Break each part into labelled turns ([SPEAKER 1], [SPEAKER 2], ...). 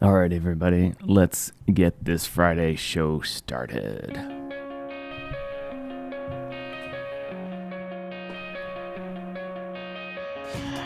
[SPEAKER 1] All right, everybody, let's get this Friday show started.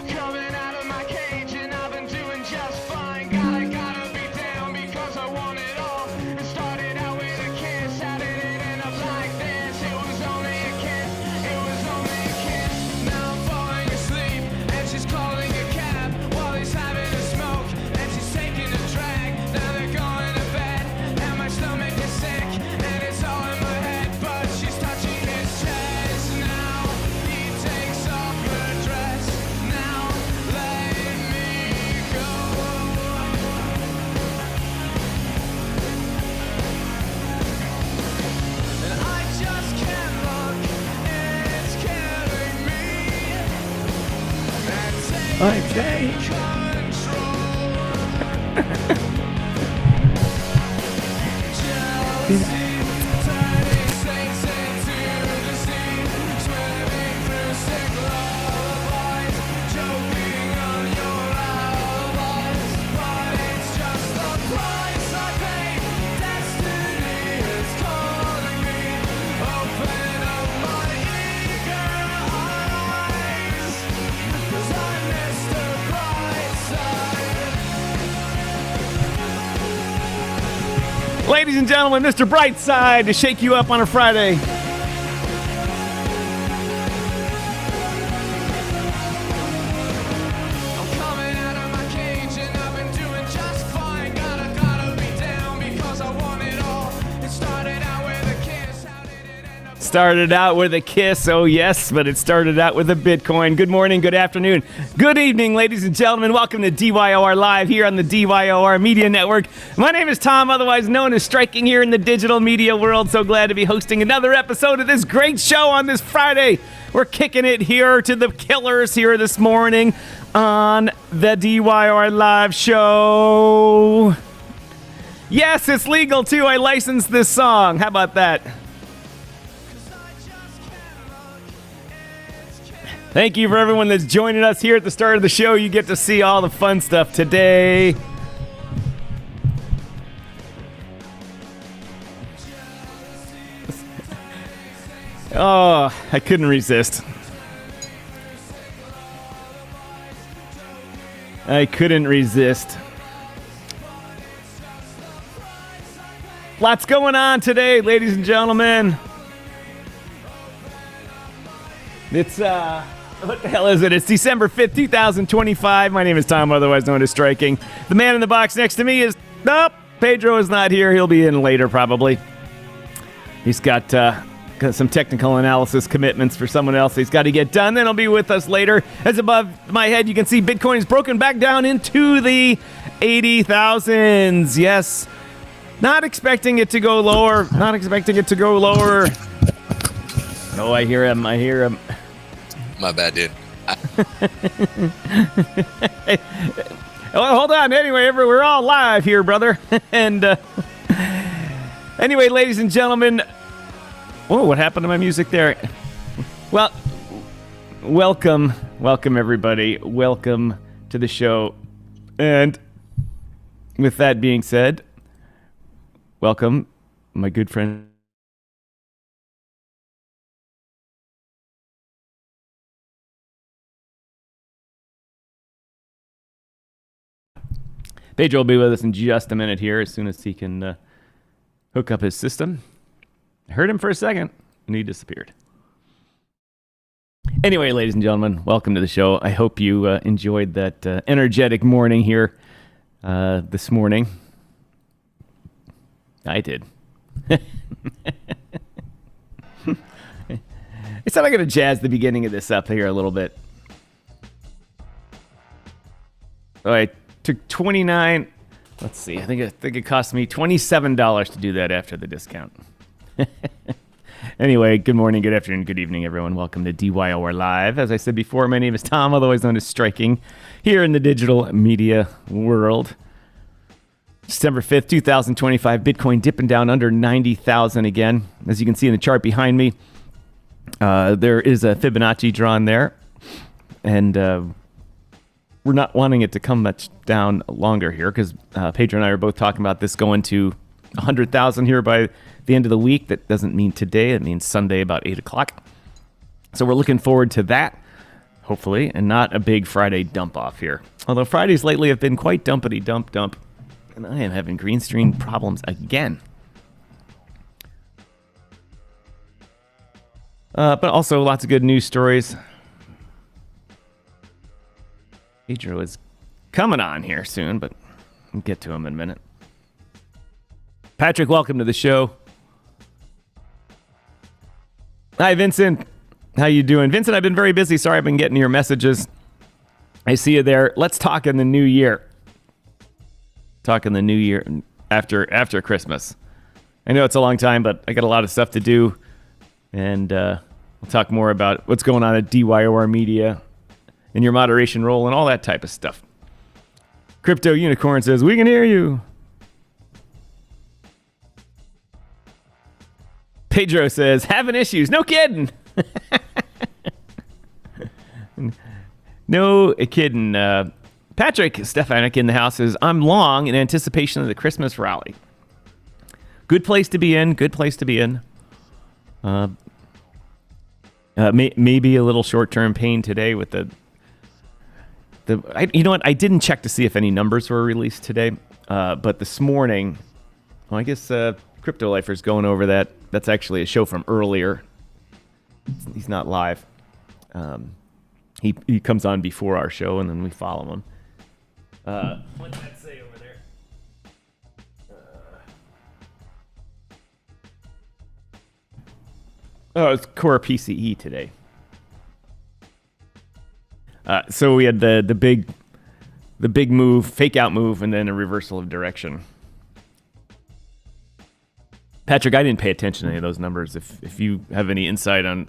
[SPEAKER 2] Coming out of my cage and I've been doing just fine. Gotta be down because I want it all. It started out with a kiss, how did it end up like this? It was only a kiss, it was only a kiss. Now I'm falling asleep and she's calling a cab while he's having a smoke and she's taking a drag. Now they're going to bed and my stomach is sick and it's all in my head, but she's touching his chest. Now he takes off her dress. Now let me go. And I just can't look, it's killing me. That's taking control. Jealousy, turning snakes into the sea, swimming through sick lullabies, choking on your alibis. But it's just the price I pay. Destiny is calling me. Open up my eager eyes, 'cause I missed the bright side.
[SPEAKER 1] Ladies and gentlemen, Mr. Brightside to shake you up on a Friday.
[SPEAKER 2] I'm coming out of my cage and I've been doing just fine. Gotta be down because I want it all. It started out with a kiss. How did it end up?
[SPEAKER 1] Started out with a kiss, oh yes, but it started out with a Bitcoin. Good morning, good afternoon, good evening, ladies and gentlemen. Welcome to DYOR Live here on the DYOR Media Network. My name is Tom, otherwise known as Striking here in the digital media world. So glad to be hosting another episode of this great show on this Friday. We're kicking it here to the killers here this morning on the DYOR Live show. Yes, it's legal too. I licensed this song. How about that? Thank you for everyone that's joining us here at the start of the show. You get to see all the fun stuff today. Oh, I couldn't resist. I couldn't resist. Lots going on today, ladies and gentlemen. It's, what the hell is it? It's December 5th, 2025. My name is Tom, otherwise known as Striking. The man in the box next to me is, nope, Pedro is not here. He'll be in later, probably. He's got some technical analysis commitments for someone else he's got to get done. Then he'll be with us later. As above my head, you can see Bitcoin is broken back down into the 80,000s. Yes. Not expecting it to go lower. Not expecting it to go lower. Oh, I hear him. I hear him.
[SPEAKER 3] My bad, dude.
[SPEAKER 1] Well, hold on. Anyway, we're all live here, brother. And anyway, ladies and gentlemen. Oh, what happened to my music there? Well, welcome everybody. Welcome to the show. And with that being said, welcome my good friend. Pedro will be with us in just a minute here as soon as he can hook up his system. I heard him for a second, and he disappeared. Anyway, ladies and gentlemen, welcome to the show. I hope you enjoyed that energetic morning here this morning. I did. It sounded like I'm going to jazz the beginning of this up here a little bit. All right. Took 29. Let's see. I think it cost me $27 to do that after the discount. Anyway, good morning, good afternoon, good evening, everyone. Welcome to DYOR Live. As I said before, my name is Tom, otherwise known as Striking, here in the digital media world. December 5th, 2025, Bitcoin dipping down under 90,000 again. As you can see in the chart behind me, there is a Fibonacci drawn there. And we're not wanting it to come much down longer here because Pedro and I are both talking about this going to 100,000 here by the end of the week. That doesn't mean today. It means Sunday about 8 o'clock. So we're looking forward to that, hopefully, and not a big Friday dump off here. Although Fridays lately have been quite dumpity dump. And I am having green screen problems again. But also lots of good news stories. Pedro is coming on here soon, but we'll get to him in a minute. Patrick, welcome to the show. Hi, Vincent. How you doing? Vincent, I've been very busy. Sorry, I've been getting your messages. I see you there. Let's talk in the new year. Talk in the new year after Christmas. I know it's a long time, but I got a lot of stuff to do. And we'll talk more about what's going on at DYOR Media and your moderation role and all that type of stuff. Crypto Unicorn says, we can hear you. Pedro says, having issues. No kidding. No kidding. Patrick Stefanik in the house says, I'm long in anticipation of the Christmas rally. Good place to be in. Good place to be in. Maybe a little short-term pain today with you know what? I didn't check to see if any numbers were released today. But this morning, well, I guess Crypto Lifer's going over that. That's actually a show from earlier. He's not live. He comes on before our show, and then we follow him. What's that say over there? Oh, it's Core PCE today. So we had the big move, fake out move, and then a reversal of direction. Patrick, I didn't pay attention to any of those numbers. If you have any insight on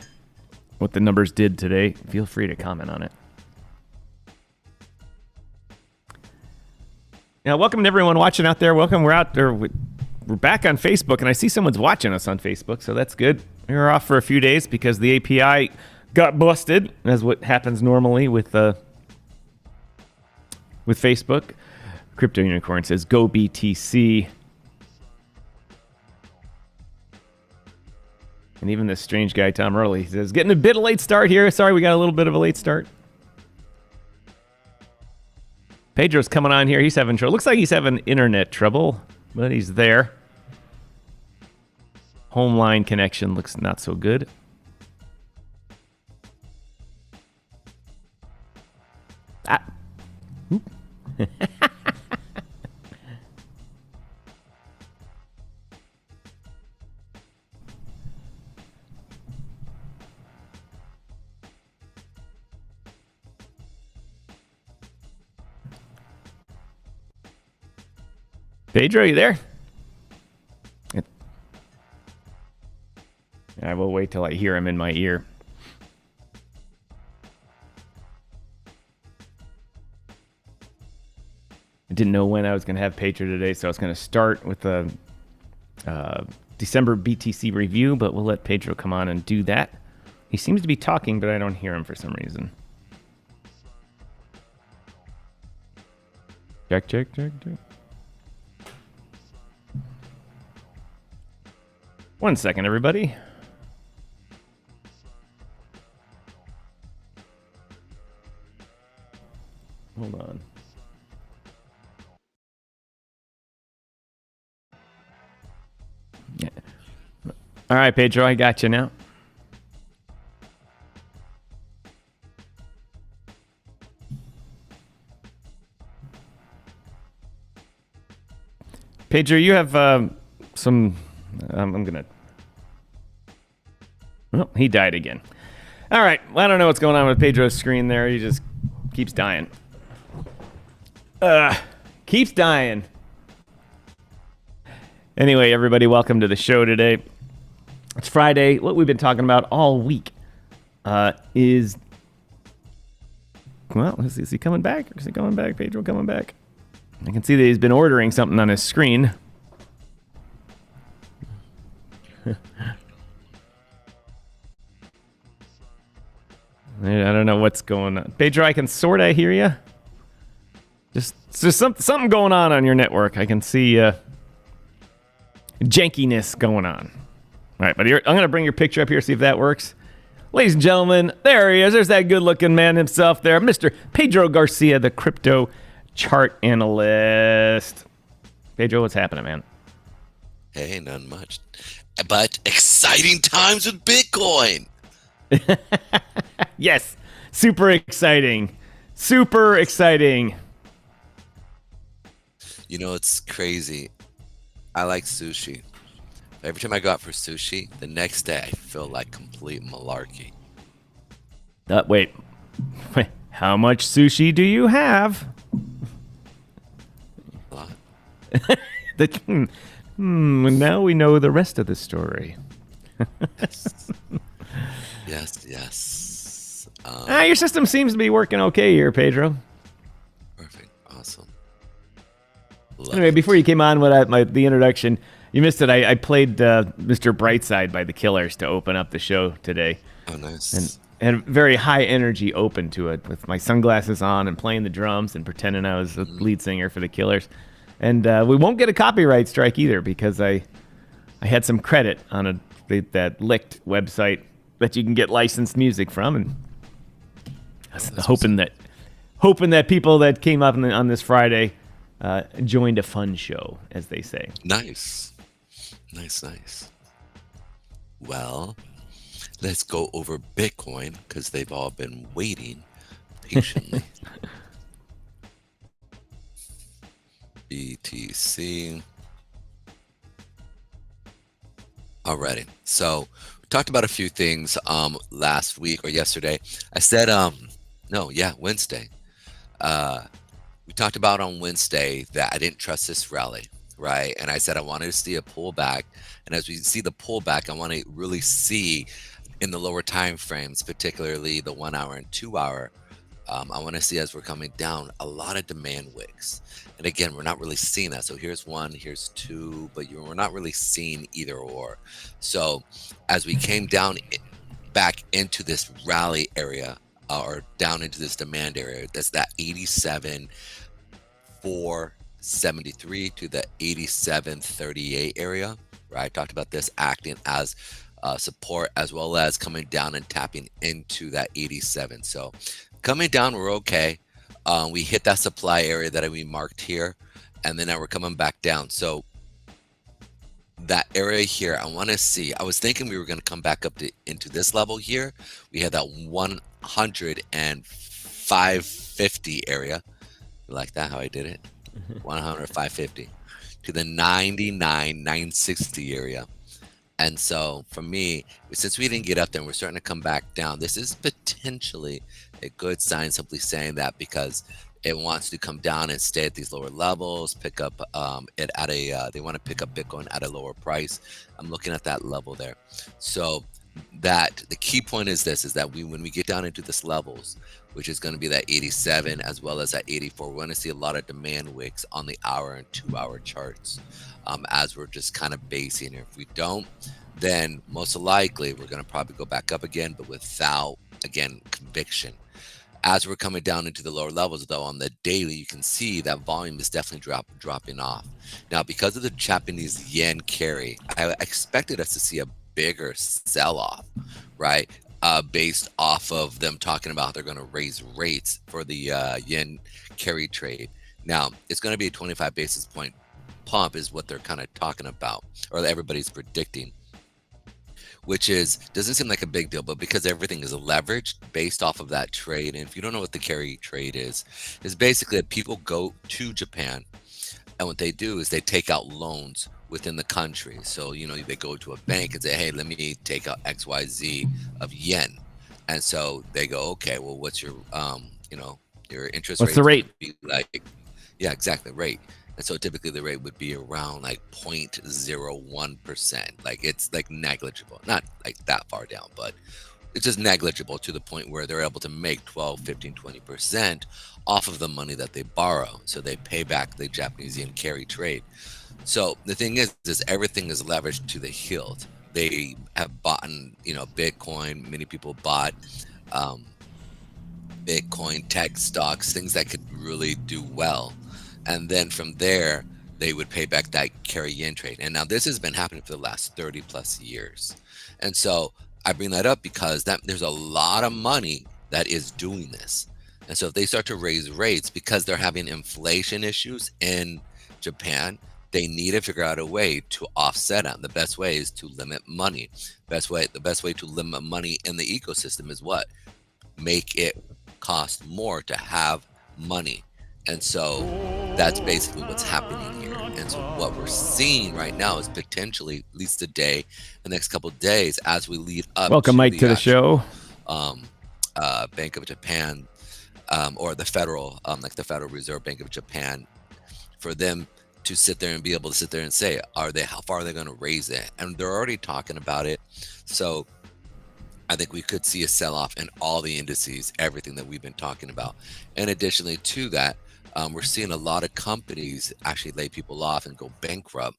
[SPEAKER 1] what the numbers did today, feel free to comment on it. Now, welcome to everyone watching out there. Welcome. We're out there. We're back on Facebook, and I see someone's watching us on Facebook, so that's good. We were off for a few days because the API got busted, as what happens normally with Facebook. Crypto Unicorn says, go BTC. And even this strange guy, Tom Herlihy, says, getting a bit of late start here. Sorry, we got a little bit of a late start. Pedro's coming on here. He's having trouble. Looks like he's having internet trouble, but he's there. Home line connection looks not so good. Pedro, you there? I will wait till I hear him in my ear. I didn't know when I was going to have Pedro today, so I was going to start with the December BTC review, but we'll let Pedro come on and do that. He seems to be talking, but I don't hear him for some reason. Check. One second, everybody. Hold on. Yeah. All right, Pedro, I got you now. Pedro, you have some... I'm going to... Oh, he died again. All right. Well, I don't know what's going on with Pedro's screen there. He just keeps dying. Keeps dying. Anyway, everybody, welcome to the show today. It's Friday. What we've been talking about all week is... Well, is he coming back? Is he coming back? Pedro coming back? I can see that he's been ordering something on his screen. I don't know what's going on. Pedro, I can sort of hear you. Just something going on your network. I can see jankiness going on. All right, but I'm going to bring your picture up here, see if that works. Ladies and gentlemen, there he is. There's that good-looking man himself there, Mr. Pedro Garcia, the crypto chart analyst. Pedro, what's happening, man?
[SPEAKER 3] Hey, not much. But exciting times with Bitcoin.
[SPEAKER 1] Yes, super exciting. Super exciting.
[SPEAKER 3] You know, it's crazy. I like sushi. Every time I go out for sushi, the next day I feel like complete malarkey.
[SPEAKER 1] Wait. How much sushi do you have?
[SPEAKER 3] A lot.
[SPEAKER 1] Now we know the rest of the story.
[SPEAKER 3] Yes.
[SPEAKER 1] Your system seems to be working okay here, Pedro.
[SPEAKER 3] Perfect. Awesome. Love
[SPEAKER 1] Anyway,
[SPEAKER 3] it.
[SPEAKER 1] before you came on with the introduction, you missed it. I played Mr. Brightside by the Killers to open up the show today.
[SPEAKER 3] Oh, nice.
[SPEAKER 1] And had very high energy open to it with my sunglasses on and playing the drums and pretending I was the lead singer for the Killers. And we won't get a copyright strike either because I had some credit on that licked website that you can get licensed music from, and hoping that people that came up on this Friday joined a fun show, as they say.
[SPEAKER 3] Nice. Well, let's go over Bitcoin because they've all been waiting patiently. BTC. Alrighty. So we talked about a few things last week or yesterday. I said Wednesday. We talked about on Wednesday that I didn't trust this rally, right? And I said I wanted to see a pullback. And as we see the pullback, I want to really see in the lower time frames, particularly the 1 hour and 2 hour. I want to see as we're coming down a lot of demand wicks. And again, we're not really seeing that. So here's one, here's two, but we're not really seeing either or. So as we came down back into this rally area or down into this demand area, that's that 87,473 to the 87,38 area, right? I talked about this acting as support as well as coming down and tapping into that 87. So coming down, we're okay. We hit that supply area that we marked here, and then now we're coming back down. So that area here, I want to see. I was thinking we were going to come back up into this level here. We had that 105.50 area. You like that? How I did it? 105.50 to the 99.960 area. And so for me, since we didn't get up there and we're starting to come back down, this is potentially a good sign, simply saying that because it wants to come down and stay at these lower levels, pick up it at they want to pick up Bitcoin at a lower price. I'm looking at that level there. So that the key point is this, is that when we get down into this levels, which is going to be that 87 as well as that 84, we're going to see a lot of demand wicks on the hour and 2 hour charts as we're just kind of basing it. If we don't, then most likely we're going to probably go back up again, but without, again, conviction. As we're coming down into the lower levels, though, on the daily, you can see that volume is definitely dropping off. Now, because of the Japanese yen carry, I expected us to see a bigger sell-off, right? Based off of them talking about they're going to raise rates for the yen carry trade. Now, it's going to be a 25 basis point pump is what they're kind of talking about, or everybody's predicting, which doesn't seem like a big deal, but because everything is leveraged based off of that trade. And if you don't know what the carry trade is basically that people go to Japan, and what they do is they take out loans within the country. So, they go to a bank and say, hey, let me take out XYZ of yen. And so they go, okay, well, what's your, your interest rate?
[SPEAKER 1] What's the rate?
[SPEAKER 3] Like, yeah, exactly, rate. And so typically the rate would be around like 0.01%. Like it's like negligible, not like that far down, but it's just negligible to the point where they're able to make 12, 15, 20% off of the money that they borrow. So they pay back the Japanese yen carry trade. So the thing is everything is leveraged to the hilt. They have bought, Bitcoin. Many people bought Bitcoin, tech stocks, things that could really do well. And then from there, they would pay back that carry-in trade. And now this has been happening for the last 30 plus years. And so I bring that up because there's a lot of money that is doing this. And so if they start to raise rates because they're having inflation issues in Japan, they need to figure out a way to offset it. The best way is to limit money. The best way to limit money in the ecosystem is what? Make it cost more to have money. And so that's basically what's happening here. And so what we're seeing right now is potentially, at least today, the next couple of days, as we lead up.
[SPEAKER 1] Welcome, Mike, to the show.
[SPEAKER 3] Bank of Japan, or the federal, like the Federal Reserve Bank of Japan, for them to sit there and be able to sit there and say, how far are they going to raise it? And they're already talking about it. So I think we could see a sell-off in all the indices, everything that we've been talking about. And additionally to that, we're seeing a lot of companies actually lay people off and go bankrupt.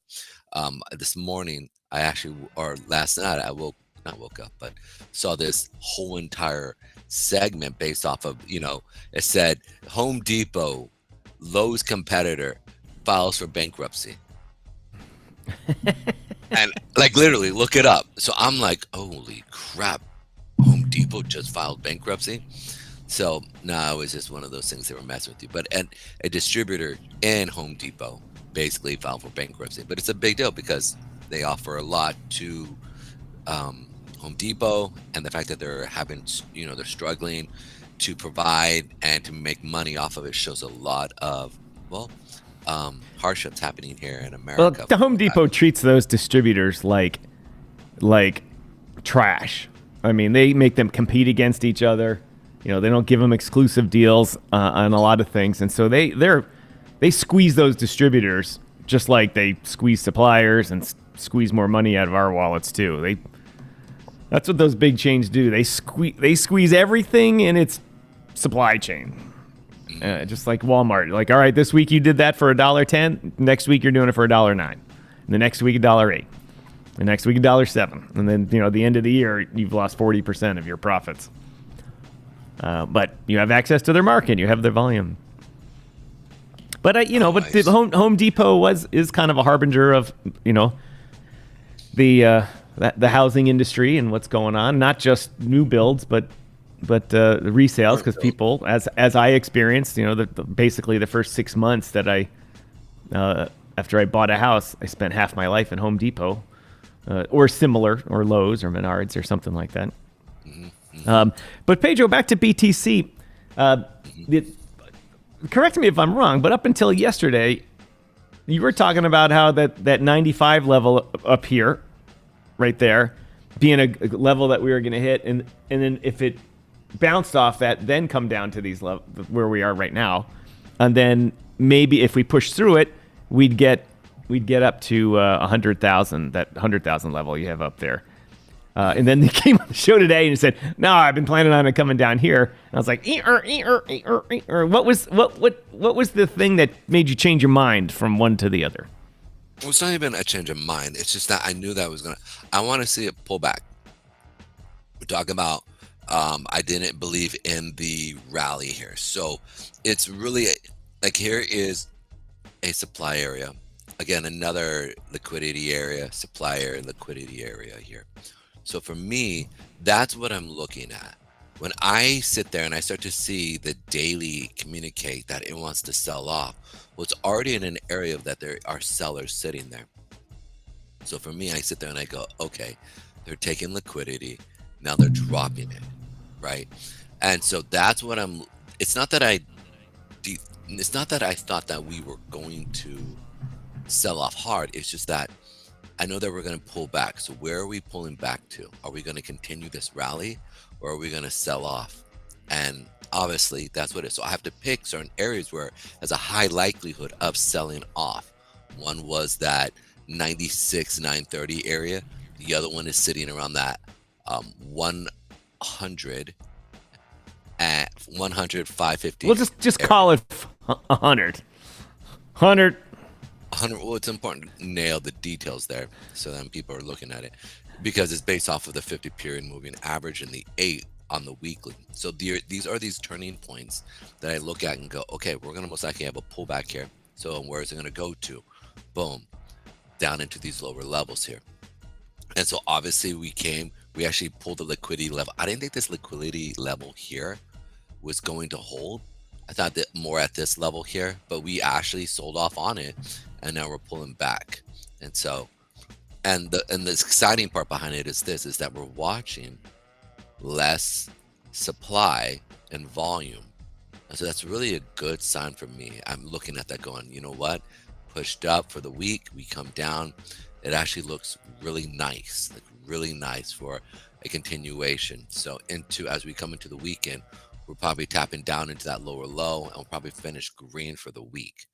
[SPEAKER 3] This morning, last night, not woke up, but saw this whole entire segment based off of, it said Home Depot, Lowe's competitor, files for bankruptcy. And like literally look it up. So I'm like, holy crap, Home Depot just filed bankruptcy. So no, it was just one of those things that were messing with you. But a distributor in Home Depot basically filed for bankruptcy. But it's a big deal because they offer a lot to Home Depot, and the fact that they're having, they're struggling to provide and to make money off of it shows a lot of, hardships happening here in America.
[SPEAKER 1] Well, the Home Depot treats those distributors like trash. I mean, they make them compete against each other. They don't give them exclusive deals on a lot of things, and so they squeeze those distributors just like they squeeze suppliers and squeeze more money out of our wallets too. That's what those big chains do. They squeeze everything in its supply chain. Just like Walmart. Like, all right, this week you did that for $1.10. Next week you're doing it for $1.09. And the next week $1.08. The next week $1.07. And then, at the end of the year, you've lost 40% of your profits. But you have access to their market. You have their volume. But but the Home Depot is kind of a harbinger of the housing industry and what's going on. Not just new builds, but the resales, because people, as I experienced, basically the first 6 months that after I bought a house, I spent half my life in Home Depot, or similar, or Lowe's or Menards or something like that. But Pedro, back to BTC. Correct me if I'm wrong, but up until yesterday, you were talking about how that 95 level up here, right there, being a level that we were going to hit, and then if it bounced off that, then come down to these levels where we are right now, and then maybe if we push through it, we'd get up to 100,000, that 100,000 level you have up there. And then they came on the show today and said, "No, I've been planning on it coming down here." And I was like, What was the thing that made you change your mind from one to the other?
[SPEAKER 3] Well, it's not even a change of mind. It's just that I knew that I want to see it pull back. We're talking about, I didn't believe in the rally here. So it's really like, here is a supply area. Again, another liquidity area, supply area, liquidity area here. So for me, that's what I'm looking at. When I sit there and I start to see the daily communicate that it wants to sell off, well, it's already in an area that there are sellers sitting there. So for me, I sit there and I go, okay, they're taking liquidity. Now they're dropping it, right? And so that's what it's not that I thought that we were going to sell off hard. It's just that I know that we're going to pull back. So where are we pulling back to? Are we going to continue this rally, or are we going to sell off? And obviously that's what it is. So I have to pick certain areas where there's a high likelihood of selling off. One was that 96, 930 area. The other one is sitting around that 100 at 100, 550.
[SPEAKER 1] Well, just call it 100. 100.
[SPEAKER 3] Well, it's important to nail the details there so then people are looking at it, because it's based off of the 50 period moving average and the 8 on the weekly. So these are these turning points that I look at and go, okay, we're going to most likely have a pullback here. So where is it going to go to? Boom, down into these lower levels here. And so obviously we actually pulled the liquidity level. I didn't think this liquidity level here was going to hold. I thought that more at this level here, but we actually sold off on it, and now we're pulling back. And so, and the exciting part behind it is that we're watching less supply and volume. And so that's really a good sign for me. I'm looking at that going, you know what? Pushed up for the week, we come down. It actually looks really nice, like really nice for a continuation. So as we come into the weekend, we're probably tapping down into that lower low, and we'll probably finish green for the week.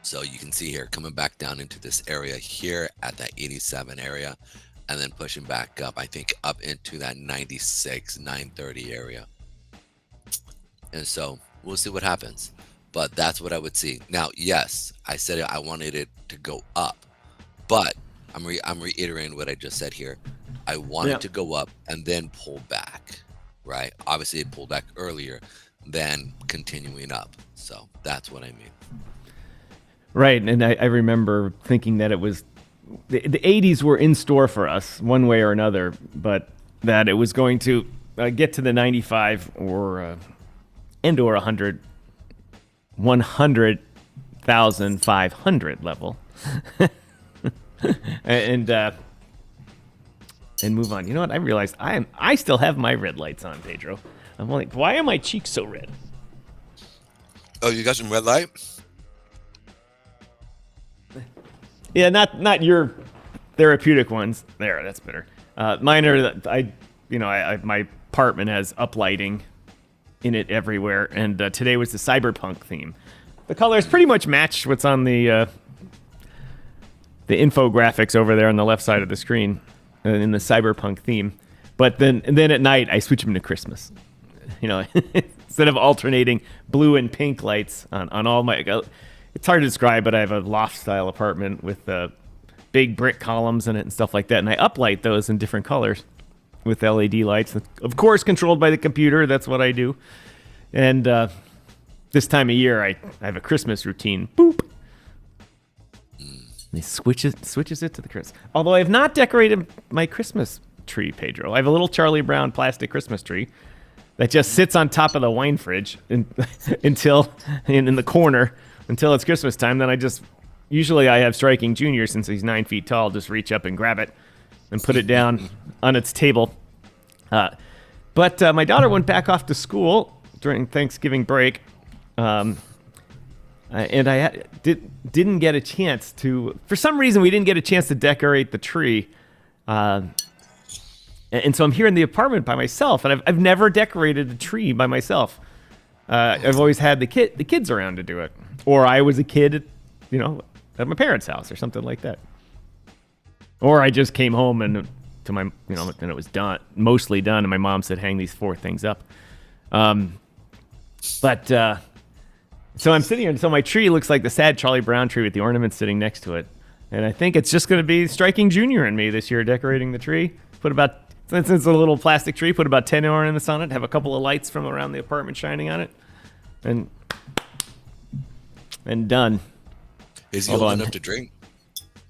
[SPEAKER 3] So you can see here, coming back down into this area here at that 87 area, and then pushing back up, I think up into that 96, 930 area. And so we'll see what happens. But that's what I would see. Now, yes, I said I wanted it to go up, but I'm reiterating what I just said here. I want it to go up and then pull back, right? Obviously, it pulled back earlier than continuing up. So that's what I mean.
[SPEAKER 1] Right, and I remember thinking that it was the 80s were in store for us one way or another, but that it was going to get to the 95 or 100,500 level, and move on. You know what? I realized I still have my red lights on, Pedro. I'm like, why are my cheeks so red?
[SPEAKER 3] Oh, you got some red light?
[SPEAKER 1] Yeah, not your therapeutic ones. There, that's better. Mine are my apartment has uplighting in it everywhere, and today was the cyberpunk theme. The colors pretty much match what's on the infographics over there on the left side of the screen in the cyberpunk theme. But then at night I switch them to Christmas. You know, instead of alternating blue and pink lights on all my. It's hard to describe, but I have a loft-style apartment with big brick columns in it and stuff like that, and I uplight those in different colors with LED lights. Of course, controlled by the computer. That's what I do. And this time of year, I have a Christmas routine. Boop. And he switches it to the Christmas. Although I have not decorated my Christmas tree, Pedro. I have a little Charlie Brown plastic Christmas tree that just sits on top of the wine fridge until in the corner. Until it's Christmas time, then usually I have Striking Jr., since he's 9 feet tall, just reach up and grab it and put it down on its table. But my daughter went back off to school during Thanksgiving break, and I didn't get a chance to, for some reason we didn't get a chance to decorate the tree. And so I'm here in the apartment by myself, and I've never decorated a tree by myself. I've always had the kids around to do it. Or I was a kid, at my parents' house or something like that. Or I just came home and and it was done, mostly done, and my mom said, hang these 4 things up. So I'm sitting here, and so my tree looks like the sad Charlie Brown tree with the ornaments sitting next to it. And I think it's just going to be Striking Jr. and me this year decorating the tree. Since it's a little plastic tree, put about 10 ornaments on it, have a couple of lights from around the apartment shining on it, and done.
[SPEAKER 3] Is he old enough to drink?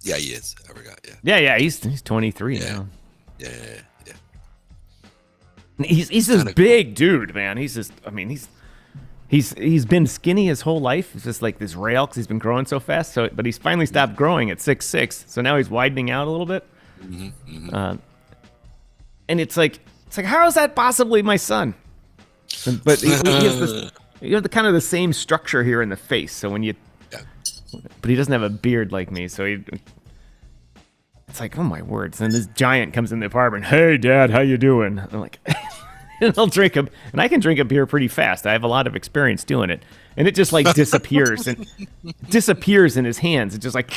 [SPEAKER 3] Yeah, he is. I forgot.
[SPEAKER 1] Yeah. He's 23 now.
[SPEAKER 3] Yeah.
[SPEAKER 1] He's this big dude, man. He's just. I mean, he's been skinny his whole life. It's just like this rail because he's been growing so fast. But he's finally stopped growing at 6'6". So now he's widening out a little bit. And it's like how is that possibly my son? But he has this. You have the kind of the same structure here in the face. So but he doesn't have a beard like me. So it's like, oh my words. And this giant comes in the apartment. Hey, Dad, how you doing? I'm like, and I'll drink a, and I can drink a beer pretty fast. I have a lot of experience doing it. And it just like disappears in his hands. It's just like,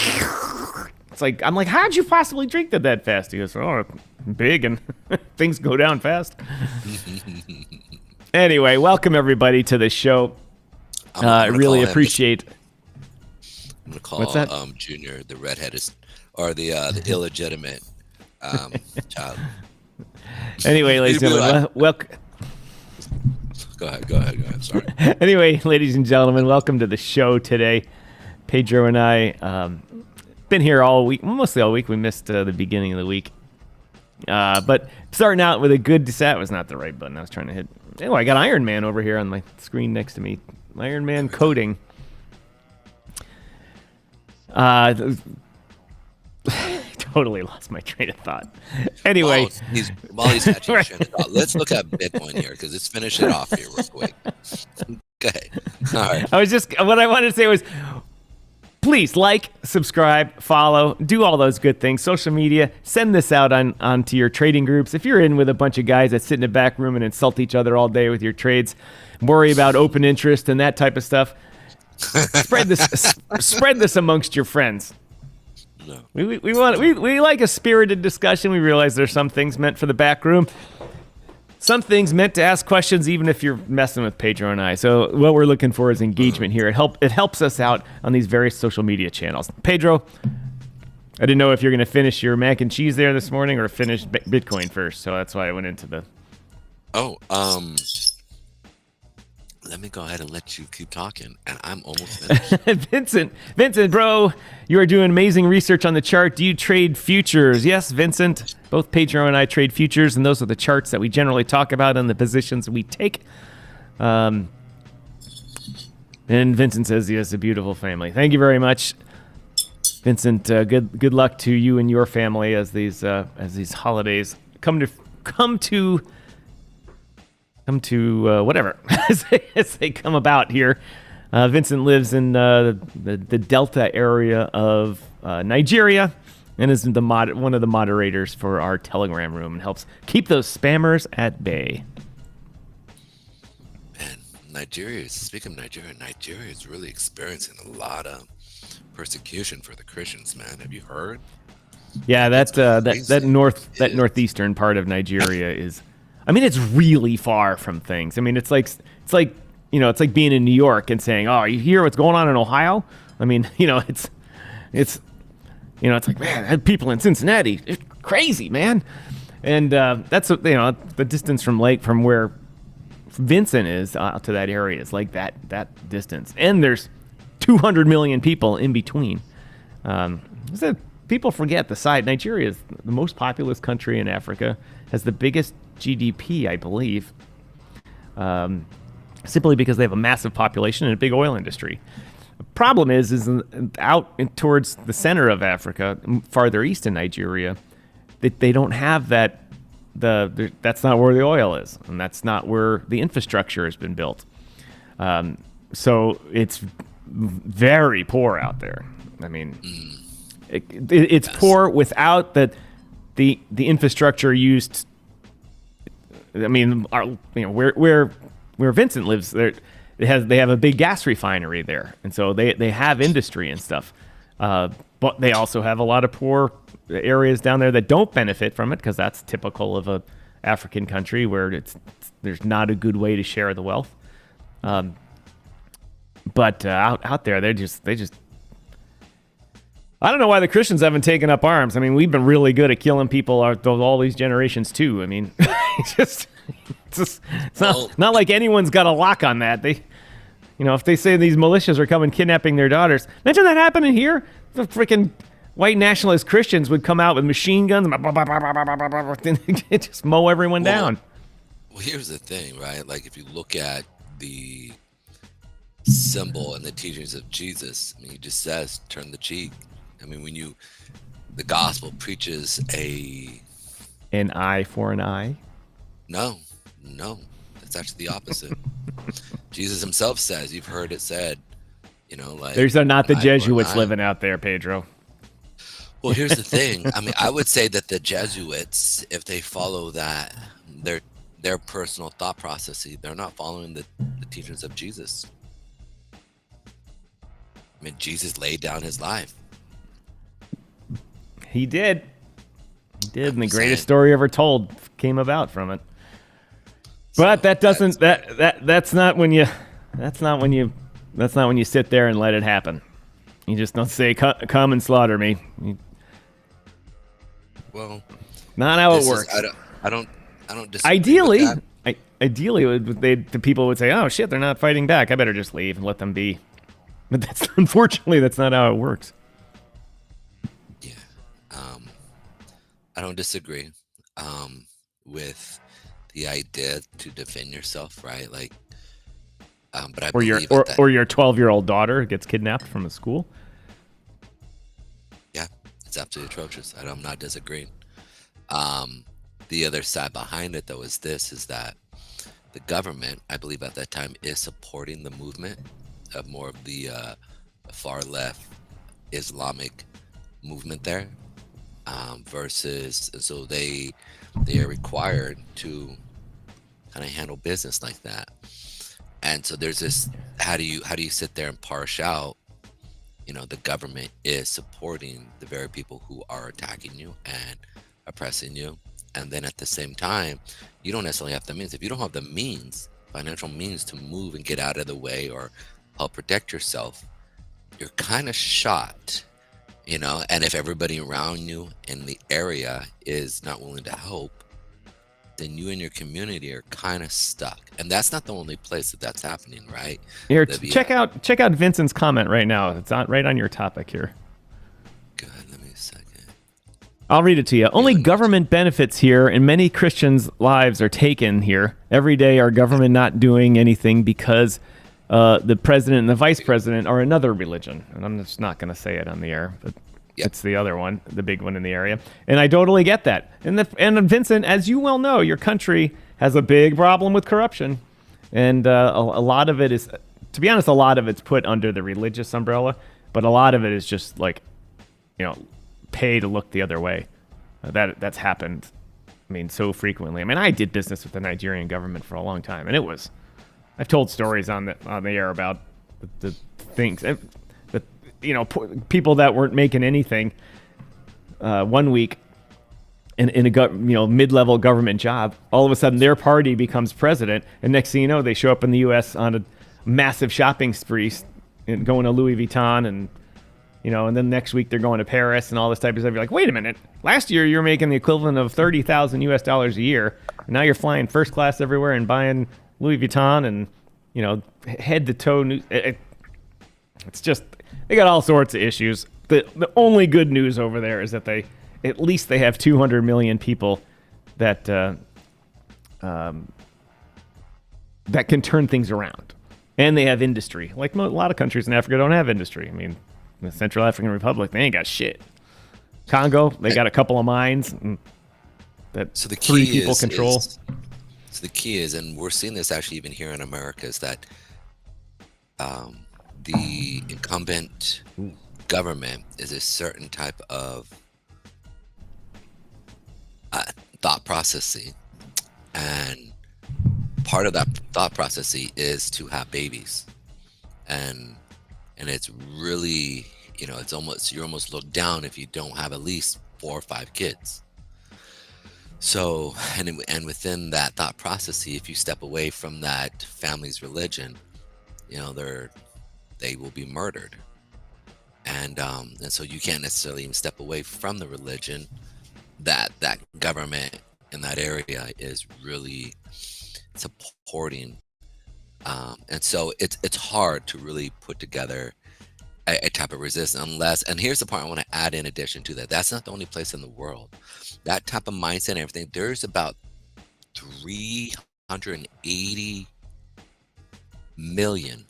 [SPEAKER 1] it's like, I'm like, how'd you possibly drink that fast? He goes, oh, big and things go down fast. Anyway, welcome everybody to the show. I really appreciate.
[SPEAKER 3] I'm gonna call Junior the redheaded or the illegitimate child.
[SPEAKER 1] Anyway, ladies and gentlemen, welcome.
[SPEAKER 3] Go ahead. Sorry.
[SPEAKER 1] Anyway, ladies and gentlemen, welcome to the show today. Pedro and I been here all week, mostly all week. We missed the beginning of the week. But starting out with a good, that was not the right button I was trying to hit. Oh, I got Iron Man over here on my screen next to me. Iron Man coding. Totally lost my train of thought. Anyway.
[SPEAKER 3] While he's catching train of thought, let's look at Bitcoin here, because let's finish it off here real quick. Okay. All right.
[SPEAKER 1] What I wanted to say was, please like, subscribe, follow, do all those good things. Social media, send this out onto your trading groups. If you're in with a bunch of guys that sit in a back room and insult each other all day with your trades, worry about open interest and that type of stuff, spread this amongst your friends.
[SPEAKER 3] No.
[SPEAKER 1] We like a spirited discussion. We realize there's some things meant for the back room. Some things meant to ask questions, even if you're messing with Pedro and I. So what we're looking for is engagement here. It helps us out on these various social media channels. Pedro, I didn't know if you're going to finish your mac and cheese there this morning or finish Bitcoin first. So that's why I went into the...
[SPEAKER 3] Let me go ahead and let you keep talking, and I'm almost finished.
[SPEAKER 1] Vincent, bro, you are doing amazing research on the chart. Do you trade futures? Yes, Vincent. Both Pedro and I trade futures, and those are the charts that we generally talk about and the positions we take. And Vincent says, yes, a beautiful family. Thank you very much, Vincent. Good luck to you and your family as these holidays come to whatever as they come about here. Vincent lives in the Delta area of Nigeria and is one of the moderators for our Telegram room and helps keep those spammers at bay.
[SPEAKER 3] Man, speaking of Nigeria is really experiencing a lot of persecution for the Christians, man. Have you heard?
[SPEAKER 1] Yeah, that northeastern part of Nigeria is... I mean, it's really far from things. I mean, it's like being in New York and saying, "Oh, you hear what's going on in Ohio?" I mean, it's like, man, I had people in Cincinnati. It's crazy, man. And that's the distance from where Vincent is out to that area is like that distance. And there's 200 million people in between. People forget the size. Nigeria is the most populous country in Africa, has the biggest GDP, I believe, simply because they have a massive population and a big oil industry. The problem is out towards the center of Africa, farther east in Nigeria, they don't have that. That's not where the oil is, and that's not where the infrastructure has been built. So it's very poor out there. I mean, it's poor without the infrastructure used. I mean, where Vincent lives, they have a big gas refinery there, and so they have industry and stuff. But they also have a lot of poor areas down there that don't benefit from it because that's typical of a African country where there's not a good way to share the wealth. But out there, they just. I don't know why the Christians haven't taken up arms. I mean, we've been really good at killing people all these generations too. I mean, it's not like anyone's got a lock on that. If they say these militias are coming kidnapping their daughters, imagine that happening here. The freaking white nationalist Christians would come out with machine guns, just mow everyone down.
[SPEAKER 3] Well, here's the thing, right? Like, if you look at the symbol and the teachings of Jesus, I mean, he just says, turn the cheek. I mean, the gospel preaches
[SPEAKER 1] an eye for an eye.
[SPEAKER 3] No, that's actually the opposite. Jesus himself says, you've heard it said, like,
[SPEAKER 1] there's not the Jesuits living out there, Pedro.
[SPEAKER 3] Well, here's the thing. I mean, I would say that the Jesuits, if they follow that, their personal thought processes, they're not following the teachings of Jesus. I mean, Jesus laid down his life.
[SPEAKER 1] He did, and the greatest story ever told came about from it. But that's not when you sit there and let it happen. You just don't say, "Come and slaughter me."
[SPEAKER 3] Well,
[SPEAKER 1] not how it works.
[SPEAKER 3] I don't disagree
[SPEAKER 1] Ideally,
[SPEAKER 3] with that.
[SPEAKER 1] ideally, the people would say, "Oh shit, they're not fighting back. I better just leave and let them be." But that's unfortunately that's not how it works.
[SPEAKER 3] Yeah. I don't disagree with the idea to defend yourself, right? Like, but I
[SPEAKER 1] Or
[SPEAKER 3] believe
[SPEAKER 1] or your 12-year-old daughter gets kidnapped from a school.
[SPEAKER 3] yeah, it's absolutely atrocious. I'm not disagreeing. The other side behind it, though, is that the government, I believe at that time, is supporting the movement of more of the far left Islamic movement there, versus, so they are required to kind of handle business like that. And so there's this, how do you sit there and parse out, the government is supporting the very people who are attacking you and oppressing you, and then at the same time you don't necessarily have the means. If you don't have the means, financial means, to move and get out of the way or help protect yourself, you're kind of shot, and if everybody around you in the area is not willing to help, then you and your community are kind of stuck. And that's not the only place that's happening, right?
[SPEAKER 1] Here, check out Vincent's comment right now. It's right on your topic here.
[SPEAKER 3] Good, let me a second.
[SPEAKER 1] I'll read it to you. Only government benefits here, and many Christians' lives are taken here. Every day, our government not doing anything because the president and the vice president are another religion. And I'm just not going to say it on the air, but it's the other one, the big one in the area. And I totally get that. And Vincent, as you well know, your country has a big problem with corruption. And a lot of it is, to be honest, a lot of it's put under the religious umbrella, but a lot of it is just like, pay to look the other way. That's happened, so frequently. I did business with the Nigerian government for a long time, and I've told stories on the air about the things that people that weren't making anything 1 week in a mid-level government job, all of a sudden their party becomes president, and next thing you know, they show up in the U.S. on a massive shopping spree and going to Louis Vuitton and then next week they're going to Paris and all this type of stuff. You're like, wait a minute. Last year you were making the equivalent of $30,000 US a year, and now you're flying first class everywhere and buying Louis Vuitton and head to toe. It's just, they got all sorts of issues. The only good news over there is that at least they have 200 million people that that can turn things around, and they have industry. Like a lot of countries in Africa don't have industry. The Central African Republic, they ain't got shit. Congo, they got a couple of mines that
[SPEAKER 3] so the key
[SPEAKER 1] 3 people control.
[SPEAKER 3] So the key is, and we're seeing this actually even here in America, is that the incumbent government is a certain type of thought process, and part of that thought process is to have babies, and it's really, you're almost looked down if you don't have at least 4 or 5 kids. So, and within that thought process, if you step away from that family's religion, they will be murdered. And so you can't necessarily even step away from the religion that government in that area is really supporting. And so it's hard to really put together a type of resistance unless, and here's the part I want to add in addition to that, that's not the only place in the world. That type of mindset and everything, there's about 380 million,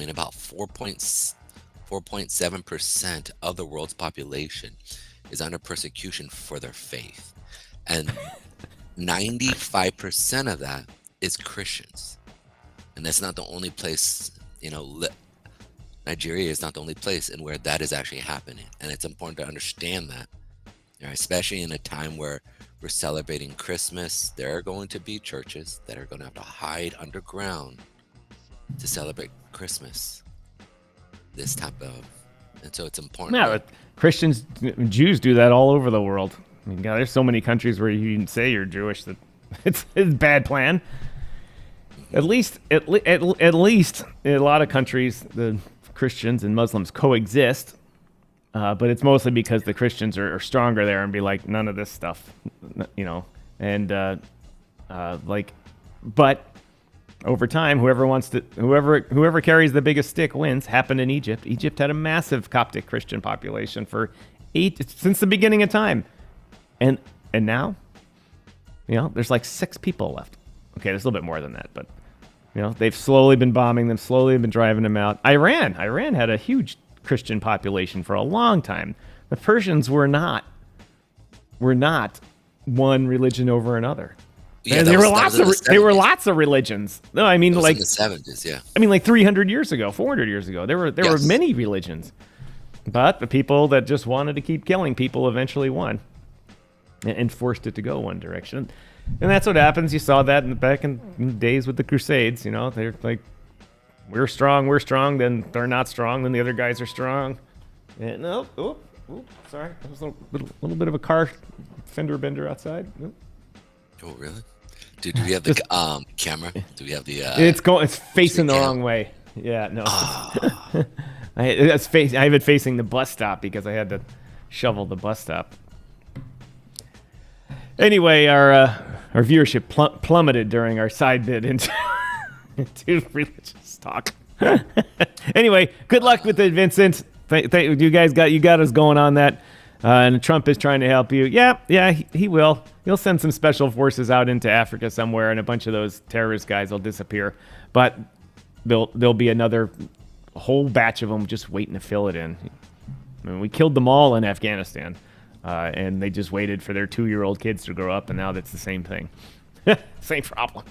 [SPEAKER 3] about 4.7% of the world's population is under persecution for their faith. And 95% of that is Christians. And that's not the only place, Nigeria is not the only place in where that is actually happening. And it's important to understand that, especially in a time where we're celebrating Christmas. There are going to be churches that are going to have to hide underground to celebrate Christmas. And so it's important.
[SPEAKER 1] Yeah, but Christians, Jews do that all over the world. God, there's so many countries where you can say you're Jewish that it's a bad plan. At least in a lot of countries, the Christians and Muslims coexist. But it's mostly because the Christians are stronger there and be like, none of this stuff, and but over time, whoever carries the biggest stick wins. Happened in Egypt. Egypt had a massive Coptic Christian population since the beginning of time, and now, there's like 6 people left. Okay, there's a little bit more than that, but they've slowly been bombing them, slowly been driving them out. Iran had a huge Christian population for a long time. The Persians were not one religion over another.
[SPEAKER 3] Yeah,
[SPEAKER 1] there were lots of religions. No, I mean like
[SPEAKER 3] in the 70s, yeah.
[SPEAKER 1] I mean like 300 years ago, 400 years ago, there were many religions. But the people that just wanted to keep killing people eventually won and forced it to go one direction. And that's what happens. You saw that back in the days with the Crusades, they're like, we're strong, then they're not strong, then the other guys are strong. And sorry. That was a little bit of a car fender bender outside. Oop.
[SPEAKER 3] Oh, really? Dude, do we have the camera? Do we have the...
[SPEAKER 1] It's facing the wrong way. Yeah, no. I have it facing the bus stop because I had to shovel the bus stop. Anyway, our viewership plummeted during our side bid into religious talk. Anyway, good luck with it, Vincent. You guys got us going on that. And Trump is trying to help you. Yeah, he will. He'll send some special forces out into Africa somewhere, and a bunch of those terrorist guys will disappear. But there'll be another whole batch of them just waiting to fill it in. I mean, we killed them all in Afghanistan, and they just waited for their 2-year-old kids to grow up, and now that's the same thing. Same problem.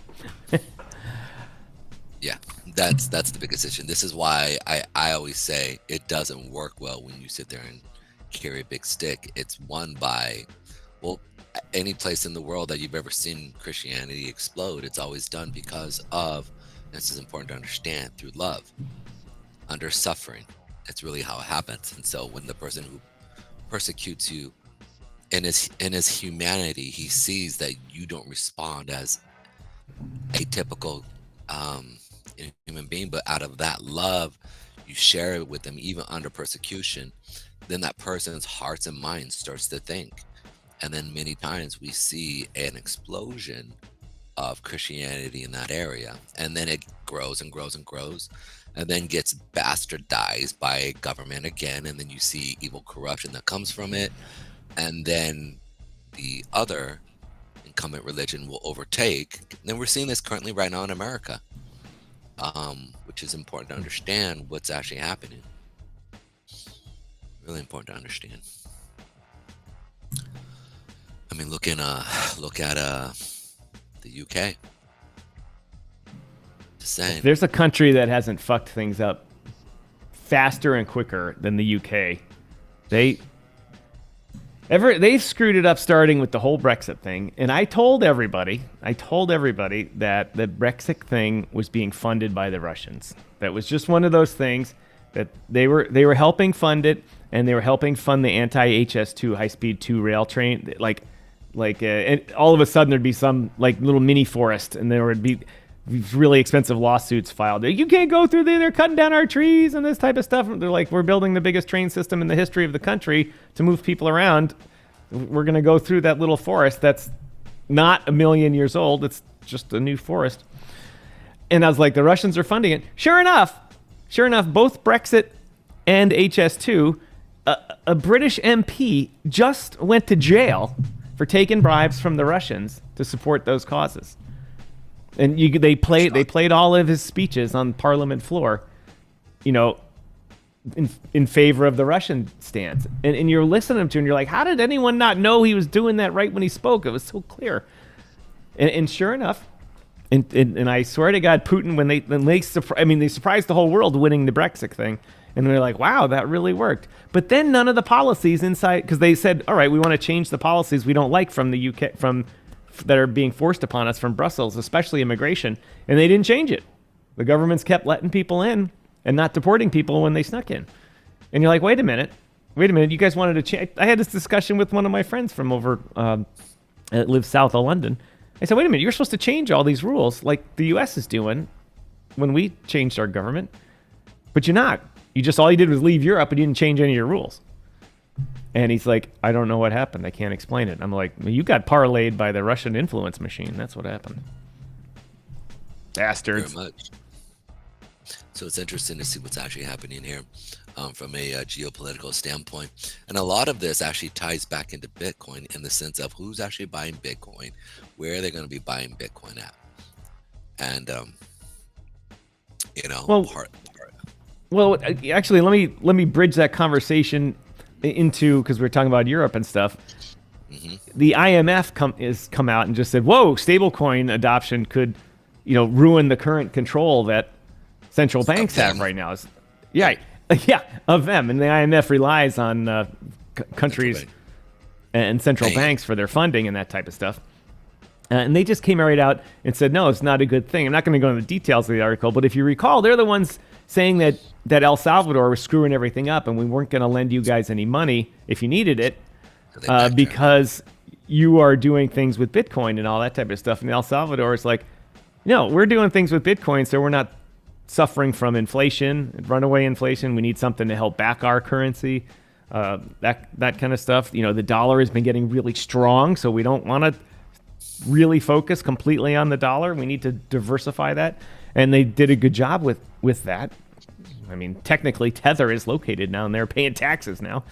[SPEAKER 3] Yeah, that's the biggest issue. This is why I always say it doesn't work well when you sit there and carry a big stick. It's won by, any place in the world that you've ever seen Christianity explode, it's always done because of, this is important to understand, through love, under suffering. It's really how it happens. And so when the person who persecutes you in his humanity, he sees that you don't respond as a typical human being, but out of that love, you share it with them even under persecution, then that person's hearts and minds starts to think. And then many times we see an explosion of Christianity in that area. And then it grows and grows and grows, and then gets bastardized by government again. And then you see evil corruption that comes from it. And then the other incumbent religion will overtake. And then we're seeing this currently right now in America, which is important to understand what's actually happening. Really important to understand. I mean, look at the UK. Just saying.
[SPEAKER 1] If there's a country that hasn't fucked things up faster and quicker than the UK, they've screwed it up starting with the whole Brexit thing. And I told everybody that the Brexit thing was being funded by the Russians. That was just one of those things that they were helping fund it, and they were helping fund the anti-HS2 high-speed 2 rail train. And all of a sudden there'd be some like little mini forest, and there would be really expensive lawsuits filed. You can't go through there. They're cutting down our trees and this type of stuff. They're like, we're building the biggest train system in the history of the country to move people around. We're going to go through that little forest that's not 1 million years old. It's just a new forest. And I was like, the Russians are funding it. Sure enough, both Brexit and HS2, a British MP just went to jail for taking bribes from the Russians to support those causes. And they played all of his speeches on Parliament floor, in favor of the Russian stance. And you're listening to him, and you're like, how did anyone not know he was doing that right when he spoke? It was so clear. And sure enough, and I swear to God, Putin, they surprised the whole world winning the Brexit thing. And they're like, wow, that really worked. But then none of the policies inside, because they said, all right, we want to change the policies we don't like from the UK, that are being forced upon us from Brussels, especially immigration. And they didn't change it. The governments kept letting people in and not deporting people when they snuck in. And you're like, wait a minute, you guys wanted to change. I had this discussion with one of my friends from over, that lives south of London. I said, wait a minute, you're supposed to change all these rules like the US is doing when we changed our government. But you're not. All you did was leave Europe and you didn't change any of your rules. And he's like, I don't know what happened. I can't explain it. I'm like, well, you got parlayed by the Russian influence machine. That's what happened. Bastards.
[SPEAKER 3] Very much. So it's interesting to see what's actually happening here from a geopolitical standpoint. And a lot of this actually ties back into Bitcoin in the sense of who's actually buying Bitcoin, where are they going to be buying Bitcoin at? And,
[SPEAKER 1] Well, actually, let me bridge that conversation into, because we're talking about Europe and stuff.
[SPEAKER 3] Mm-hmm.
[SPEAKER 1] The IMF has come out and just said, whoa, stablecoin adoption could, ruin the current control that central banks have right now. Yeah, of them. And the IMF relies on countries and central banks for their funding and that type of stuff. And they just came right out and said, no, it's not a good thing. I'm not going to go into the details of the article, but if you recall, they're the ones saying that El Salvador was screwing everything up and we weren't going to lend you guys any money if you needed it because you are doing things with Bitcoin and all that type of stuff. And El Salvador is like, no, we're doing things with Bitcoin, so we're not suffering from inflation, runaway inflation. We need something to help back our currency, that kind of stuff. The dollar has been getting really strong, so we don't want to really focus completely on the dollar. We need to diversify that. And they did a good job with that. I mean, technically, Tether is located now, and they're paying taxes now.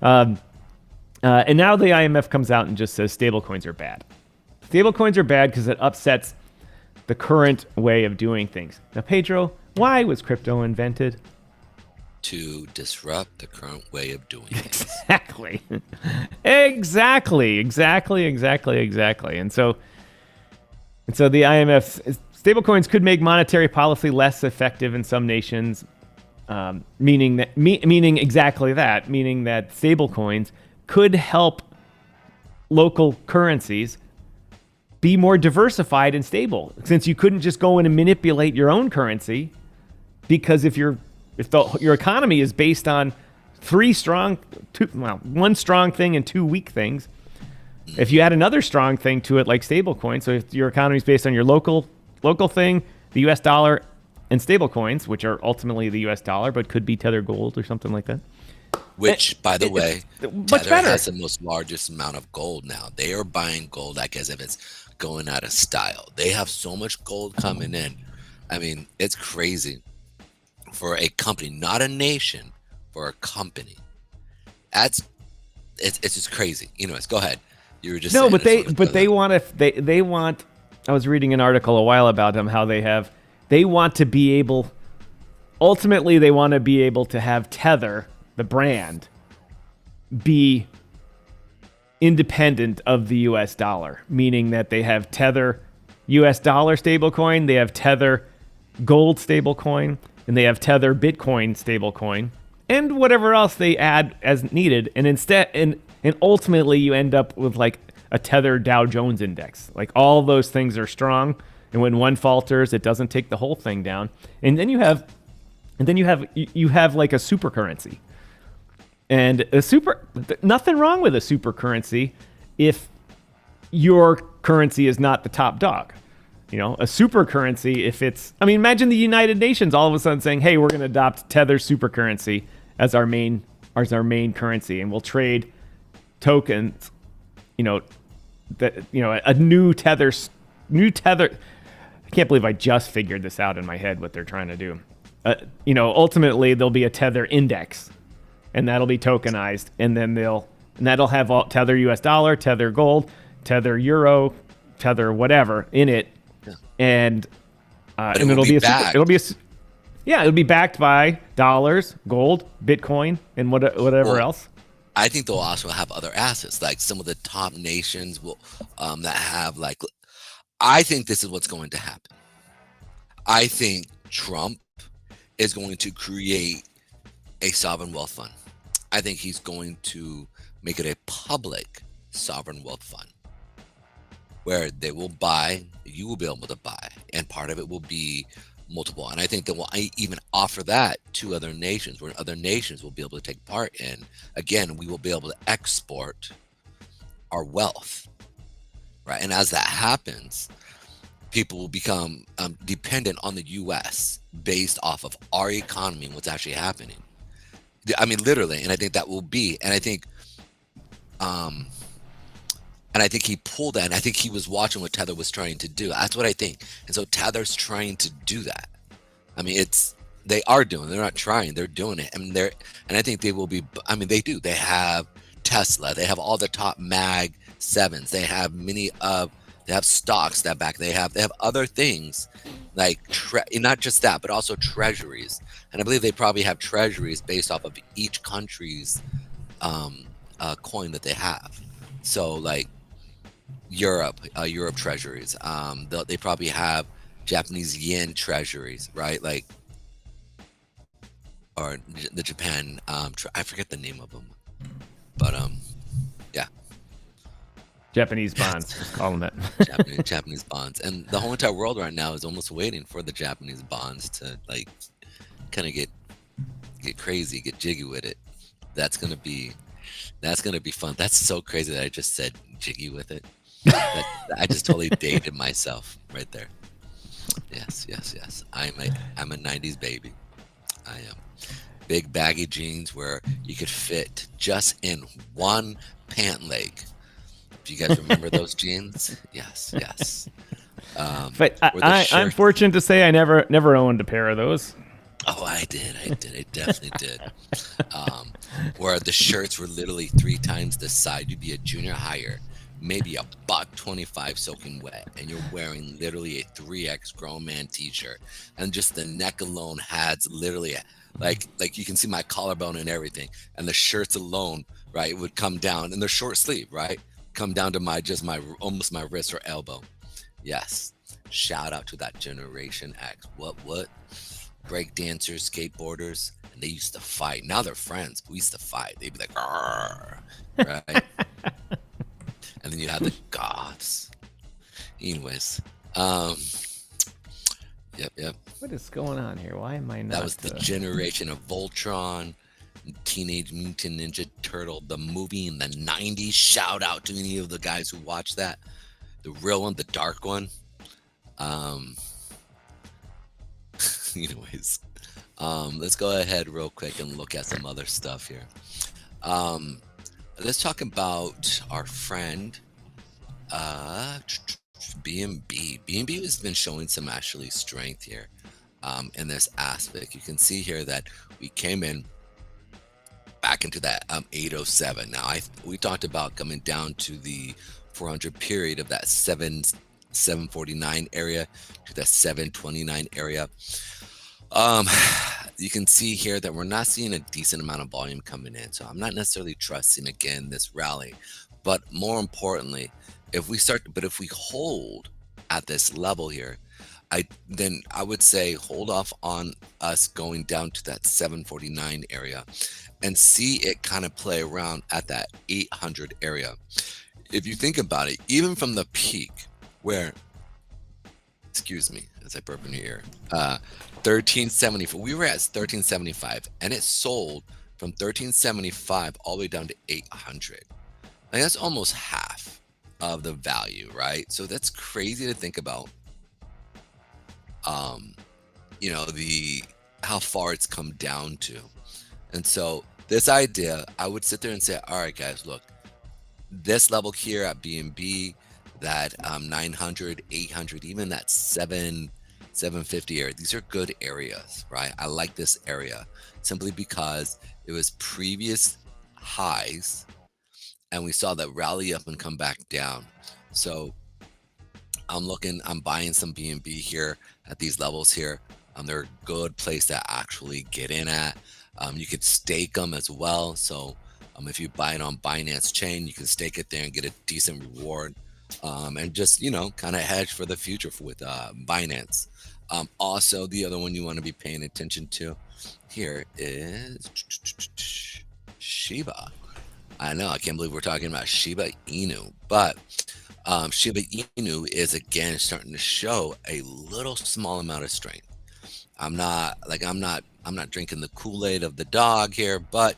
[SPEAKER 1] And now the IMF comes out and just says stablecoins are bad. Stablecoins are bad because it upsets the current way of doing things. Now, Pedro, why was crypto invented?
[SPEAKER 3] To disrupt the current way of doing things.
[SPEAKER 1] Exactly. And so the IMF, stablecoins could make monetary policy less effective in some nations, meaning that stablecoins could help local currencies be more diversified and stable, since you couldn't just go in and manipulate your own currency, because if your economy is based on one strong thing and two weak things, if you add another strong thing to it like stablecoin, so if your economy is based on your local thing, the US dollar, and stablecoins, which are ultimately the US dollar but could be Tether Gold or something like that.
[SPEAKER 3] Which, by the way,
[SPEAKER 1] much
[SPEAKER 3] Tether
[SPEAKER 1] better.
[SPEAKER 3] has the most largest amount of gold now. They are buying gold like as if it's going out of style. They have so much gold coming in. I mean, it's crazy for a company, not a nation, for a company. It's just crazy. Go ahead. You were just
[SPEAKER 1] no,
[SPEAKER 3] saying
[SPEAKER 1] but they want. I was reading an article a while about them, how they want to be able. Ultimately, they want to be able to have Tether, the brand, be independent of the US dollar, meaning that they have Tether US dollar stablecoin, they have Tether gold stablecoin, and they have Tether Bitcoin stablecoin, and whatever else they add as needed. And ultimately you end up with like a Tether Dow Jones index. Like all those things are strong, and when one falters, it doesn't take the whole thing down. And then you have like a super currency. And nothing wrong with a super currency if your currency is not the top dog. A super currency, if it's, imagine the United Nations all of a sudden saying, hey, we're going to adopt Tether super currency as our main currency, and we'll trade tokens, a new Tether. I can't believe I just figured this out in my head, what they're trying to do. Ultimately there'll be a Tether index, and that'll be tokenized, and then that'll have all Tether US dollar, Tether gold, Tether euro, Tether whatever in it, and it'll be backed by dollars, gold, Bitcoin, and whatever else.
[SPEAKER 3] I think they'll also have other assets, like some of the top nations will that have like. I think this is what's going to happen. I think Trump is going to create a sovereign wealth fund. I think he's going to make it a public sovereign wealth fund where they will buy, you will be able to buy, and part of it will be multiple. And I think that will even offer that to other nations, where other nations will be able to take part in. Again, we will be able to export our wealth, right? And as that happens, people will become dependent on the U.S. based off of our economy and what's actually happening. Literally. And I think that will be, and I think And I think he pulled that, and I think he was watching what Tether was trying to do. That's what I think. And so Tether's trying to do that. I mean, they are doing. They're not trying. They're doing it, and I think they will be. I mean, they do. They have Tesla. They have all the top Mag 7s. They have They have stocks that back. They have other things like not just that, but also treasuries. And I believe they probably have treasuries based off of each country's coin that they have. So like Europe treasuries. They probably have Japanese yen treasuries, right? Like, or the Japan. I forget the name of them, but yeah.
[SPEAKER 1] Japanese bonds, just call them that.
[SPEAKER 3] Japanese bonds, and the whole entire world right now is almost waiting for the Japanese bonds to like kind of get crazy, get jiggy with it. That's gonna be fun. That's so crazy that I just said jiggy with it. I just totally dated myself right there. Yes. I'm a 90s baby. I am. Big baggy jeans where you could fit just in one pant leg. Do you guys remember those jeans? Yes.
[SPEAKER 1] But I'm fortunate to say I never owned a pair of those.
[SPEAKER 3] Oh, I did. I definitely did. Where the shirts were literally 3 times the size. You'd be a junior higher, maybe a $1.25 soaking wet, and you're wearing literally a 3X grown man t-shirt, and just the neck alone had literally like you can see my collarbone and everything, and the shirts alone, right, would come down, and they're short sleeve, right, come down to my almost my wrist or elbow. Yes, shout out to that Generation X. What break dancers, skateboarders, and they used to fight. Now they're friends, but we used to fight. They'd be like, "Arr," right? And then you have the goths. Anyways, yep.
[SPEAKER 1] What is going on here? Why am I not?
[SPEAKER 3] That was the generation of Voltron, Teenage Mutant Ninja Turtle, the movie in the 90s. Shout out to any of the guys who watched that. The real one, the dark one. Anyways, let's go ahead real quick and look at some other stuff here. Let's talk about our friend BNB. BNB has been showing some actually strength here in this aspect. You can see here that we came in back into that 807. Now we talked about coming down to the 400 period of that 749 area to the 729 area. You can see here that we're not seeing a decent amount of volume coming in, so I'm not necessarily trusting again this rally. But more importantly, if we hold at this level here, then I would say hold off on us going down to that 749 area and see it kind of play around at that 800 area. If you think about it, even from the peak where, excuse me as I burp in your ear, 1374, we were at 1375, and it sold from 1375 all the way down to 800. Like, that's almost half of the value, right? So that's crazy to think about. How far it's come down to. And so this idea, I would sit there and say, all right, guys, look, this level here at BNB, that 900, 800, even that 750 area, these are good areas, right? I like this area simply because it was previous highs, and we saw that rally up and come back down. So I'm buying some BNB here at these levels here. They're a good place to actually get in at. You could stake them as well. So if you buy it on Binance Chain, you can stake it there and get a decent reward. And just, kind of hedge for the future with Binance. Also, the other one you want to be paying attention to here is Shiba. I know, I can't believe we're talking about Shiba Inu, but Shiba Inu is again starting to show a little small amount of strength. I'm not drinking the Kool-Aid of the dog here, but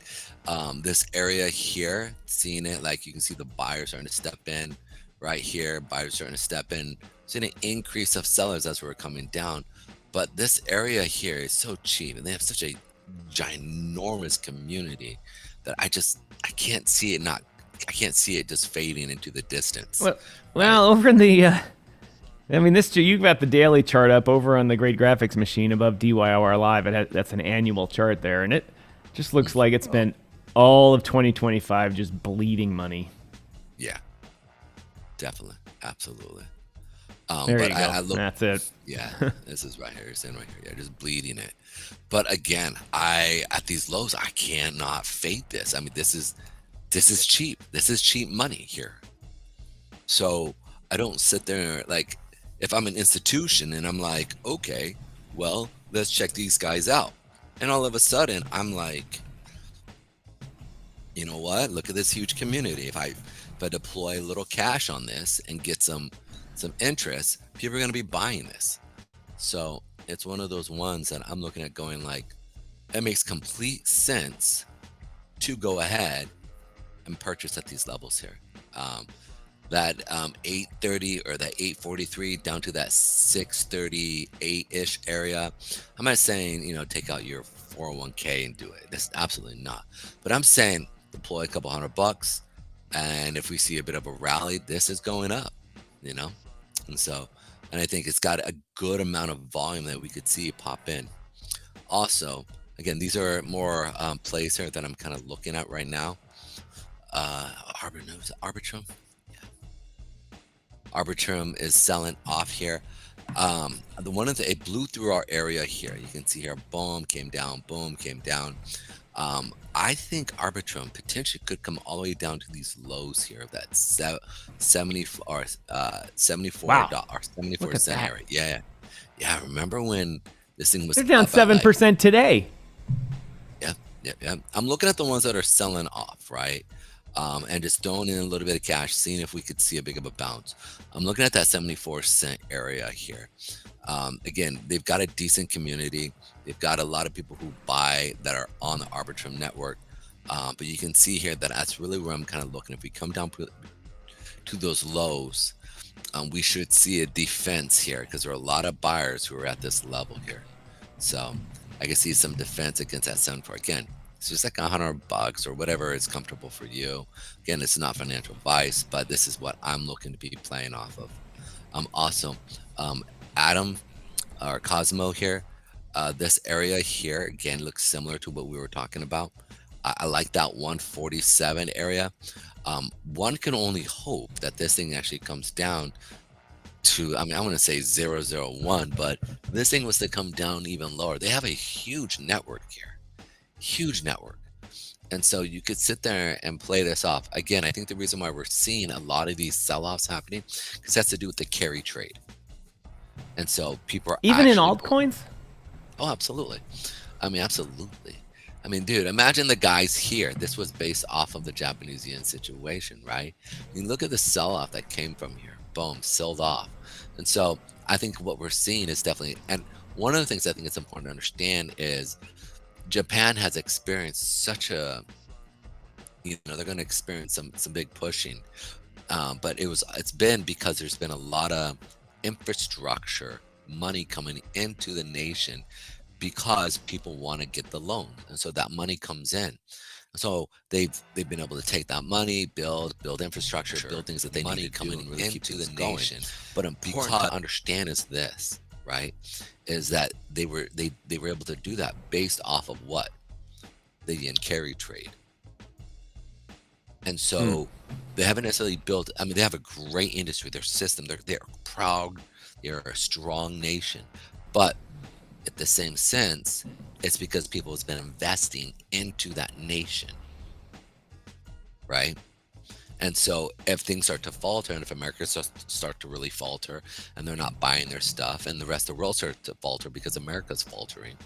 [SPEAKER 3] this area here, seeing it, like you can see the buyers starting to step in right here, buyers starting to step in, seeing an increase of sellers as we're coming down. But this area here is so cheap, and they have such a ginormous community that I can't see it not can't see it just fading into the distance.
[SPEAKER 1] Well, over in the, I mean, you've got the daily chart up over on the great graphics machine above DYOR Live. That's an annual chart there, and it just looks like it's been all of 2025 just bleeding money.
[SPEAKER 3] Yeah, definitely, absolutely.
[SPEAKER 1] There
[SPEAKER 3] but
[SPEAKER 1] you go. That's it.
[SPEAKER 3] Yeah, this is right here. It's in right here. Yeah, just bleeding it. But again, at these lows, I cannot fade this. I mean, this is cheap. This is cheap money here. So I don't sit there like, if I'm an institution and I'm like, okay, well, let's check these guys out. And all of a sudden I'm like, you know what? Look at this huge community. If I deploy a little cash on this and get some interest, people are going to be buying this. So it's one of those ones that I'm looking at going like, it makes complete sense to go ahead and purchase at these levels here. That 830 or that 843 down to that 638-ish area. I'm not saying, take out your 401k and do it. That's absolutely not. But I'm saying deploy a couple $100, and if we see a bit of a rally, this is going up, and I think it's got a good amount of volume that we could see pop in. Also, again, these are more plays here that I'm kind of looking at right now. Arbitrum. Arbitrum is selling off here. It blew through our area here. You can see here, boom, came down, boom, came down. I think Arbitrum potentially could come all the way down to these lows here of that 74 or 74
[SPEAKER 1] wow.
[SPEAKER 3] or 74 cent area. Yeah. Remember when this thing was?
[SPEAKER 1] They're down 7% today.
[SPEAKER 3] Yeah. I'm looking at the ones that are selling off, right? And just throwing in a little bit of cash, seeing if we could see a big of a bounce. I'm looking at that 74 cent area here. Again, they've got a decent community. They've got a lot of people who buy that are on the Arbitrum network. But you can see here that that's really where I'm kind of looking. If we come down to those lows, we should see a defense here because there are a lot of buyers who are at this level here. So I can see some defense against that 74. Again, it's just like $100 or whatever is comfortable for you. Again, it's not financial advice, but this is what I'm looking to be playing off of. Also, Atom or Cosmo here. This area here, again, looks similar to what we were talking about. I like that 147 area. One can only hope that this thing actually comes down to, I want to say 001, but this thing was to come down even lower. They have a huge network here. Huge network. And so you could sit there and play this off. Again, I think the reason why we're seeing a lot of these sell-offs happening because that's to do with the carry trade. And so people are
[SPEAKER 1] even in altcoins.
[SPEAKER 3] Oh, absolutely. Absolutely. Dude, imagine the guys here. This was based off of the Japanese yen situation, right? Look at the sell-off that came from here. Boom, sold off. And so I think what we're seeing is definitely, and one of the things I think it's important to understand is Japan has experienced such a, they're going to experience some big pushing, but it's been because there's been a lot of infrastructure money coming into the nation because people want to get the loan, and so that money comes in. So they've been able to take that money, build infrastructure, build things that they need to coming and really into the nation. But important to understand is this, right? Is that they were able to do that based off of what? The yen carry trade. And so they haven't necessarily built, they have a great industry, their system, they're proud, they're a strong nation. But at the same sense, it's because people have been investing into that nation, right? And so if things start to falter, and if America start to really falter, and they're not buying their stuff, and the rest of the world starts to falter because America's faltering,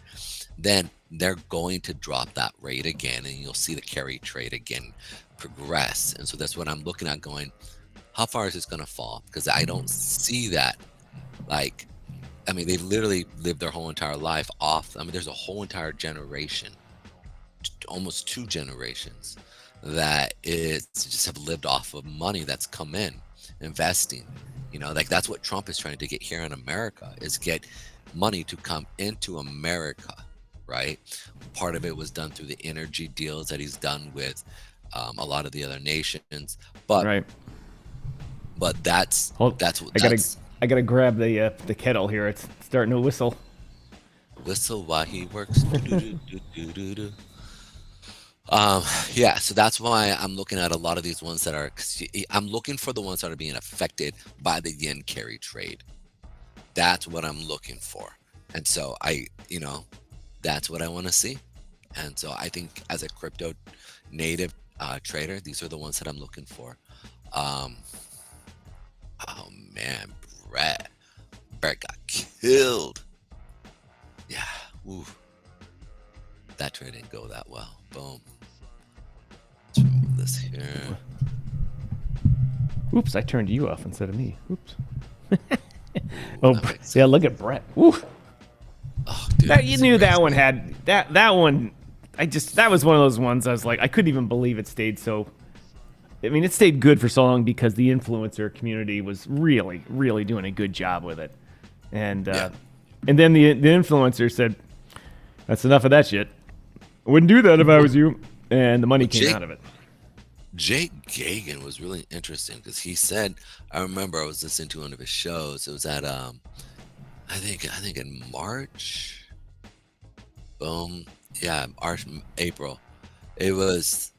[SPEAKER 3] then they're going to drop that rate again, and you'll see the carry trade again progress. And so that's what I'm looking at going, how far is this going to fall? Because I don't see that, they've literally lived their whole entire life off. There's a whole entire generation, almost 2 generations, that just have lived off of money that's come in, investing. That's what Trump is trying to get here in America, is get money to come into America, right? Part of it was done through the energy deals that he's done with a lot of the other nations, but
[SPEAKER 1] Right.
[SPEAKER 3] that's
[SPEAKER 1] Hold.
[SPEAKER 3] that's
[SPEAKER 1] I gotta grab the kettle here. It's starting to whistle.
[SPEAKER 3] whistle while he works. Do-do-do-do-do-do-do. Yeah, so that's why I'm looking at a lot of these ones that are. I'm looking for the ones that are being affected by the yen carry trade. That's what I'm looking for, and so that's what I want to see. And so I think as a crypto native trader, these are the ones that I'm looking for. Um, oh man, Brett got killed. Yeah, ooh, that trade didn't go that well. Boom. Let's remove this here.
[SPEAKER 1] Oops, I turned you off instead of me. Oops. Oh,
[SPEAKER 3] That makes
[SPEAKER 1] yeah, look at Brett. Woo.
[SPEAKER 3] Oh, dude,
[SPEAKER 1] That, you
[SPEAKER 3] it's
[SPEAKER 1] knew that
[SPEAKER 3] crazy.
[SPEAKER 1] one had that one. That was one of those ones I was like, I couldn't even believe it stayed so. I mean, it stayed good for so long because the influencer community was really, really doing a good job with it, and
[SPEAKER 3] Yeah.
[SPEAKER 1] and then the influencer said, "That's enough of that shit. I wouldn't do that if I was you," and the money
[SPEAKER 3] Well,
[SPEAKER 1] came
[SPEAKER 3] Jake-
[SPEAKER 1] out of it.
[SPEAKER 3] Jake Gagan was really interesting because he said, I remember I was listening to one of his shows. It was at I think in March. Boom. Yeah, April. It was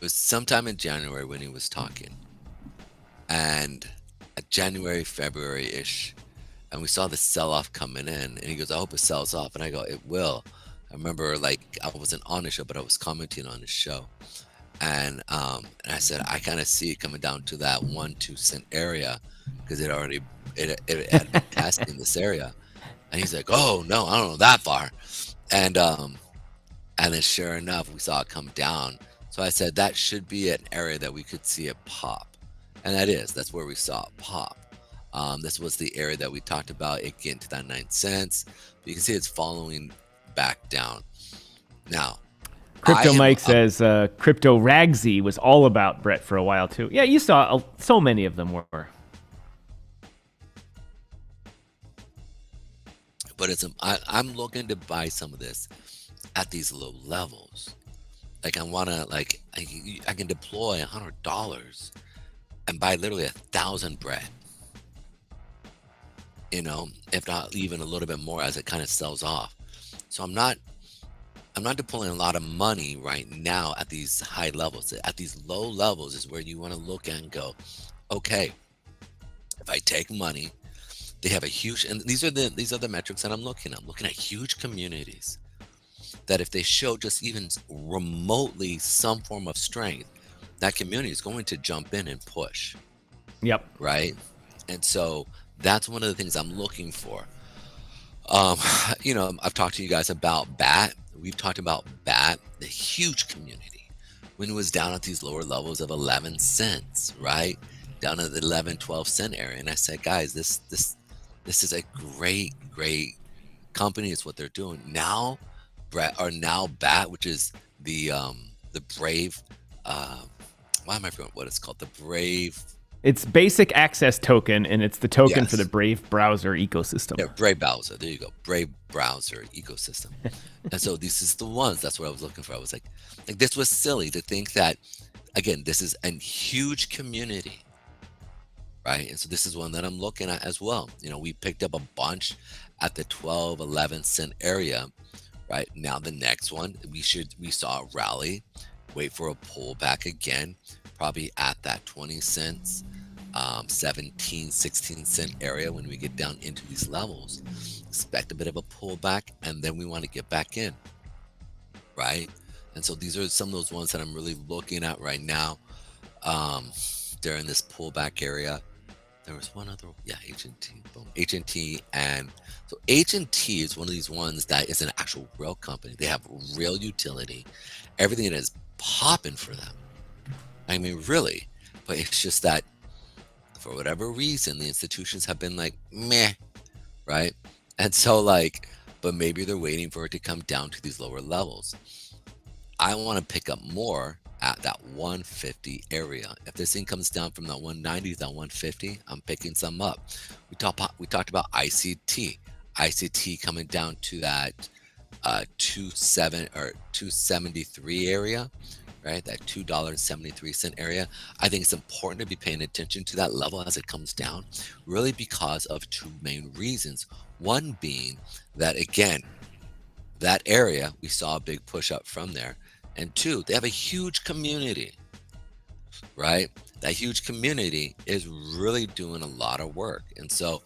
[SPEAKER 3] sometime in January when he was talking. And January, February-ish. And we saw the sell-off coming in. And he goes, I hope it sells off. And I go, it will. I remember I wasn't on the show, but I was commenting on his show. And I said, I kind of see it coming down to that 1-2 cent area because it had been testing this area. And he's like, oh no, I don't know that far. And then sure enough, we saw it come down. So I said that should be an area that we could see it pop. And that's where we saw it pop. This was the area that we talked about, it getting to that 9 cents. But you can see it's following back down. Now,
[SPEAKER 1] Crypto Mike says Crypto Ragsy was all about Brett for a while too. Yeah, you saw so many of them were.
[SPEAKER 3] But I'm looking to buy some of this at these low levels. Like I want to I can deploy $100 and buy literally 1,000 bread. If not even a little bit more as it kind of sells off. So I'm not deploying a lot of money right now at these high levels. At these low levels is where you want to look and go, okay, if I take money, they have a huge, and these are the metrics that I'm looking at. I'm looking at huge communities that if they show just even remotely some form of strength, that community is going to jump in and push.
[SPEAKER 1] Yep.
[SPEAKER 3] Right. And so that's one of the things I'm looking for. I've talked to you guys about BAT. We've talked about BAT, the huge community, when it was down at these lower levels of 11 cents, right? Down at the 11, 12 cent area. And I said, guys, this is a great company. It's what they're doing. Now, BAT, which is the Brave, why am I forgetting what it's called? The Brave.
[SPEAKER 1] It's basic access token, and it's the token
[SPEAKER 3] Yes.
[SPEAKER 1] for the Brave browser ecosystem.
[SPEAKER 3] Yeah, Brave browser. There you go. Brave browser ecosystem. And so this is the ones. That's what I was looking for. I was like this was silly to think that. Again, this is a huge community, right? And so this is one that I'm looking at as well. We picked up a bunch at the 12, 11 cent area, right? Now the next one, we saw a rally, wait for a pullback again, probably at that 20 cents. 17, 16 cent area when we get down into these levels. Expect a bit of a pullback, and then we want to get back in, right? And so these are some of those ones that I'm really looking at right now. During this pullback area, there was one other, H&T, boom, H&T, and so H&T is one of these ones that is an actual real company. They have real utility. Everything is popping for them. I mean, really, but it's just that. For whatever reason, the institutions have been like, meh, right? And so but maybe they're waiting for it to come down to these lower levels. I want to pick up more at that 150 area. If this thing comes down from that 190 to that 150, I'm picking some up. We talked about ICT coming down to that 273 area, right? That $2.73 area. I think it's important to be paying attention to that level as it comes down, really because of two main reasons. One being that, again, that area, we saw a big push up from there. And two, they have a huge community, right? That huge community is really doing a lot of work. And so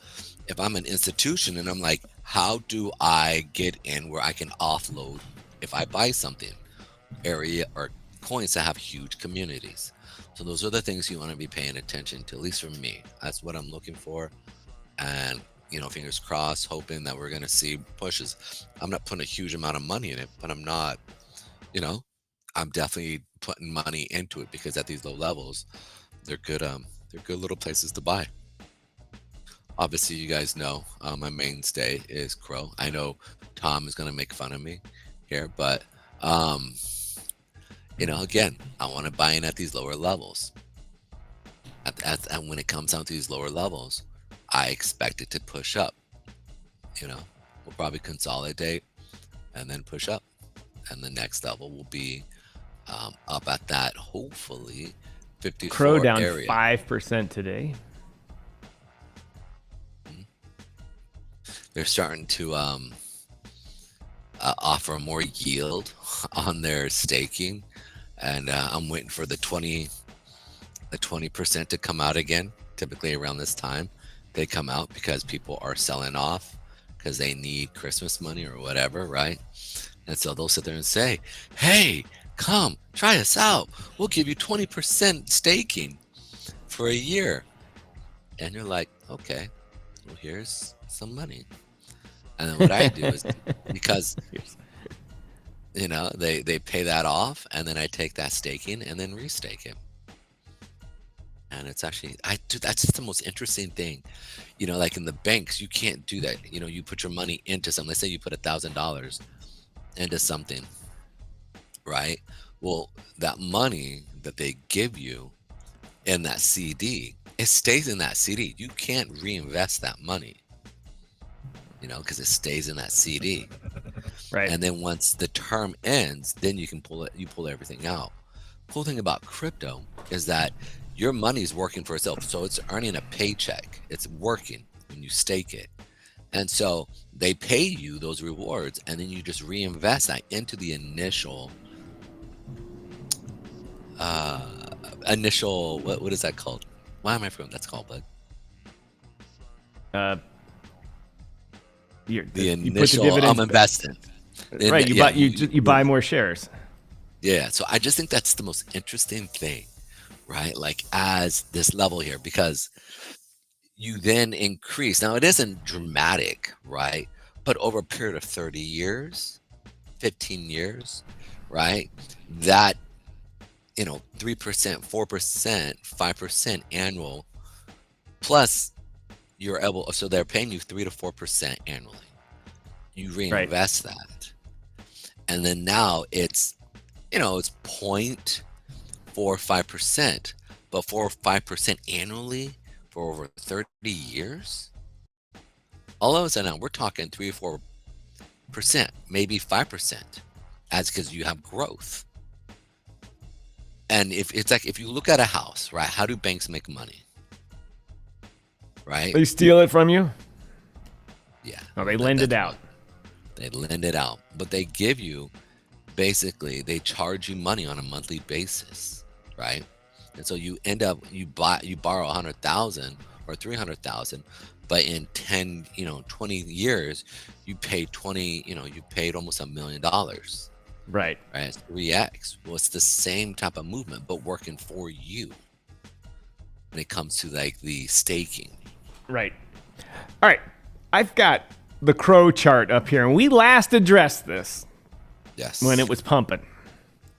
[SPEAKER 3] if I'm an institution and I'm like, how do I get in where I can offload if I buy something? Area or coins that have huge communities. So those are the things you want to be paying attention to, at least for me. That's what I'm looking for. And, you know, fingers crossed, hoping that we're going to see pushes. I'm not putting a huge amount of money in it, but I'm not, you know, I'm definitely putting money into it because at these low levels, they're good little places to buy. Obviously, you guys know my mainstay is Crow. I know Tom is going to make fun of me here, but you know, again, I want to buy in at these lower levels. And when it comes down to these lower levels, I expect it to push up. You know, we'll probably consolidate and then push up. And the next level will be up at that, hopefully, 54
[SPEAKER 1] Crow down
[SPEAKER 3] area.
[SPEAKER 1] 5% today.
[SPEAKER 3] They're starting to offer more yield on their staking. And I'm waiting for the 20% to come out again. Typically around this time, they come out because people are selling off because they need Christmas money or whatever, right? And so they'll sit there and say, hey, come, try us out. We'll give you 20% staking for a year. And you're like, okay, well, here's some money. And then what I do is, because you know, they pay that off, and then I take that staking and then restake it. And it's actually, that's just the most interesting thing. You know, like in the banks, you can't do that. You know, you put your money into something. Let's say you put $1,000 into something, right? Well, that money that they give you in that CD, it stays in that CD. You can't reinvest that money, you know, because it stays in that CD.
[SPEAKER 1] Right.
[SPEAKER 3] And then once the term ends, then you can pull it. You pull everything out. Cool thing about crypto is that your money is working for itself. So it's earning a paycheck. It's working when you stake it. And so they pay you those rewards, and then you just reinvest that into the initial, what is that called? Why am I forgetting what that's called, bud? The initial investment.
[SPEAKER 1] Right, you buy more shares.
[SPEAKER 3] Yeah, so I just think that's the most interesting thing, right? Like as this level here, because you then increase. Now it isn't dramatic, right? But over a period of 30 years, 15 years, right? That, you know, 3%, 4%, 5% annual, plus you're able, so they're paying you 3 to 4% annually. You reinvest that. And then now it's, you know, it's 0.45%, but 4 or 5% annually for over 30 years. All of a sudden, we're talking 3 or 4%, maybe 5%, as because you have growth. And if it's like, if you look at a house, right? How do banks make money? Right?
[SPEAKER 1] They steal it from you?
[SPEAKER 3] Yeah.
[SPEAKER 1] No, they lend it out.
[SPEAKER 3] They lend it out, but they give you, basically, they charge you money on a monthly basis, right? And so you end up, you borrow 100,000 or 300,000, but in 10, 20 years, you paid you paid almost $1 million.
[SPEAKER 1] Right.
[SPEAKER 3] Right. It's 3x. Well, it's the same type of movement, but working for you when it comes to like the staking.
[SPEAKER 1] Right. All right. I've got the Crow chart up here, and we last addressed this.
[SPEAKER 3] Yes.
[SPEAKER 1] When it was pumping.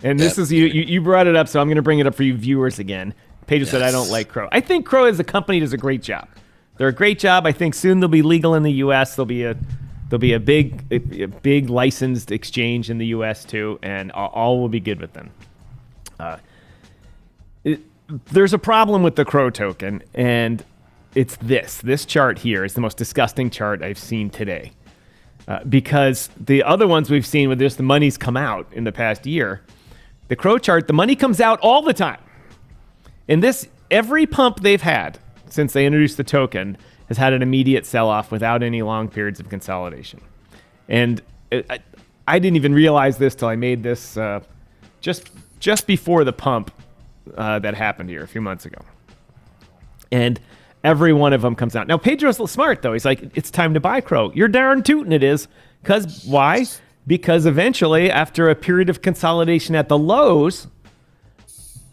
[SPEAKER 1] And this is, you brought it up, so I'm going to bring it up for you viewers again. Pedro said, I don't like Crow. I think Crow as a company does a great job. They're a great job. I think soon they'll be legal in the U.S. There'll be a big licensed exchange in the U.S. too, and all will be good with them. There's a problem with the Crow token, and it's this chart here is the most disgusting chart I've seen today. Because the other ones we've seen where the money's come out in the past year, The Crow chart, the money comes out all the time. And every pump they've had since they introduced the token has had an immediate sell-off without any long periods of consolidation. And I didn't even realize this till I made this just before the pump that happened here a few months ago. And every one of them comes out. Now, Pedro's smart, though. He's like, it's time to buy Crow. You're darn tootin' it is. Because why? Because eventually, after a period of consolidation at the lows,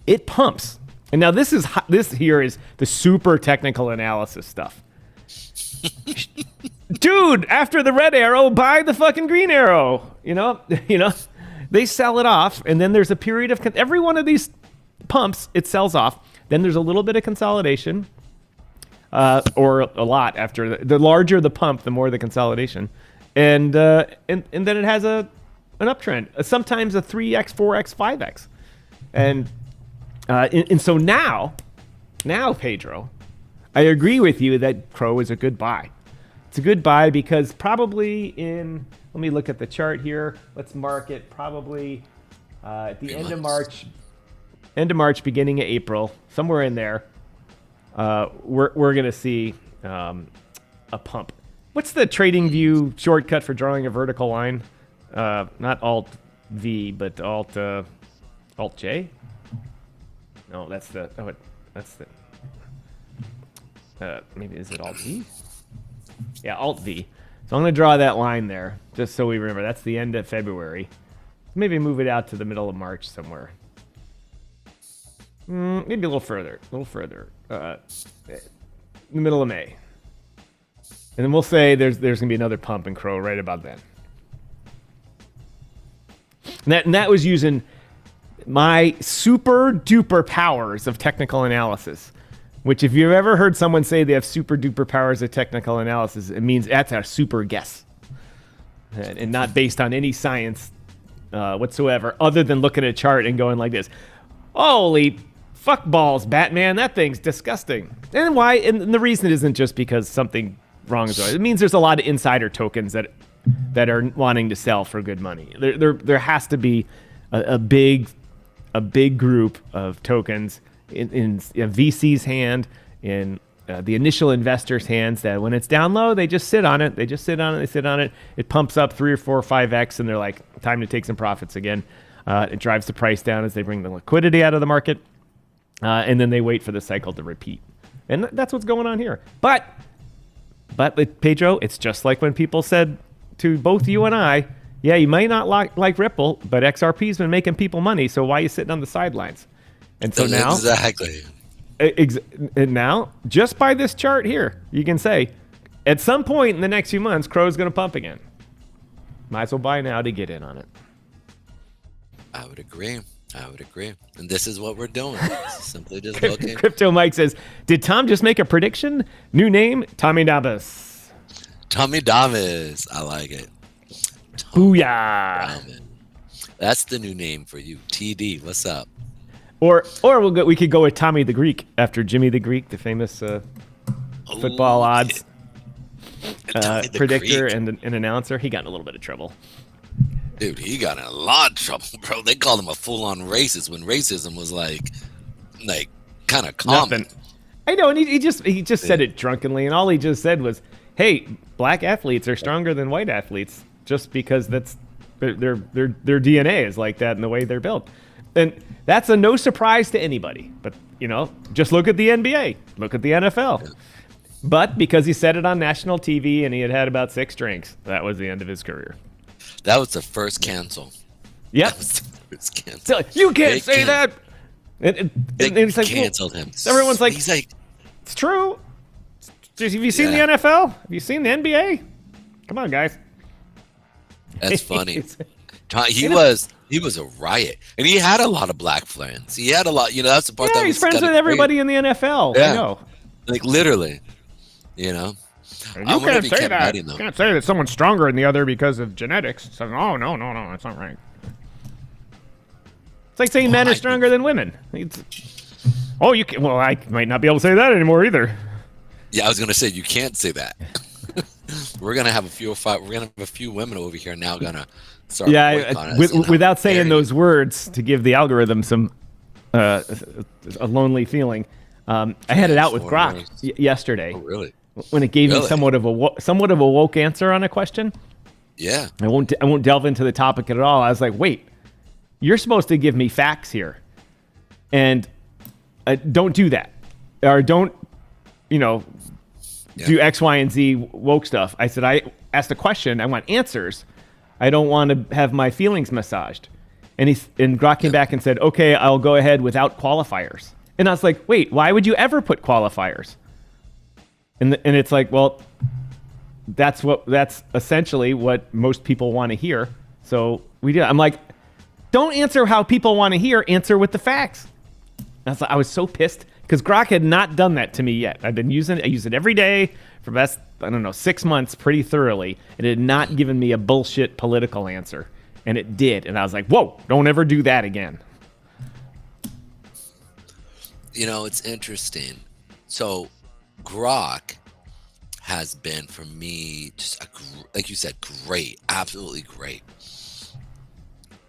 [SPEAKER 1] it pumps. And now this here is the super technical analysis stuff. Dude, after the red arrow, buy the fucking green arrow. You know, they sell it off, and then there's a period of every one of these pumps, it sells off. Then there's a little bit of consolidation, or a lot after the larger the pump, the more the consolidation, and then it has an uptrend. Sometimes a 3x, 4x, 5x, and so now, Pedro, I agree with you that Crow is a good buy. It's a good buy because probably let me look at the chart here. Let's mark it probably at the end of March, beginning of April, somewhere in there. We're gonna see a pump. What's the trading view shortcut for drawing a vertical line? Not Alt V, but Alt J. No, that's the. Maybe is it Alt V? Yeah, Alt V. So I'm going to draw that line there, just so we remember. That's the end of February. Maybe move it out to the middle of March somewhere. Maybe a little further. The middle of May. And then we'll say there's going to be another pump in Crow right about then. And that was using my super duper powers of technical analysis. Which, if you've ever heard someone say they have super duper powers of technical analysis, it means that's a super guess. And not based on any science whatsoever, other than looking at a chart and going like this. Holy fuck balls, Batman, that thing's disgusting. And why? And the reason isn't just because something wrong is wrong. It means there's a lot of insider tokens that are wanting to sell for good money. There has to be a big group of tokens in VC's hand, in the initial investors' hands, that when it's down low, they just sit on it. It pumps up 3 or 4 or 5x, and they're like, time to take some profits again. It drives the price down as they bring the liquidity out of the market, and then they wait for the cycle to repeat. And that's what's going on here. But Pedro, it's just like when people said to both you and I, yeah, you might not like Ripple, but XRP's been making people money, so why are you sitting on the sidelines? And so now,
[SPEAKER 3] exactly.
[SPEAKER 1] And now, just by this chart here, you can say, at some point in the next few months, Crow's going to pump again. Might as well buy now to get in on it.
[SPEAKER 3] I would agree. And this is what we're doing. Simply just looking.
[SPEAKER 1] Crypto Mike says, did Tom just make a prediction? New name, Tommy Davis.
[SPEAKER 3] Tommy Davis. I like it.
[SPEAKER 1] Booyah.
[SPEAKER 3] Davis. That's the new name for you. TD, what's up?
[SPEAKER 1] Or we could go with Tommy the Greek, after Jimmy the Greek, the famous football odds predictor and an announcer. He got in a little bit of trouble.
[SPEAKER 3] Dude, he got in a lot of trouble, bro. They called him a full-on racist when racism was like kind of common.
[SPEAKER 1] Nothing. I know, and he just said it drunkenly, and all he just said was, "Hey, black athletes are stronger than white athletes just because that's their DNA is like that in the way they're built." And that's no surprise to anybody. But, just look at the NBA. Look at the NFL. Yeah. But because he said it on national TV and he had about 6 drinks, that was the end of his career.
[SPEAKER 3] That was the first cancel.
[SPEAKER 1] Yep.
[SPEAKER 3] That was the first cancel.
[SPEAKER 1] You can't say that. And
[SPEAKER 3] he's like, canceled him.
[SPEAKER 1] Everyone's like,
[SPEAKER 3] he's like,
[SPEAKER 1] it's true. Have you seen the NFL? Have you seen the NBA? Come on, guys.
[SPEAKER 3] That's funny. He was a riot, and he had a lot of black friends. He had a lot, that's the part that was
[SPEAKER 1] he's friends with everybody in the NFL. Yeah. I know.
[SPEAKER 3] Like literally,
[SPEAKER 1] And you can't say that. You can't say that someone's stronger than the other because of genetics. So, no, that's not right. It's like saying men are stronger than women. You can. Well, I might not be able to say that anymore either.
[SPEAKER 3] Yeah, I was gonna say you can't say that. We're gonna have a few women over here now gonna start boycotting us in
[SPEAKER 1] without saying
[SPEAKER 3] area.
[SPEAKER 1] those words to give the algorithm some a lonely feeling. I had it out with Grok yesterday.
[SPEAKER 3] Oh, really?
[SPEAKER 1] When it gave me
[SPEAKER 3] Really?
[SPEAKER 1] somewhat of a woke answer on a question.
[SPEAKER 3] Yeah.
[SPEAKER 1] I won't delve into the topic at all. I was like, wait, you're supposed to give me facts here, and don't do that, or don't, do X, Y, and Z woke stuff. I said, I asked a question. I want answers. I don't want to have my feelings massaged. And Grok came back and said, okay, I'll go ahead without qualifiers. And I was like, wait, why would you ever put qualifiers? And it's like, well, that's essentially what most people want to hear. So we did. I'm like, don't answer how people want to hear. Answer with the facts. I was so pissed because Grok had not done that to me yet. I've been using it. I use it every day for the past, 6 months pretty thoroughly. It had not given me a bullshit political answer. And it did. And I was like, whoa, don't ever do that again.
[SPEAKER 3] It's interesting. So Grok has been, for me, just like you said, great, absolutely great.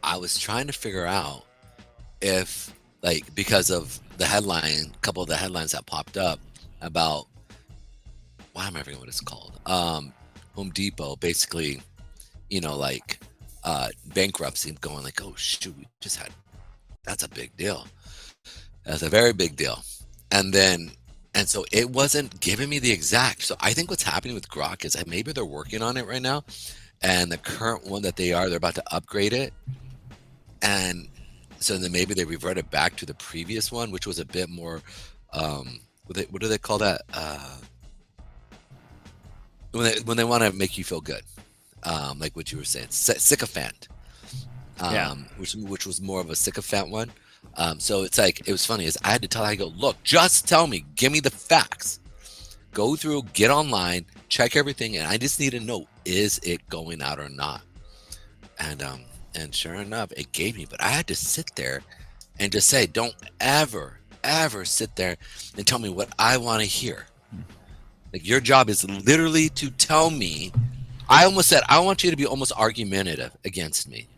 [SPEAKER 3] I was trying to figure out if, because of the headline, a couple of the headlines that popped up about, why am I forgetting what it's called? Home Depot, basically, bankruptcy, going like, oh shoot, we just had, that's a big deal. That's a very big deal. And so it wasn't giving me the exact. So I think what's happening with Grok is that maybe they're working on it right now, and the current one that they're about to upgrade it. And so then maybe they reverted back to the previous one, which was a bit more, what do they call that? When they want to make you feel good, like what you were saying, sycophant, which was more of a sycophant one. So it's like, it was funny is I had to tell her, I go, look, just tell me, give me the facts, go through, get online, check everything, and I just need to know, is it going out or not? And sure enough, it gave me, but I had to sit there and just say, don't ever sit there and tell me what I want to hear. Like, your job is literally to tell me. I almost said, I want you to be almost argumentative against me.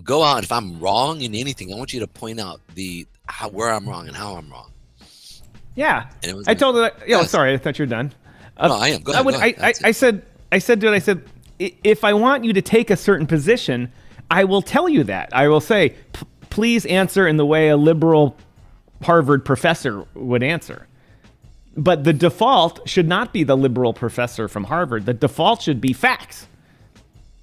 [SPEAKER 3] Go out, if I'm wrong in anything, I want you to point out where I'm wrong and how I'm wrong.
[SPEAKER 1] Yeah, I told her. Sorry, I thought you were done.
[SPEAKER 3] No, I am. Go ahead.
[SPEAKER 1] I said to it, if I want you to take a certain position, I will tell you that. I will say, please answer in the way a liberal Harvard professor would answer. But the default should not be the liberal professor from Harvard. The default should be facts.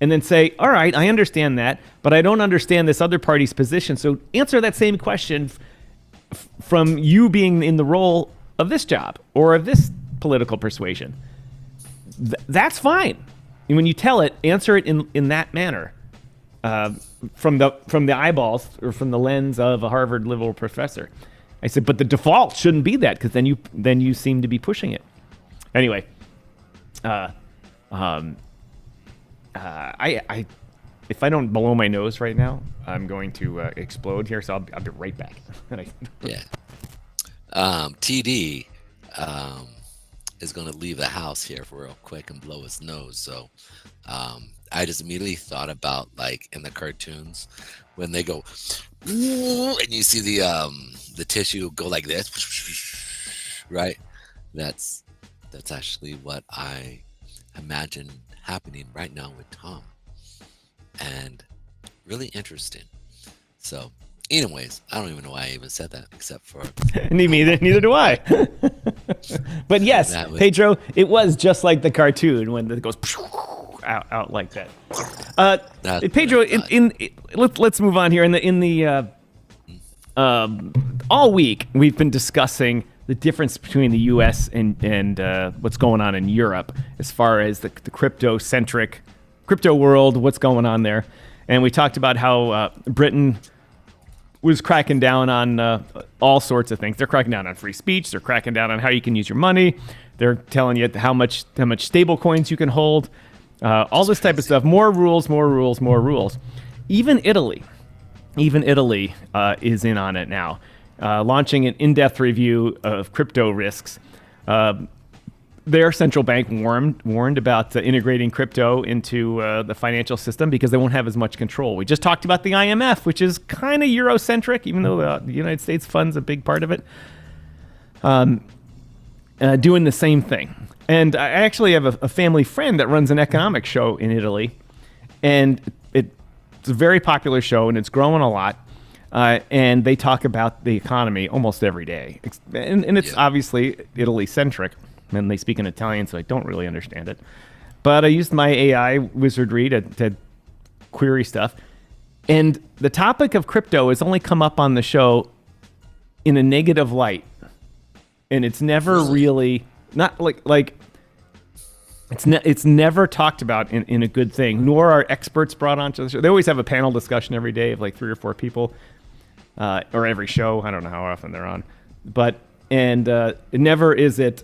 [SPEAKER 1] And then say, all right, I understand that, but I don't understand this other party's position. So answer that same question from you being in the role of this job or of this political persuasion. That's fine. And when you tell it, answer it in that manner, from the eyeballs or from the lens of a Harvard liberal professor. I said, but the default shouldn't be that, because then you seem to be pushing it. Anyway, I if I don't blow my nose right now, I'm going to explode here. So I'll be right back.
[SPEAKER 3] Yeah. TD is going to leave the house here for real quick and blow his nose. So I just immediately thought about, like, in the cartoons when they go and you see the tissue go like this, right? That's actually what I imagine happening right now with Tom, and really interesting. So anyways, I don't even know why I even said that, except for
[SPEAKER 1] neither do I. But yes, Pedro, it was just like the cartoon when it goes out like that. Pedro, let's move on here. In the all week we've been discussing the difference between the U.S. and what's going on in Europe as far as the crypto-centric crypto world, what's going on there. And we talked about how Britain was cracking down on all sorts of things. They're cracking down on free speech. They're cracking down on how you can use your money. They're telling you how much stable coins you can hold. All this type of stuff. More rules. Even Italy is in on it now. Launching an in-depth review of crypto risks. their central bank warned about integrating crypto into the financial system because they won't have as much control. We just talked about the IMF, which is kind of Eurocentric, even though the United States funds a big part of it, doing the same thing. And I actually have a family friend that runs an economic show in Italy, and it's a very popular show, and it's growing a lot. And they talk about the economy almost every day. And it's obviously Italy-centric, and they speak in Italian, so I don't really understand it. But I used my AI wizardry to query stuff. And the topic of crypto has only come up on the show in a negative light. And it's never really... Not like it's never talked about in a good thing, nor are experts brought onto the show. They always have a panel discussion every day of like 3 or 4 people, or every show. I don't know how often they're on, but it never is it,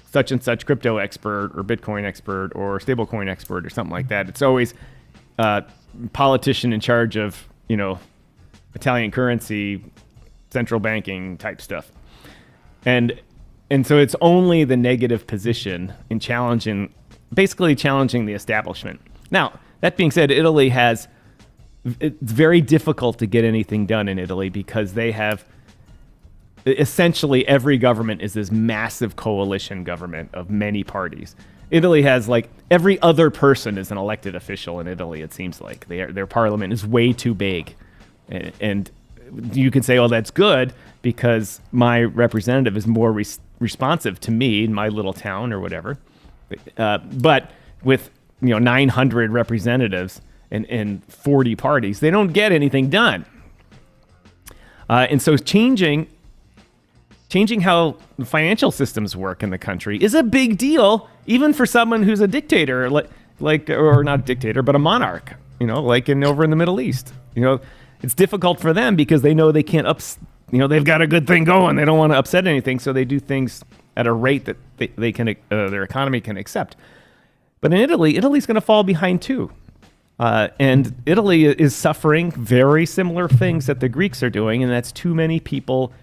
[SPEAKER 1] such and such crypto expert or Bitcoin expert or stablecoin expert or something like that. It's always politician in charge of Italian currency, central banking type stuff, And so it's only the negative position in basically challenging the establishment. Now, that being said, it's very difficult to get anything done in Italy because they have, essentially every government is this massive coalition government of many parties. Italy has every other person is an elected official in Italy, it seems like. Their parliament is way too big. And you can say, oh, that's good because my representative is more responsive to me in my little town or whatever. But with 900 representatives and 40 parties, they don't get anything done. And so changing how the financial systems work in the country is a big deal, even for someone who's a dictator, or not a dictator, but a monarch. Over in the Middle East. It's difficult for them because they know they can't they've got a good thing going. They don't want to upset anything, so they do things at a rate that they can their economy can accept. But in Italy's going to fall behind too. And Italy is suffering very similar things that the Greeks are doing, and that's too many people.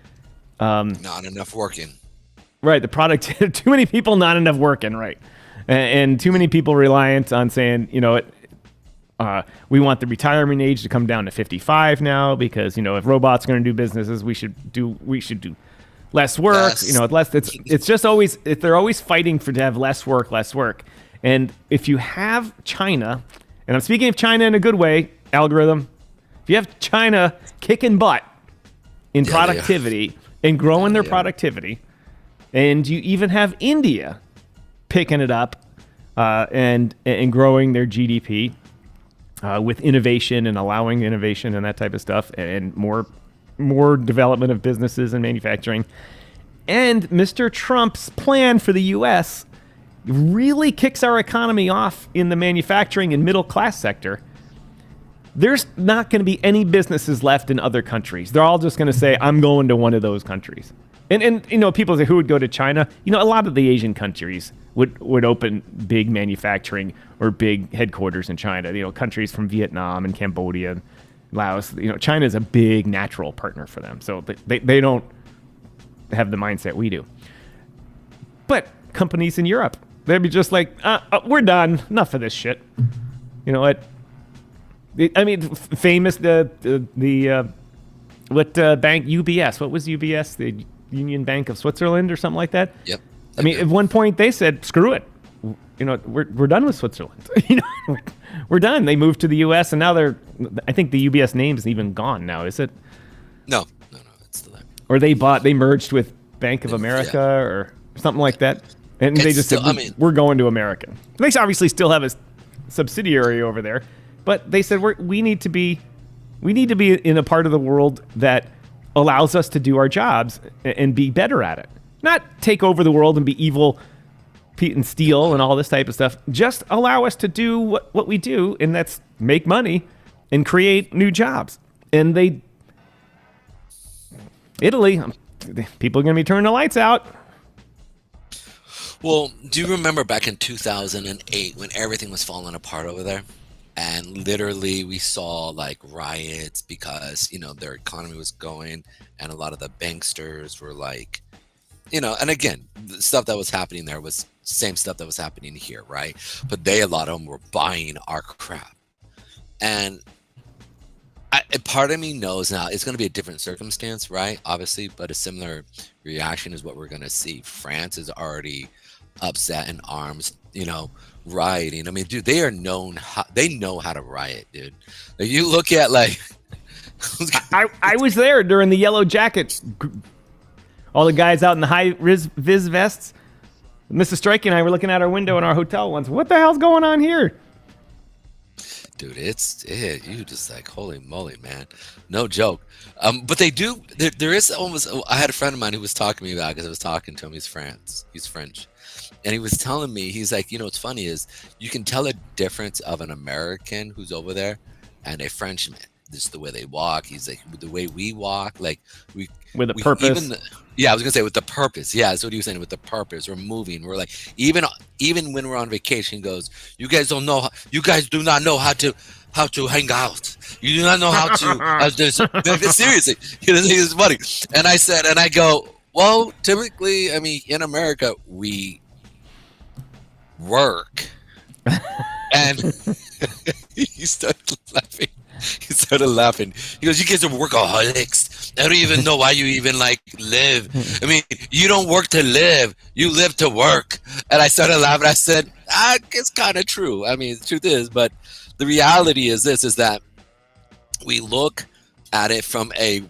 [SPEAKER 3] Not enough working.
[SPEAKER 1] Right, too many people, not enough working, right. And too many people reliant on saying, we want the retirement age to come down to 55 now because if robots are going to do businesses, we should do less work.
[SPEAKER 3] Yes.
[SPEAKER 1] It's just always they're always fighting to have less work. And if you have China, and I'm speaking of China in a good way, algorithm. If you have China kicking butt in productivity and growing their productivity, and you even have India picking it up and growing their GDP. With innovation and allowing innovation and that type of stuff, and more development of businesses and manufacturing. And Mr. Trump's plan for the U.S. really kicks our economy off in the manufacturing and middle class sector. There's not going to be any businesses left in other countries. They're all just going to say, I'm going to one of those countries. And people say, who would go to China? A lot of the Asian countries would open big manufacturing or big headquarters in China. Countries from Vietnam and Cambodia and Laos. China is a big natural partner for them. So they don't have the mindset we do. But companies in Europe, they'd be just like, we're done. Enough of this shit. You know what? Famous what bank? UBS. What was UBS? The Union Bank of Switzerland or something like that.
[SPEAKER 3] Yep.
[SPEAKER 1] At one point they said, "Screw it, we're done with Switzerland. We're done." They moved to the U.S. and now I think the UBS name is even gone now. Is it?
[SPEAKER 3] No, it's still there.
[SPEAKER 1] Or they merged with Bank of America or something like that, and they just said, "We're going to America." They obviously still have a subsidiary over there, but they said we need to be in a part of the world that allows us to do our jobs and be better at it. Not take over the world and be evil, and steal and all this type of stuff. Just allow us to do what we do, and that's make money and create new jobs. And Italy, people are going to be turning the lights out.
[SPEAKER 3] Well, do you remember back in 2008 when everything was falling apart over there? And literally we saw riots because, their economy was going, and a lot of the banksters were and again, the stuff that was happening there was same stuff that was happening here, right? But a lot of them were buying our crap. And part of me knows now it's going to be a different circumstance, right? Obviously, but a similar reaction is what we're going to see. France is already upset in arms, rioting. I mean, dude, they are known. They know how to riot, dude. If you look at like,
[SPEAKER 1] I was there during the Yellow Jackets. All the guys out in the high vis vests. Mr. Striking and I were looking out our window in our hotel once. What the hell's going on here?
[SPEAKER 3] dude, you just like, holy moly, man, no joke. But they do. There is almost. I had a friend of mine who was talking to me about, because I was talking to him. He's French, and he was telling me, he's like, what's funny is you can tell a difference of an American who's over there and a Frenchman. Just the way they walk. He's like, the way we walk, like
[SPEAKER 1] with a purpose.
[SPEAKER 3] Yeah, I was gonna say with the purpose. Yeah, that's what he was saying, with the purpose. We're moving. We're like, even when we're on vacation, he goes, you guys do not know how to hang out. You do not know how to seriously. It's funny. And I go, well, typically, I mean, in America, we work. And he started laughing. He goes, you guys are workaholics. I don't even know why you even live. I mean, you don't work to live. You live to work. And I started laughing. I said, it's kind of true. I mean, the truth is, but the reality is is that we look at it from a,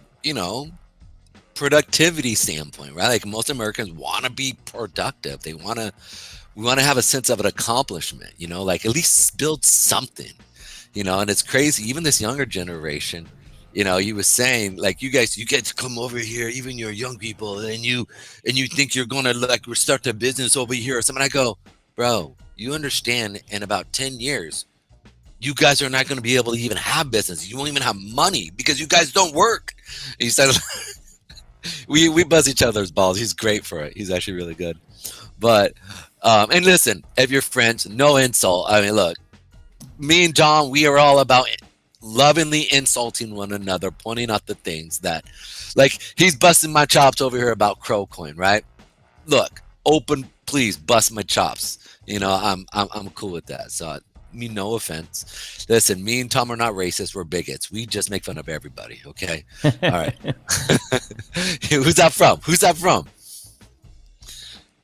[SPEAKER 3] productivity standpoint, right? Like most Americans want to be productive. We want to have a sense of an accomplishment, like at least build something. And it's crazy. Even this younger generation, he was saying, like, you guys come over here, even your young people, and you think you're going to start a business over here or something. I go, bro, you understand in about 10 years, you guys are not going to be able to even have business. You won't even have money because you guys don't work. And he said, we buzz each other's balls. He's great for it. He's actually really good. But, and listen, if you're friends, no insult. I mean, look, me and John, we are all about lovingly insulting one another, pointing out the things that, like, he's busting my chops over here about Crow Coin, right? Look, please bust my chops. I'm cool with that. So, no offense. Listen, me and Tom are not racist. We're bigots. We just make fun of everybody. Okay. All right. Who's that from?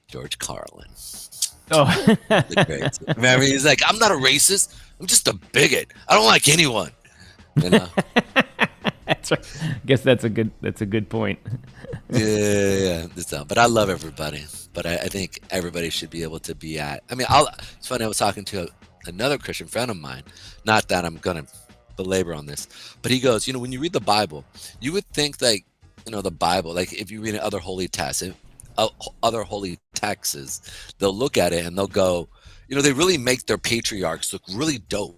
[SPEAKER 3] George Carlin.
[SPEAKER 1] Oh,
[SPEAKER 3] Remember, he's like, I'm not a racist. I'm just a bigot. I don't like anyone.
[SPEAKER 1] That's right. I guess that's a good point.
[SPEAKER 3] Yeah. But I love everybody. But I think everybody should be able to be at. I mean, it's funny. I was talking to another Christian friend of mine. Not that I'm gonna belabor on this, but he goes, when you read the Bible, you would think the Bible, like if you read other holy texts, they'll look at it and they'll go, they really make their patriarchs look really dope.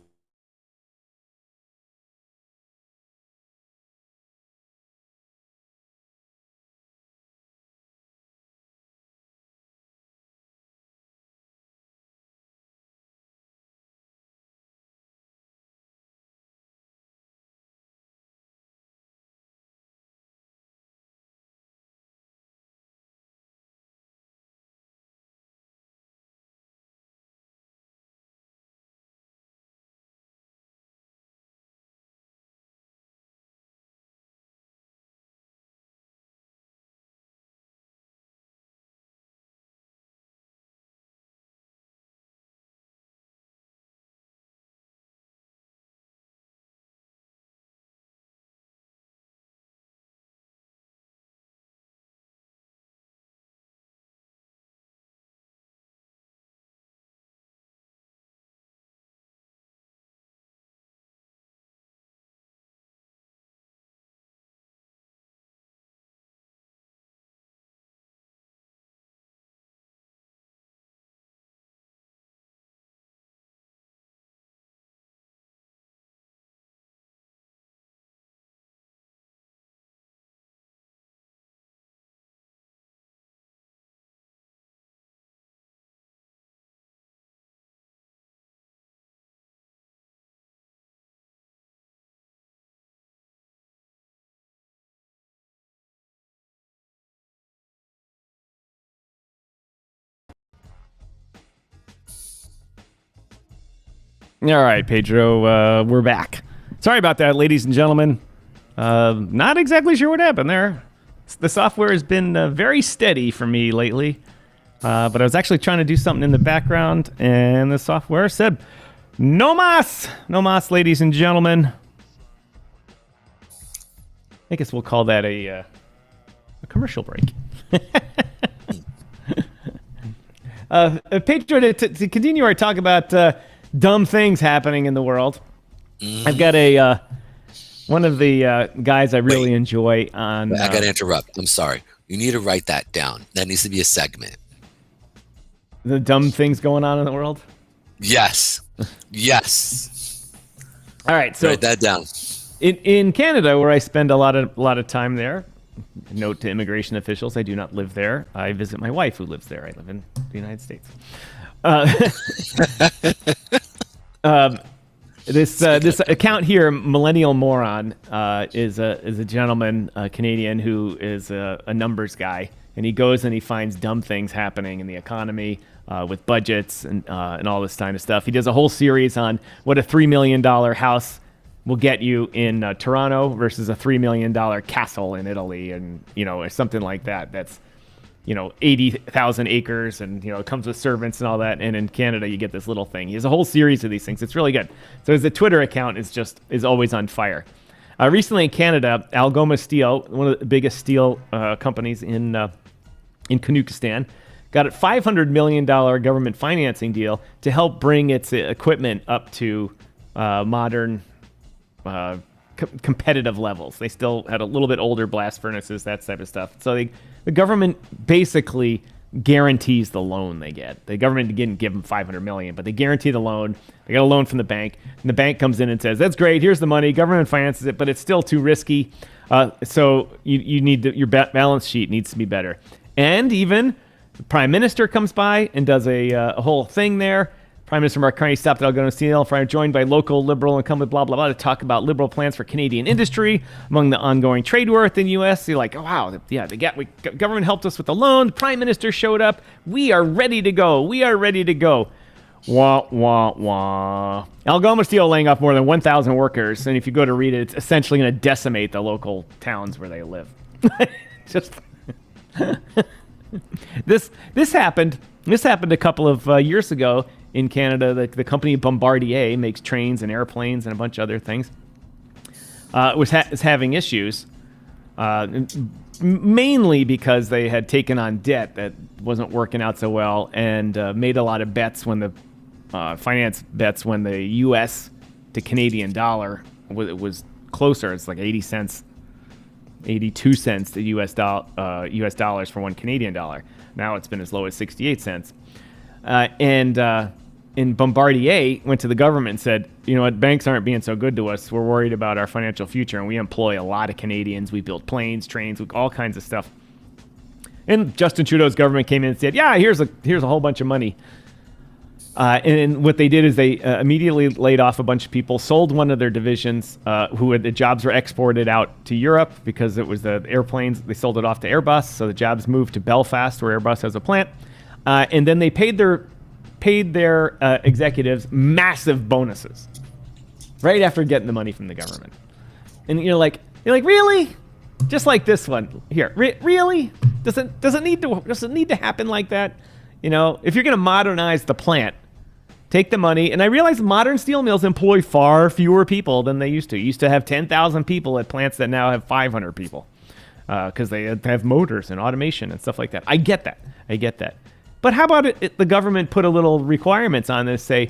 [SPEAKER 1] All right, Pedro, we're back. Sorry about that, ladies and gentlemen. Not exactly sure what happened there. The software has been very steady for me lately, but I was actually trying to do something in the background, and the software said, no mas, ladies and gentlemen. I guess we'll call that a commercial break. Pedro, to continue our talk about dumb things happening in the world, I've got one of the guys I really enjoy on...
[SPEAKER 3] I got to interrupt. I'm sorry. You need to write that down. That needs to be a segment.
[SPEAKER 1] The dumb things going on in the world?
[SPEAKER 3] Yes. Yes.
[SPEAKER 1] All right. So
[SPEAKER 3] write that down.
[SPEAKER 1] In Canada, where I spend a lot of time there, note to immigration officials, I do not live there. I visit my wife who lives there. I live in the United States. This account here, Millennial Moron, is a gentleman, a Canadian, who is a numbers guy, and he goes and he finds dumb things happening in the economy with budgets and all this kind of stuff. He does a whole series on what a $3 million house will get you in Toronto versus a $3 million castle in Italy, and or something like that. That's 80,000 acres, and it comes with servants and all that. And in Canada, you get this little thing. He has a whole series of these things. It's really good. So his Twitter account is always on fire. Recently in Canada, Algoma Steel, one of the biggest steel companies in Kazakhstan, got a $500 million government financing deal to help bring its equipment up to modern competitive levels. They still had a little bit older blast furnaces, that type of stuff. So the government basically guarantees the loan they get. The government didn't give them $500 million, but they guarantee the loan. They got a loan from the bank, and the bank comes in and says, "That's great. Here's the money." Government finances it, but it's still too risky. So you need your balance sheet needs to be better. And even the prime minister comes by and does a whole thing there. Prime Minister Mark Carney stopped at Algoma Steel, joined by local Liberal incumbent blah, blah, blah, to talk about Liberal plans for Canadian industry among the ongoing trade war within the U.S. You're like, oh, wow, yeah, government helped us with the loan. The Prime Minister showed up. We are ready to go. Wah, wah, wah. Algoma Steel laying off more than 1,000 workers, and if you go to read it, it's essentially going to decimate the local towns where they live. Just... This happened a couple of years ago in Canada. The company Bombardier makes trains and airplanes and a bunch of other things. Was having issues, mainly because they had taken on debt that wasn't working out so well, and made a lot of bets when the finance bets when the U.S. to Canadian dollar was closer. It's like 80 cents. 82 cents to U.S. dollars for one Canadian dollar. Now it's been as low as 68 cents. And Bombardier went to the government and said, you know what, banks aren't being so good to us. We're worried about our financial future, and we employ a lot of Canadians. We build planes, trains, all kinds of stuff. And Justin Trudeau's government came in and said, yeah, here's a whole bunch of money. And what they did is they immediately laid off a bunch of people, sold one of their divisions, the jobs were exported out to Europe because it was the airplanes. They sold it off to Airbus, so the jobs moved to Belfast, where Airbus has a plant. And then they paid their executives massive bonuses right after getting the money from the government. And you're like, really? Just like this one here, really? Does it need to happen like that? If you're going to modernize the plant, take the money. And I realize modern steel mills employ far fewer people than they used to. Used to have 10,000 people at plants that now have 500 people because they have motors and automation and stuff like that. I get that. But how about the government put a little requirements on this, say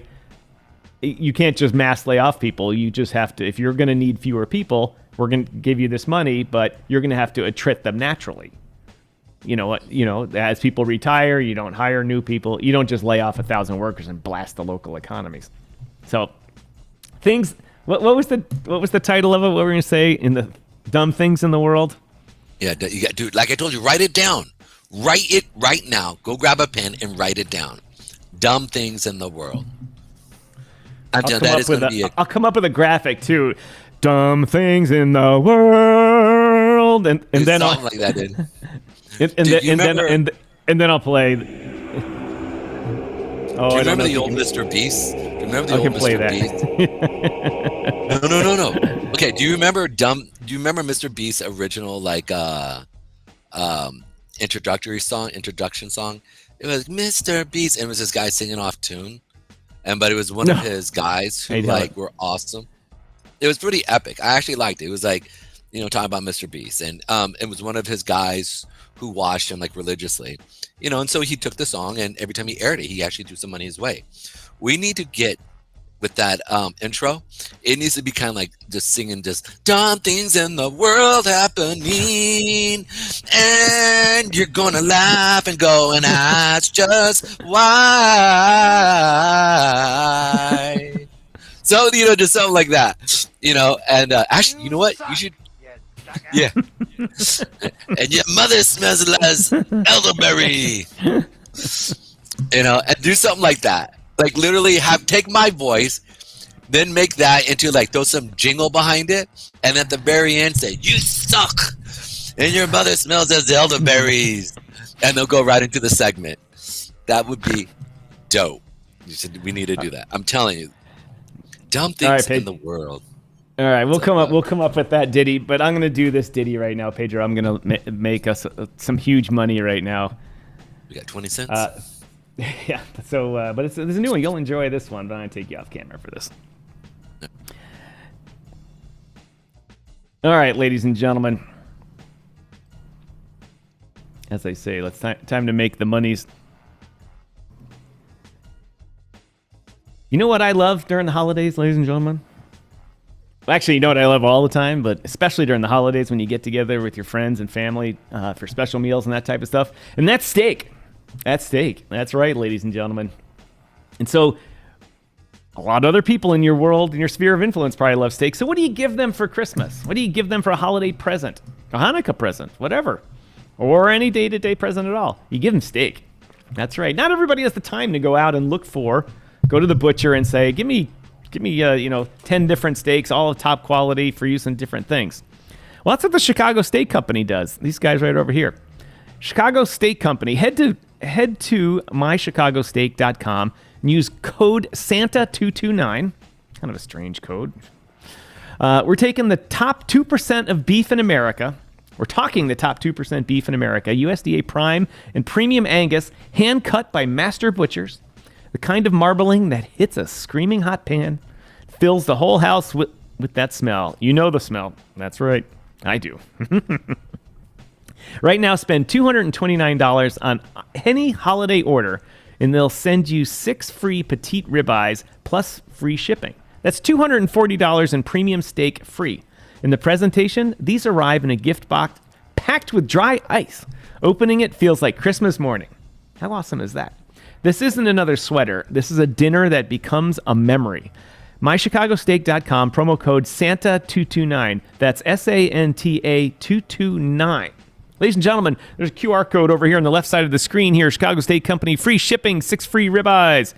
[SPEAKER 1] you can't just mass lay off people. You just have to, if you're going to need fewer people, we're going to give you this money, but you're going to have to attrit them naturally. As people retire, you don't hire new people. You don't just lay off 1,000 workers and blast the local economies. So things, what was the title of it? What were we going to say in the dumb things in the world?
[SPEAKER 3] Yeah, you got, dude, like I told you, write it down. Write it right now. Go grab a pen and write it down. Dumb things in the world. I'll come up with a graphic too. Dumb things in the world, and then I'll like that, dude. And then I'll play. Do you remember the old Mr. Beast? Do you Remember
[SPEAKER 1] I
[SPEAKER 3] the
[SPEAKER 1] can
[SPEAKER 3] old
[SPEAKER 1] play
[SPEAKER 3] Mr.
[SPEAKER 1] that.
[SPEAKER 3] Beast? No. Okay, do you remember Mr. Beast's original introduction song? It was Mr. Beast, and it was this guy singing off tune. But it was one of his guys who were awesome. It was pretty epic. I actually liked it. It was talking about Mr. Beast, and it was one of his guys who watched him religiously, and so he took the song, and every time he aired it, he actually threw some money his way. We need to get with that intro. It needs to be kind of like just singing just dumb things in the world happening, and you're gonna laugh and go and ask just why. So just something like that, and actually, you know what, you should. Yeah. And your mother smells like elderberry. And do something like that. Literally take my voice, then make that into throw some jingle behind it, and at the very end say, "You suck," and your mother smells as elderberries, and they'll go right into the segment. That would be dope. We need to do that. I'm telling you, dumb things in the world.
[SPEAKER 1] All right, we'll come up with that ditty, but I'm going to do this ditty right now, Pedro. I'm going to make us some huge money right now.
[SPEAKER 3] We got 20 cents.
[SPEAKER 1] Yeah. So, but it's a new one. You'll enjoy this one, but I'm going to take you off camera for this. All right, ladies and gentlemen. As I say, it's time to make the monies. You know what I love during the holidays, ladies and gentlemen? Actually, you know what I love all the time, but especially during the holidays when you get together with your friends and family for special meals and that type of stuff. And that's steak. That's steak. That's right, ladies and gentlemen. And so a lot of other people in your world, in your sphere of influence, probably love steak. So what do you give them for Christmas? What do you give them for a holiday present? A Hanukkah present? Whatever. Or any day-to-day present at all. You give them steak. That's right. Not everybody has the time to go out and go to the butcher and say, give me 10 different steaks, all of top quality for use in different things. Well, that's what the Chicago Steak Company does. These guys right over here. Chicago Steak Company. Head to mychicagosteak.com and use code SANTA229. Kind of a strange code. We're taking the top 2% of beef in America. We're talking the top 2% beef in America. USDA Prime and Premium Angus, hand cut by master butchers. The kind of marbling that hits a screaming hot pan, fills the whole house with that smell. You know the smell. That's right. I do. Right now, spend $229 on any holiday order, and they'll send you 6 free petite ribeyes plus free shipping. That's $240 in premium steak free. In the presentation, these arrive in a gift box packed with dry ice. Opening it feels like Christmas morning. How awesome is that? This isn't another sweater. This is a dinner that becomes a memory. MyChicagoSteak.com, promo code SANTA229. That's SANTA 229. Ladies and gentlemen, there's a QR code over here on the left side of the screen here. Chicago Steak Company, free shipping, 6 free ribeyes.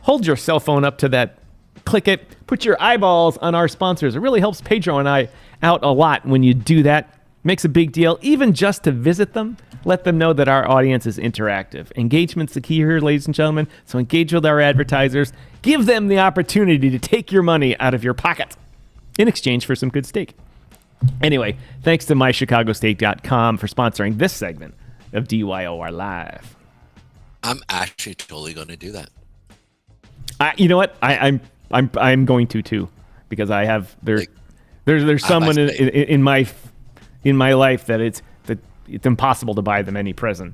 [SPEAKER 1] Hold your cell phone up to that. Click it. Put your eyeballs on our sponsors. It really helps Pedro and I out a lot when you do that. Makes a big deal, even just to visit them. Let them know that our audience is interactive. Engagement's the key here, ladies and gentlemen. So engage with our advertisers. Give them the opportunity to take your money out of your pocket in exchange for some good steak. Anyway, thanks to mychicagosteak.com for sponsoring this segment of DYOR Live.
[SPEAKER 3] I'm actually totally going to do that.
[SPEAKER 1] You know what? I'm going to too, because I have there's someone in my life that it's impossible to buy them any present,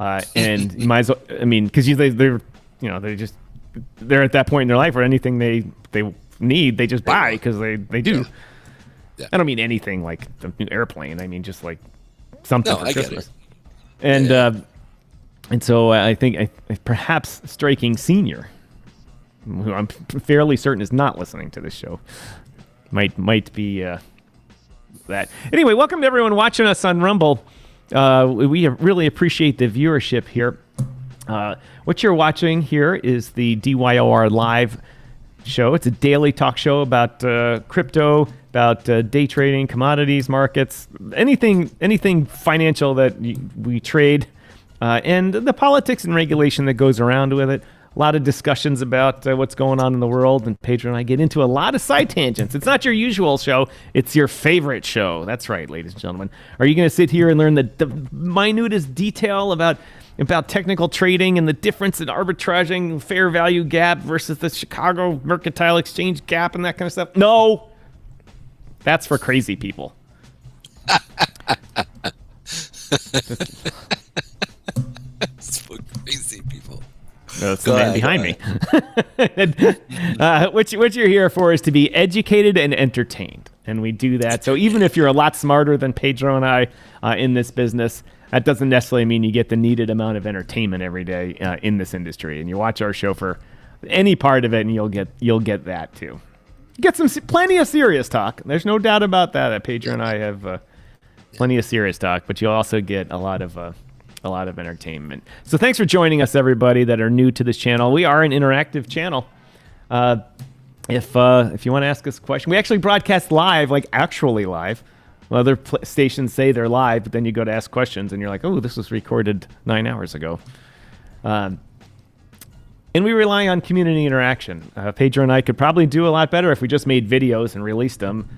[SPEAKER 1] and you might as well. I mean, because they're at that point in their life where anything they need they just buy because they do.
[SPEAKER 3] Yeah. Yeah.
[SPEAKER 1] I don't mean anything like the new airplane. I mean just like something for Christmas. And so I think perhaps Striking Senior, who I'm fairly certain is not listening to this show, might be that. Anyway, welcome to everyone watching us on Rumble. We really appreciate the viewership here. What you're watching here is the DYOR Live show. It's a daily talk show about crypto, about day trading, commodities, markets, anything financial that we trade, and the politics and regulation that goes around with it. lot of discussions about what's going on in the world, and Pedro and I get into a lot of side tangents. It's not your usual show. It's your favorite show. That's right, ladies and gentlemen. Are you going to sit here and learn the minutest detail about technical trading and the difference in arbitraging fair value gap versus the Chicago Mercantile Exchange gap and that kind of stuff? No. That's for crazy people.
[SPEAKER 3] It's for crazy people.
[SPEAKER 1] That's the man behind me. What you're here for is to be educated and entertained. And we do that. So even if you're a lot smarter than Pedro and I in this business, that doesn't necessarily mean you get the needed amount of entertainment every day in this industry. And you watch our show for any part of it, and you'll get that too. You get plenty of serious talk. There's no doubt about that. Pedro and I have plenty of serious talk, but you'll also get a lot of entertainment. So thanks for joining us, everybody that are new to this channel. We are an interactive channel. If you want to ask us a question, we actually broadcast live, like actually live. Well, other stations say they're live, but then you go to ask questions, and you're like, oh, this was recorded 9 hours ago. And we rely on community interaction. Pedro and I could probably do a lot better if we just made videos and released them,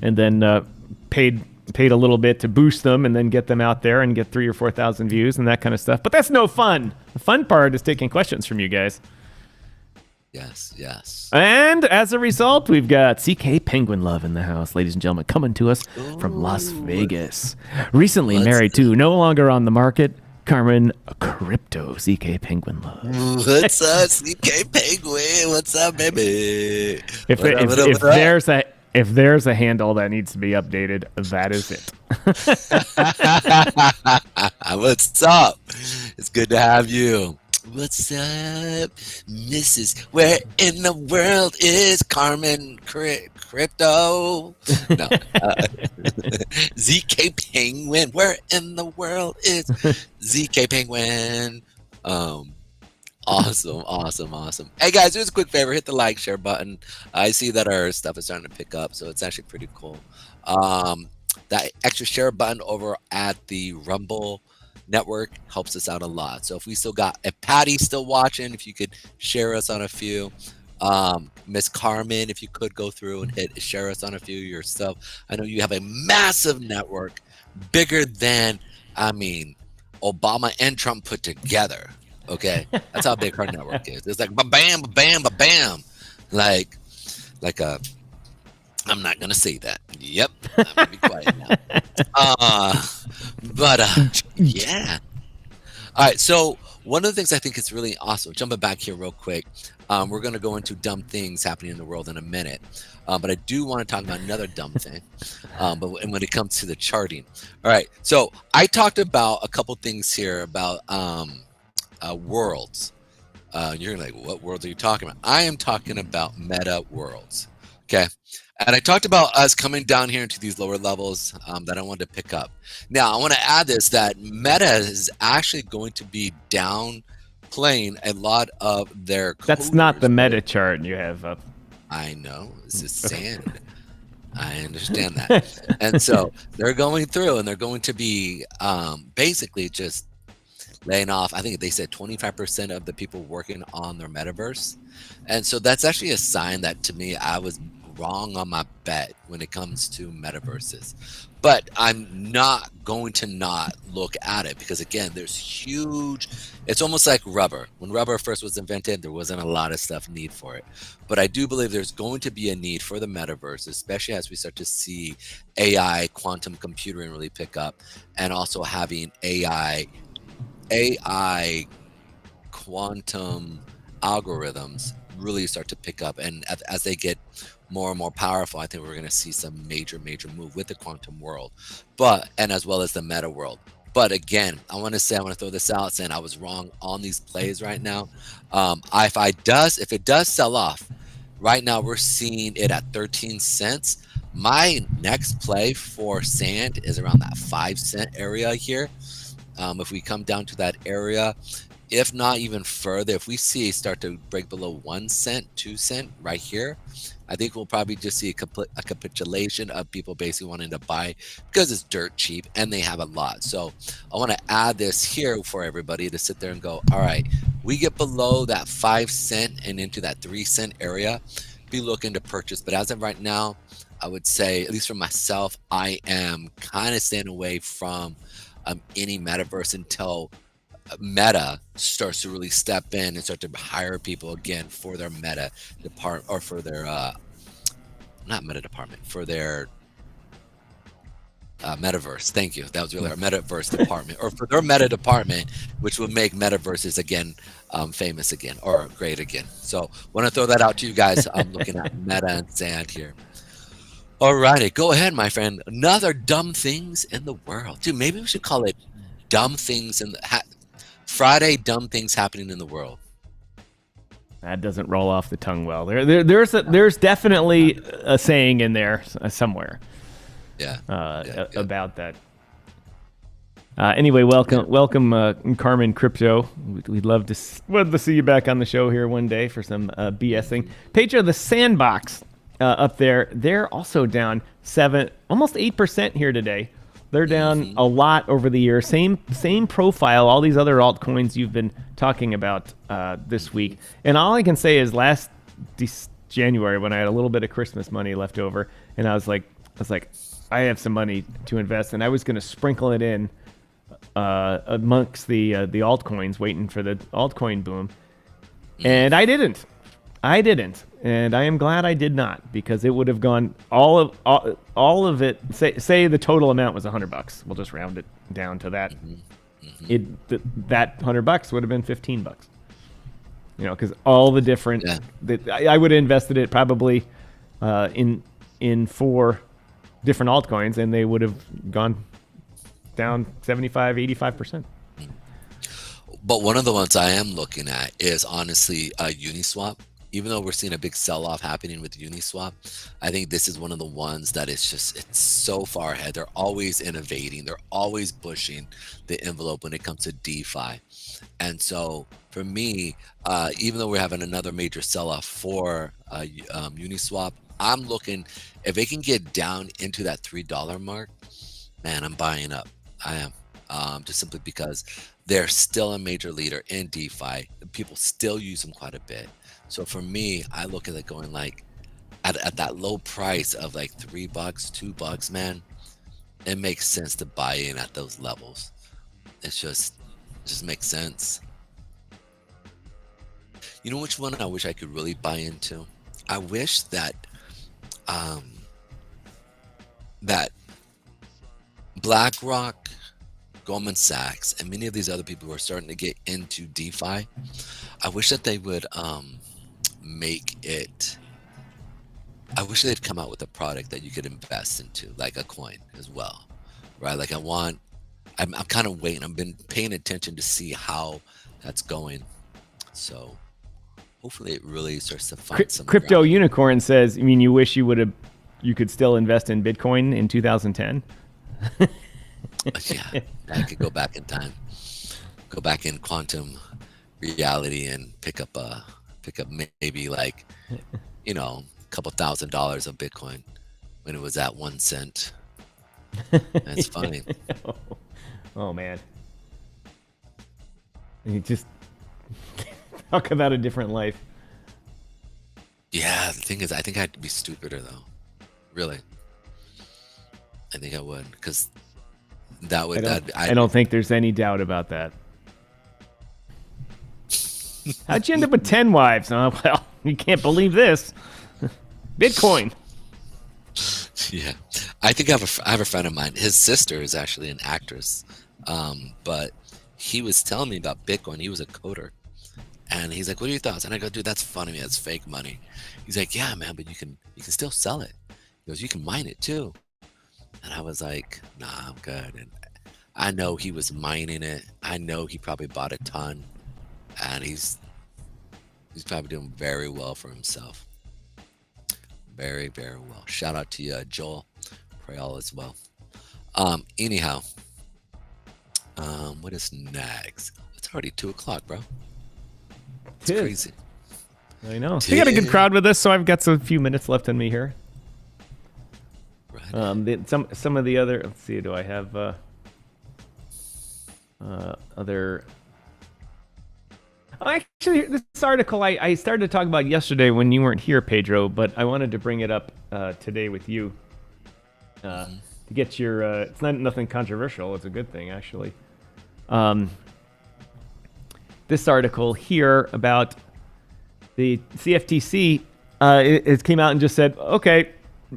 [SPEAKER 1] and then paid a little bit to boost them and then get them out there and get 3,000 or 4,000 views and that kind of stuff. But that's no fun. The fun part is taking questions from you guys.
[SPEAKER 3] Yes.
[SPEAKER 1] And as a result, we've got CK Penguin Love in the house, ladies and gentlemen, coming to us from Las Vegas. Recently married to, no longer on the market, Carmen Crypto, CK Penguin Love.
[SPEAKER 3] What's up, CK Penguin? What's up, baby?
[SPEAKER 1] If there's a handle that needs to be updated, that is it.
[SPEAKER 3] What's up? It's good to have you. What's up, Mrs. Where in the world is Carmen Crypto? No. ZK Penguin. Where in the world is ZK Penguin? Awesome. Hey guys, here's a quick favor. Hit the like, share button. I see that our stuff is starting to pick up, so it's actually pretty cool. That extra share button over at the Rumble network helps us out a lot. So if Patty's still watching, if you could share us on a few. Miss Carmen, if you could go through and share us on a few yourself. I know you have a massive network, bigger than, Obama and Trump put together. Okay, that's how big her network is. It's like ba-bam, ba-bam, ba-bam. Like a, I'm not going to say that. Yep, I'm going to be quiet now. Yeah. All right, so one of the things I think is really awesome, jumping back here real quick, we're going to go into dumb things happening in the world in a minute. But I do want to talk about another dumb thing, and when it comes to the charting. All right, so I talked about a couple things here about worlds. You're like, what world are you talking about? I am talking about meta worlds. Okay. And I talked about us coming down here into these lower levels that I wanted to pick up. Now, I want to add this, that meta is actually going to be downplaying a lot of their coders.
[SPEAKER 1] That's not the meta chart you have up.
[SPEAKER 3] I know. This is sand. I understand that. And so they're going through, and they're going to be basically just laying off, I think they said 25% of the people working on their metaverse. And so that's actually a sign that, to me, I was wrong on my bet when it comes to metaverses. But I'm not going to not look at it, because again, there's huge, it's almost like rubber. When rubber first was invented, there wasn't a lot of stuff need for it. But I do believe there's going to be a need for the metaverse, especially as we start to see AI, quantum computing really pick up, and also having AI quantum algorithms really start to pick up. And as they get more and more powerful, I think we're going to see some major move with the quantum world, and as well as the meta world. But again, I want to throw this out, saying I was wrong on these plays right now. If it does sell off, right now we're seeing it at 13 cents. My next play for sand is around that 5 cent area here. If we come down to that area, if not even further, if we see start to break below 1 cent, 2 cent right here, I think we'll probably just see a capitulation of people basically wanting to buy because it's dirt cheap and they have a lot. So I want to add this here for everybody to sit there and go, all right, we get below that 5 cent and into that 3 cent area, be looking to purchase. But as of right now, I would say, at least for myself, I am kind of staying away from any metaverse until Meta starts to really step in and start to hire people again for their Meta department, or for their not Meta department, for their metaverse. Thank you. That was really our metaverse department, or for their Meta department, which will make metaverses again famous again or great again. So want to throw that out to you guys. I'm looking at Meta and Sand here. All righty, go ahead, my friend. Another dumb things in the world, dude. Maybe we should call it dumb things in the Friday. Dumb things happening in the world.
[SPEAKER 1] That doesn't roll off the tongue well. There's definitely a saying in there somewhere.
[SPEAKER 3] Yeah.
[SPEAKER 1] About that. Anyway, welcome, Carmen Crypto. We'd love to see you back on the show here one day for some BSing. Pedro, the Sandbox up there, they're also down almost 8% here today. They're down a lot over the year. Same profile. All these other altcoins you've been talking about this week. And all I can say is last January, when I had a little bit of Christmas money left over, and I was like, I have some money to invest, and I was going to sprinkle it in amongst the altcoins, waiting for the altcoin boom. And I didn't. And I am glad I did not, because it would have gone all of it. Say the total amount was $100. We'll just round it down to that. That $100 would have been $15. Because all the different. Yeah. I would have invested it probably in 4 different altcoins, and they would have gone down 75-85%.
[SPEAKER 3] But one of the ones I am looking at is honestly Uniswap. Even though we're seeing a big sell-off happening with Uniswap, I think this is one of the ones that it's so far ahead. They're always innovating. They're always pushing the envelope when it comes to DeFi. And so for me, even though we're having another major sell-off for Uniswap, I'm looking, if it can get down into that $3 mark, man, I'm buying up. I am, just simply because they're still a major leader in DeFi. People still use them quite a bit. So for me, I look at it going like, at that low price of like $3, $2, man, it makes sense to buy in at those levels. It just makes sense. You know which one I wish I could really buy into? I wish that that BlackRock, Goldman Sachs, and many of these other people who are starting to get into DeFi, I wish that they would make it. I wish they'd come out with a product that you could invest into, like a coin as well, right? Like I'm kind of waiting. I've been paying attention to see how that's going. So hopefully it really starts to find some
[SPEAKER 1] Crypto Unicorn says, you wish you could still invest in Bitcoin in 2010?
[SPEAKER 3] Yeah, I could go back in time, go back in quantum reality and pick up maybe like, a couple $1,000s of Bitcoin when it was at 1 cent. That's funny.
[SPEAKER 1] Oh man, you just talk about a different life.
[SPEAKER 3] Yeah, the thing is, I think I'd be stupider though. Really, I think I would, because that would. I
[SPEAKER 1] don't think there's any doubt about that. How'd you end up with 10 wives? Oh, well, you can't believe this. Bitcoin.
[SPEAKER 3] Yeah, I think I have a friend of mine. His sister is actually an actress, but he was telling me about Bitcoin. He was a coder, and he's like, "What are your thoughts?" And I go, "Dude, that's funny. That's fake money." He's like, "Yeah, man, but you can still sell it." He goes, "You can mine it too." And I was like, "Nah, I'm good." And I know he was mining it. I know he probably bought a ton, and he's probably doing very well for himself. Very, very well. Shout out to you, Joel. Pray all is well. Anyhow, what is next? Let's It's already 2:00, bro. It's
[SPEAKER 1] Tis.
[SPEAKER 3] crazy.
[SPEAKER 1] I know. We got a good crowd with this, so I've got a few minutes left in me here.
[SPEAKER 3] Right.
[SPEAKER 1] Some of the other. Let's see. Do I have other? Oh, actually, this article I started to talk about yesterday when you weren't here, Pedro, but I wanted to bring it up today with you to get your. It's nothing controversial. It's a good thing, actually. This article here about the CFTC, it came out and just said, okay,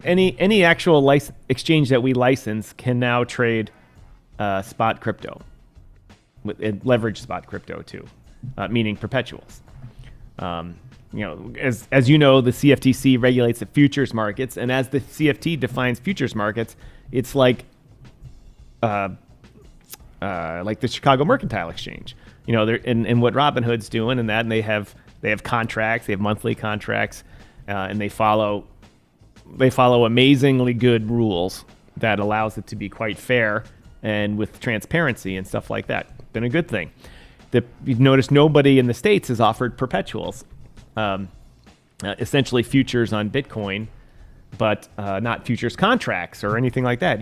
[SPEAKER 1] any actual exchange that we license can now trade spot crypto, and leverage spot crypto too, meaning perpetuals. As you know, the CFTC regulates the futures markets, and as the CFT defines futures markets, it's like the Chicago Mercantile Exchange. And what Robinhood's doing and they have contracts, they have monthly contracts, and they follow amazingly good rules that allows it to be quite fair and with transparency and stuff like that. Been a good thing. You've noticed nobody in the States has offered perpetuals, essentially futures on Bitcoin, but not futures contracts or anything like that.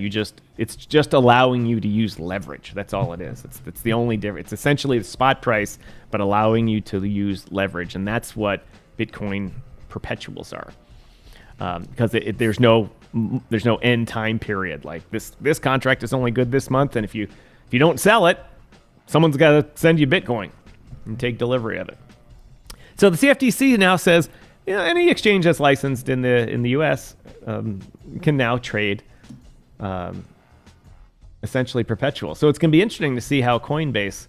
[SPEAKER 1] It's just allowing you to use leverage. That's all it is. It's the only difference. It's essentially the spot price, but allowing you to use leverage, and that's what Bitcoin perpetuals are. Because there's no end time period. Like this contract is only good this month, and if you don't sell it, someone's got to send you Bitcoin and take delivery of it. So the CFTC now says, any exchange that's licensed in the U.S. Can now trade essentially perpetual. So it's going to be interesting to see how Coinbase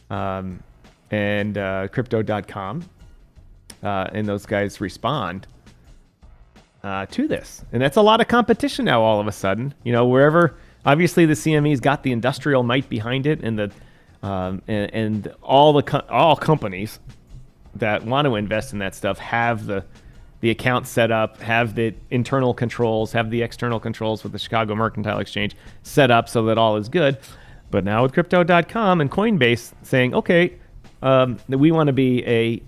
[SPEAKER 1] and Crypto.com and those guys respond to this. And that's a lot of competition now all of a sudden. Wherever, obviously the CME's got the industrial might behind it, and and all companies that want to invest in that stuff have the account set up, have the internal controls, have the external controls with the Chicago Mercantile Exchange set up so that all is good. But now with Crypto.com and Coinbase saying, okay, that we want to be a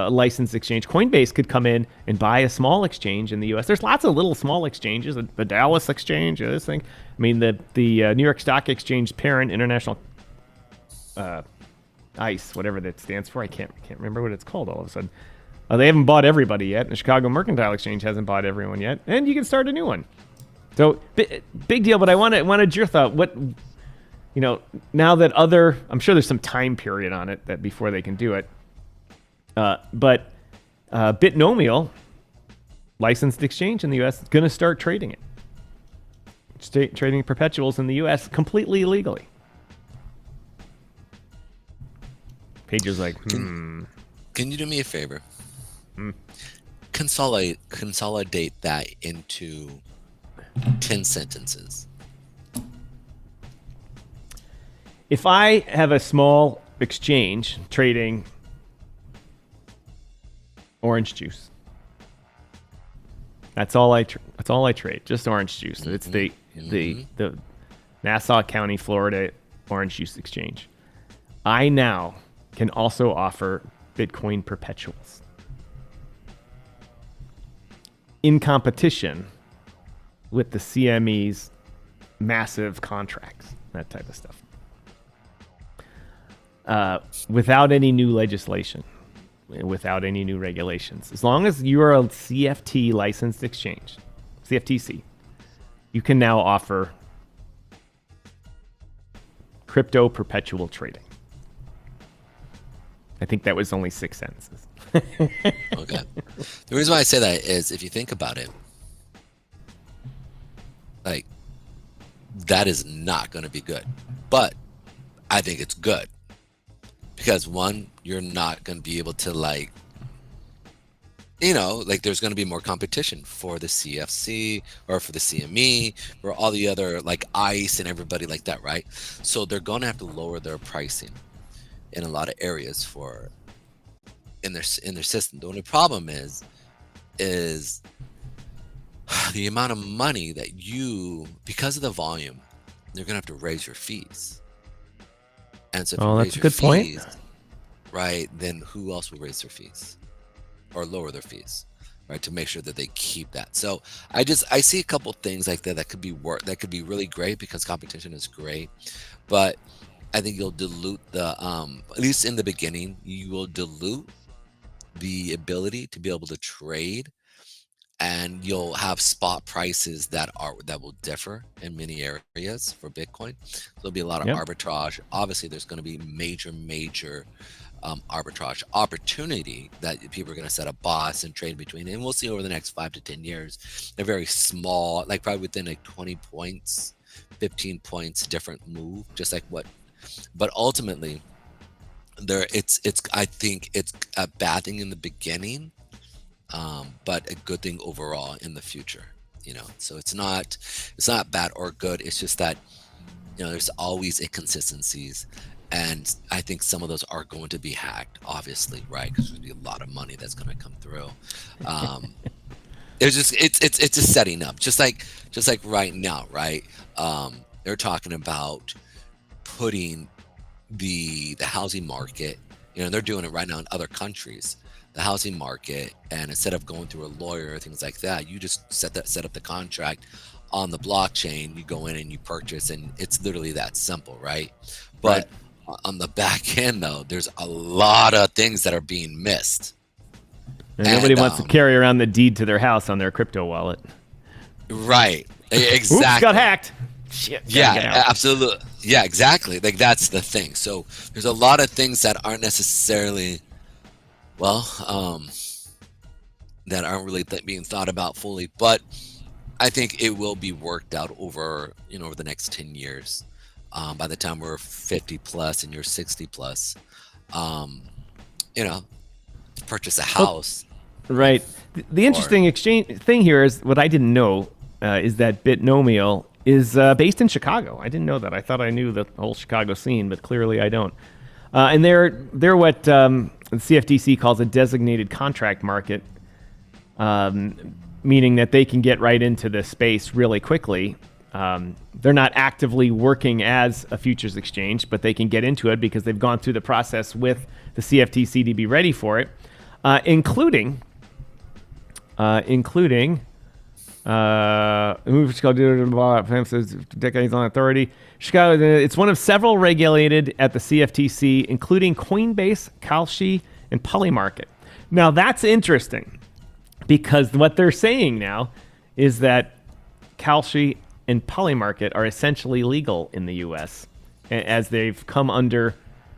[SPEAKER 1] licensed exchange, Coinbase could come in and buy a small exchange in the U.S. There's lots of little small exchanges, the Dallas Exchange, this thing. I mean, the New York Stock Exchange parent, International ICE, whatever that stands for. I can't remember what it's called all of a sudden. They haven't bought everybody yet. And the Chicago Mercantile Exchange hasn't bought everyone yet. And you can start a new one. So big deal. But I wanted your thought. What, now that I'm sure there's some time period on it that before they can do it. But Bitnomial, licensed exchange in the U.S., is going to start trading it. Trading perpetuals in the U.S. completely illegally. Paige is like,
[SPEAKER 3] Can you do me a favor? Consolidate that into 10 sentences.
[SPEAKER 1] If I have a small exchange trading orange juice, that's all I trade, just orange juice. Mm-hmm. It's the Nassau County, Florida Orange Juice Exchange. I now can also offer Bitcoin perpetuals in competition with the CME's massive contracts, that type of stuff, without any new legislation, without any new regulations. As long as you are a CFT licensed exchange, CFTC, you can now offer crypto perpetual trading. I think that was only 6 sentences.
[SPEAKER 3] Okay. The reason why I say that is if you think about it, like, that is not going to be good. But I think it's good. Because one, you're not going to be able to there's going to be more competition for the CFC or for the CME or all the other ICE and everybody like that, right? So they're going to have to lower their pricing in a lot of areas in their system. The only problem is the amount of money that because of the volume, they're going to have to raise your fees. And so if
[SPEAKER 1] Oh,
[SPEAKER 3] you
[SPEAKER 1] that's
[SPEAKER 3] raise
[SPEAKER 1] a
[SPEAKER 3] your
[SPEAKER 1] good point.
[SPEAKER 3] fees, right, then who else will raise their fees or lower their fees, right, to make sure that they keep that. So I see a couple things like that could be that could be really great because competition is great, but I think you'll dilute the at least in the beginning, you will dilute the ability to be able to trade, and you'll have spot prices that will differ in many areas for Bitcoin. There'll be a lot of
[SPEAKER 1] Yep.
[SPEAKER 3] arbitrage. Obviously, there's going to be major arbitrage opportunity that people are going to set up bots and trade between, and we'll see over the next 5 to 10 years. They're very small, like probably within like 20 points, 15 points different move, just like what. But ultimately, I think it's a bad thing in the beginning, but a good thing overall in the future. So it's not bad or good. It's just that there's always inconsistencies, and I think some of those are going to be hacked, obviously, right? Because there's going to be a lot of money that's going to come through. It's just setting up, just like right now, right? They're talking about putting the housing market, they're doing it right now in other countries, the housing market, and instead of going through a lawyer or things like that, you just set up the contract on the blockchain. You go in and you purchase, and it's literally that simple, right? But on the back end, though, there's a lot of things that are being missed.
[SPEAKER 1] And nobody wants to carry around the deed to their house on their crypto wallet.
[SPEAKER 3] Right. Exactly.
[SPEAKER 1] Oops, got hacked. Shit.
[SPEAKER 3] Yeah, absolutely. Yeah, exactly. Like, that's the thing. So there's a lot of things that aren't necessarily, that aren't really being thought about fully. But I think it will be worked out over the next 10 years. By the time we're 50 plus and you're 60 plus, purchase a house.
[SPEAKER 1] Right. The interesting exchange thing here is what I didn't know is that Bitnomial is based in Chicago. I didn't know that. I thought I knew the whole Chicago scene, but clearly I don't. And they're what the CFTC calls a designated contract market, meaning that they can get right into the space really quickly. They're not actively working as a futures exchange, but they can get into it because they've gone through the process with the CFTC to be ready for it, including decades on authority. Chicago, it's one of several regulated at the CFTC, including Coinbase, Kalshi, and Polymarket. Now that's interesting because what they're saying now is that Kalshi and Polymarket are essentially legal in the U.S. as they've come under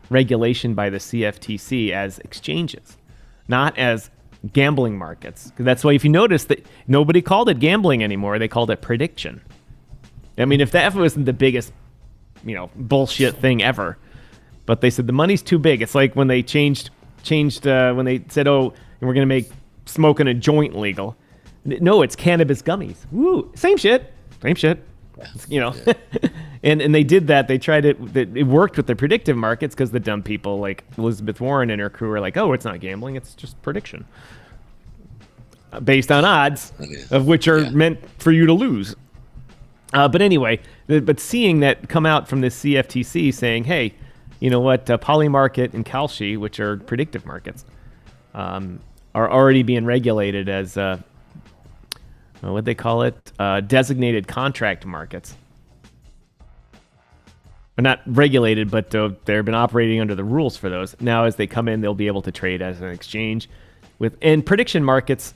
[SPEAKER 1] regulation by the CFTC as exchanges, not as gambling markets. That's why if you notice that nobody called it gambling anymore, they called it prediction. I mean, if that wasn't the biggest, bullshit thing ever, but they said the money's too big. It's like when they changed when they said, oh, we're going to make smoking a joint legal. No, it's cannabis gummies. Woo, same shit. Yeah. And they did that. They tried it. It worked with the predictive markets because the dumb people like Elizabeth Warren and her crew are like, oh, it's not gambling. It's just prediction based on odds of which are meant for you to lose. But anyway, but seeing that come out from the CFTC saying, hey, you know what, Polymarket and Kalshi, which are predictive markets, are already being regulated as what they call it, designated contract markets. They're not regulated, but they've been operating under the rules for those. Now, as they come in, they'll be able to trade as an exchange and prediction markets,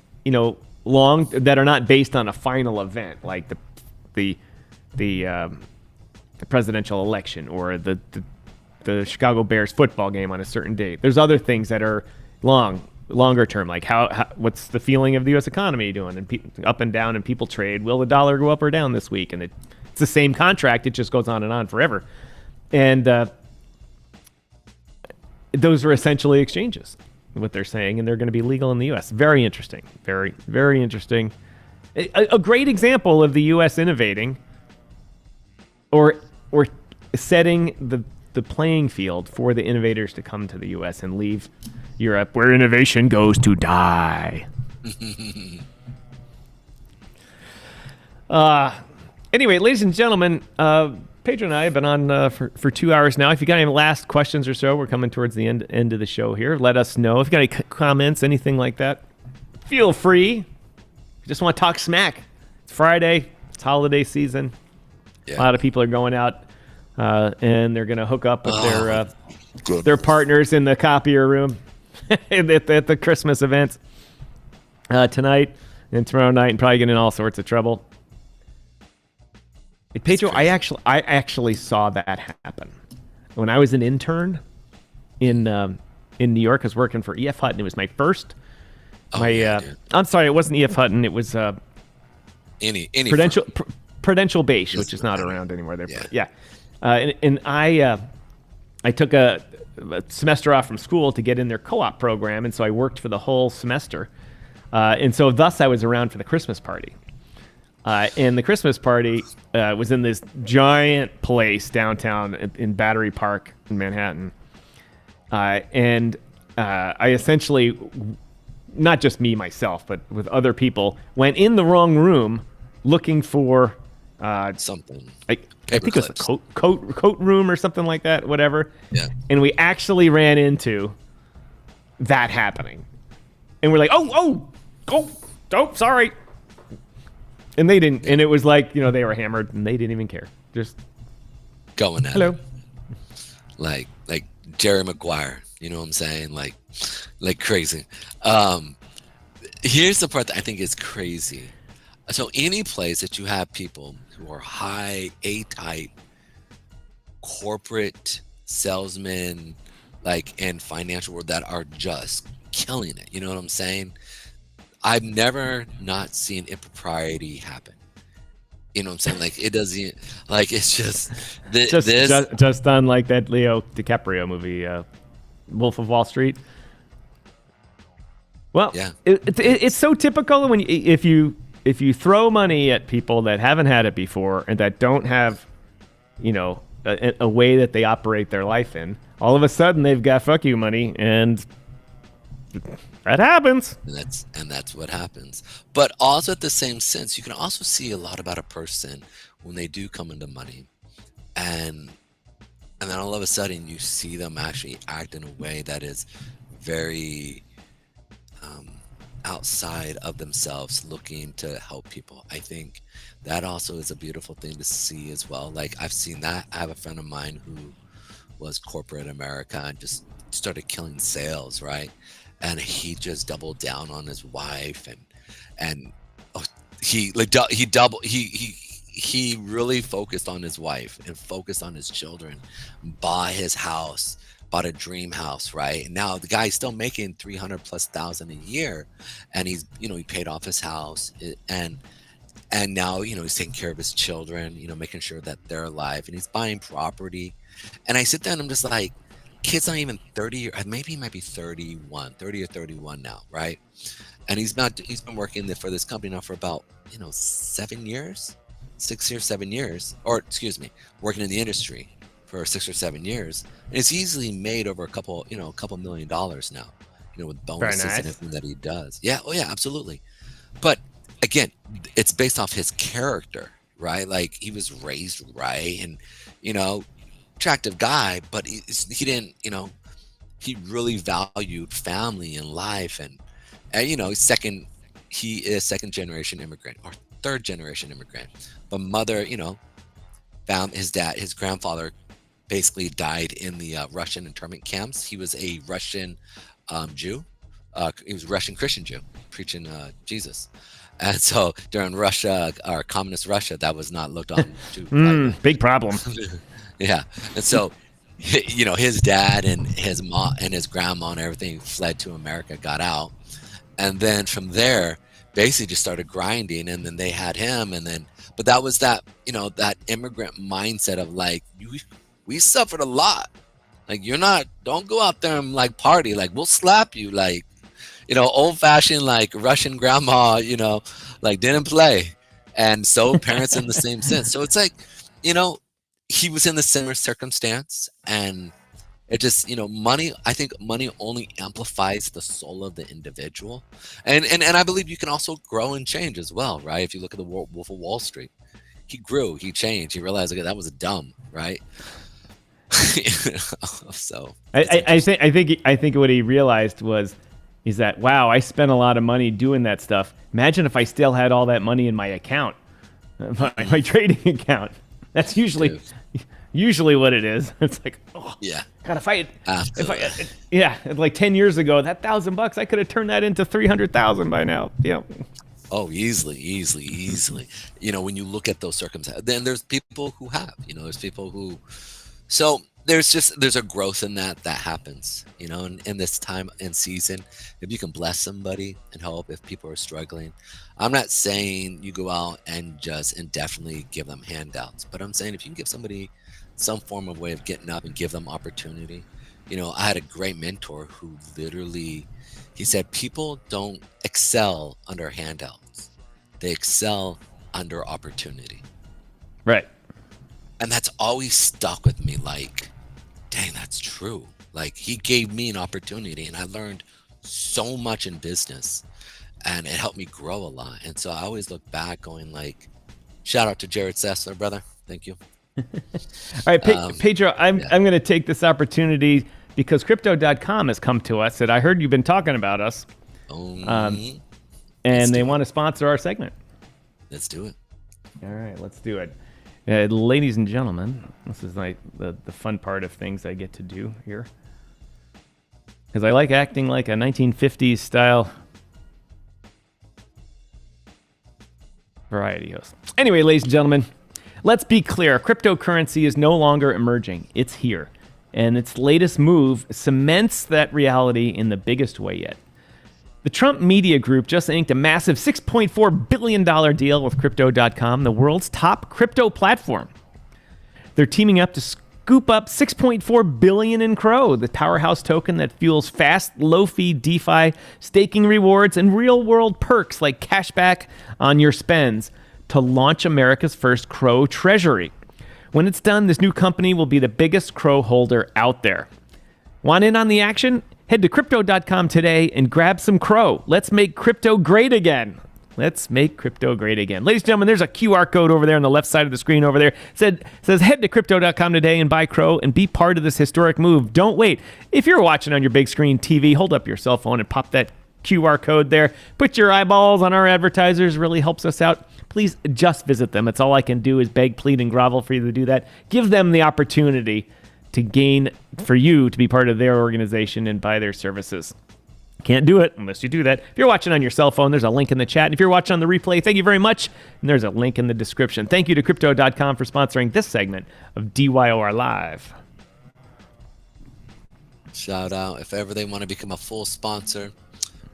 [SPEAKER 1] long that are not based on a final event like the presidential election or the Chicago Bears football game on a certain date. There's other things that are longer term, like how what's the feeling of the U.S. economy doing, and up and down, and people trade. Will the dollar go up or down this week? And it's the same contract. It just goes on and on forever. And those are essentially exchanges, what they're saying, and they're going to be legal in the U.S. Very interesting. Very, very interesting. A great example of the U.S. innovating or setting the playing field for the innovators to come to the U.S. and leave Europe, where innovation goes to die. Anyway, ladies and gentlemen, Pedro and I have been on for 2 hours now. If you got any last questions or so, we're coming towards the end of the show here. Let us know. If you got any comments, anything like that, feel free. If you just want to talk smack. It's Friday. It's holiday season. Yeah. A lot of people are going out and they're going to hook up with their partners in the copier room at the Christmas event tonight and tomorrow night, and probably get in all sorts of trouble. Hey, Pedro, I actually saw that happen when I was an intern in New York. I was working for E.F. Hutton. It was my first. I'm sorry, it wasn't E.F. Hutton. It was
[SPEAKER 3] any
[SPEAKER 1] Prudential Base, which is not around anymore. There, yeah. And I took a semester off from school to get in their co-op program, and so I worked for the whole semester, and so thus I was around for the Christmas party. And the Christmas party was in this giant place downtown in Battery Park in Manhattan. And I essentially, not just me, myself, but with other people, went in the wrong room looking for
[SPEAKER 3] something.
[SPEAKER 1] I think it was a coat room or something like that, whatever.
[SPEAKER 3] Yeah.
[SPEAKER 1] And we actually ran into that happening. And we're like, oh, sorry. And they didn't, and it was like, they were hammered and they didn't even care. Just
[SPEAKER 3] going at
[SPEAKER 1] hello.
[SPEAKER 3] It. Like Jerry Maguire, you know what I'm saying? Like crazy. Here's the part that I think is crazy. So any place that you have people who are high A-type corporate salesmen, in financial world that are just killing it. You know what I'm saying? I've never not seen impropriety happen. You know what I'm saying? It doesn't, it's just...
[SPEAKER 1] Just done like that Leo DiCaprio movie, Wolf of Wall Street. Well, yeah. It's so typical when if you throw money at people that haven't had it before and that don't have, a way that they operate their life in, all of a sudden they've got fuck you money, and that happens.
[SPEAKER 3] And that's what happens. But also at the same sense, you can also see a lot about a person when they do come into money, and then all of a sudden you see them actually act in a way that is very outside of themselves, looking to help people. I think that also is a beautiful thing to see as well. I've seen that. I have a friend of mine who was corporate America and just started killing sales, right? And he just doubled down on his wife, and he really focused on his wife and focused on his children, bought his house, bought a dream house, right? And now the guy's still making $300,000+ a year, and he's, he paid off his house, and now, he's taking care of his children, making sure that they're alive, and he's buying property. And I sit there and I'm just like, kid's not even 30, or maybe he might be 30 or 31 now, right? And he's been working for this company now for about 7 years, 7 years, or excuse me, working in the industry for 6 or 7 years, and it's easily made over a couple $1 million now, with bonuses and everything that he does. Yeah, oh yeah, absolutely. But again, it's based off his character, right? He was raised right, and attractive guy, but he didn't, he really valued family and life, and he is second generation immigrant or third generation immigrant, but mother, found his grandfather basically died in the Russian internment camps. He was a Russian Jew. He was a Russian Christian Jew preaching Jesus. And so during Russia, or communist Russia, that was not looked on to.
[SPEAKER 1] Big problem.
[SPEAKER 3] Yeah. And so, his dad and his mom and his grandma and everything fled to America, got out. And then from there, basically just started grinding. And then they had him. And then, but that was that, that immigrant mindset of we suffered a lot. Don't go out there and party. We'll slap you. Old fashioned, Russian grandma, didn't play. And so parents in the same sense. So it's he was in the similar circumstance, and it just, money, I think money only amplifies the soul of the individual. And I believe you can also grow and change as well, right? If you look at the Wolf of Wall Street, he grew, he changed, he realized, okay, that was dumb, right? So
[SPEAKER 1] I think what he realized is that, wow, I spent a lot of money doing that stuff. Imagine if I still had all that money in my account, my trading account. That's usually what it is. It's like, oh,
[SPEAKER 3] yeah,
[SPEAKER 1] God, if I like 10 years ago, that $1,000, I could have turned that into 300,000 by now. Yeah.
[SPEAKER 3] Oh, easily. When you look at those circumstances, then there's people who have, there's people who, so there's a growth in that happens, in this time and season. If you can bless somebody and help if people are struggling, I'm not saying you go out and just indefinitely give them handouts, but I'm saying if you can give somebody some form of way of getting up and give them opportunity. I had a great mentor who literally, he said, people don't excel under handouts. They excel under opportunity.
[SPEAKER 1] Right.
[SPEAKER 3] And that's always stuck with me. Like, dang, that's true. Like, he gave me an opportunity and I learned so much in business and it helped me grow a lot. And so I always look back going like, shout out to Jared Sessler, brother. Thank you.
[SPEAKER 1] All right, Pedro, I'm going to take this opportunity because Crypto.com has come to us and I heard you've been talking about us. And they want to sponsor our segment.
[SPEAKER 3] Let's do it.
[SPEAKER 1] All right, let's do it. Ladies and gentlemen, this is like the fun part of things I get to do here. Because I like acting like a 1950s style variety host. Anyway, ladies and gentlemen, let's be clear. Cryptocurrency is no longer emerging. It's here. And its latest move cements that reality in the biggest way yet. The Trump Media Group just inked a massive $6.4 billion deal with Crypto.com, the world's top crypto platform. They're teaming up to scoop up $6.4 billion in Crow, the powerhouse token that fuels fast, low-fee DeFi, staking rewards, and real-world perks like cashback on your spends to launch America's first Crow treasury. When it's done, this new company will be the biggest Crow holder out there. Want in on the action? Head to Crypto.com today and grab some Crow. Let's make crypto great again. Let's make crypto great again. Ladies and gentlemen, there's a QR code over there on the left side of the screen over there. It says head to Crypto.com today and buy Crow and be part of this historic move. Don't wait. If you're watching on your big screen TV, hold up your cell phone and pop that QR code there. Put your eyeballs on our advertisers. Really helps us out. Please just visit them. It's all I can do is beg, plead, and grovel for you to do that. Give them the opportunity to gain, for you to be part of their organization and buy their services. Can't do it unless you do that. If you're watching on your cell phone, there's a link in the chat. And if you're watching on the replay, thank you very much. And there's a link in the description. Thank you to Crypto.com for sponsoring this segment of DYOR Live.
[SPEAKER 3] Shout out. If ever they want to become a full sponsor,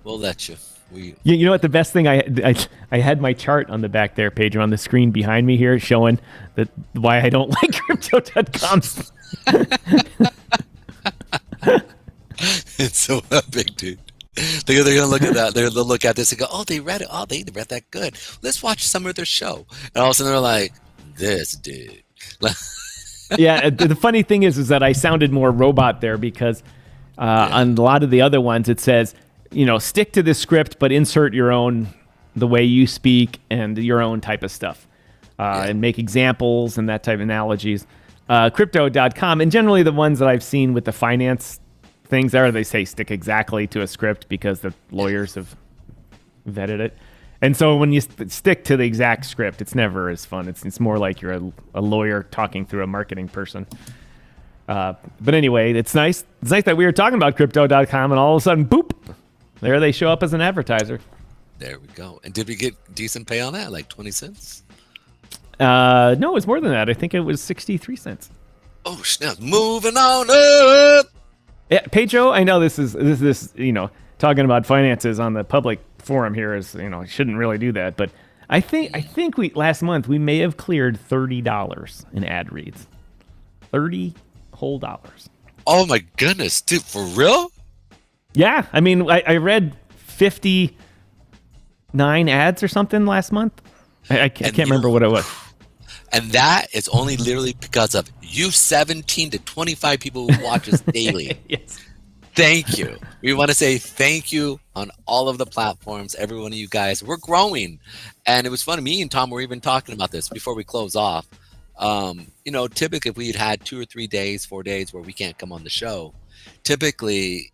[SPEAKER 3] we'll let you.
[SPEAKER 1] You know what? The best thing, I had my chart on the back there, Pedro, on the screen behind me here, showing that why I don't like Crypto.com.
[SPEAKER 3] It's so epic, dude. They're gonna look at that. They'll look at this and go, "Oh, they read it. Oh, they read that good. Let's watch some of their show." And all of a sudden, they're like, "This dude."
[SPEAKER 1] Yeah. The funny thing is that I sounded more robot there because on a lot of the other ones, it says, stick to this script, but insert the way you speak and your own type of stuff, and make examples and that type of analogies. Crypto.com, and generally the ones that I've seen with the finance things they say stick exactly to a script because the lawyers have vetted it. And so when you stick to the exact script, it's never as fun. It's more like you're a lawyer talking through a marketing person. But anyway, it's nice. It's nice that we were talking about Crypto.com and all of a sudden, boop, there they show up as an advertiser.
[SPEAKER 3] There we go. And did we get decent pay on that? Like 20 cents?
[SPEAKER 1] No, it's more than that. I think it was 63 cents.
[SPEAKER 3] Oh, snap. Moving on up.
[SPEAKER 1] Yeah, Pedro, I know this is talking about finances on the public forum here is, shouldn't really do that, but I think last month we may have cleared $30 in ad reads. $30 whole dollars.
[SPEAKER 3] Oh my goodness, dude, for real?
[SPEAKER 1] Yeah, I mean, I read 59 ads or something last month. I can't remember what it was.
[SPEAKER 3] And that is only literally because of you 17 to 25 people who watch us daily.
[SPEAKER 1] Yes.
[SPEAKER 3] Thank you. We want to say thank you on all of the platforms, every one of you guys. We're growing. And it was fun. Me and Tom were even talking about this before we close off. Typically if we'd had 2 or 3 days, 4 days where we can't come on the show, typically,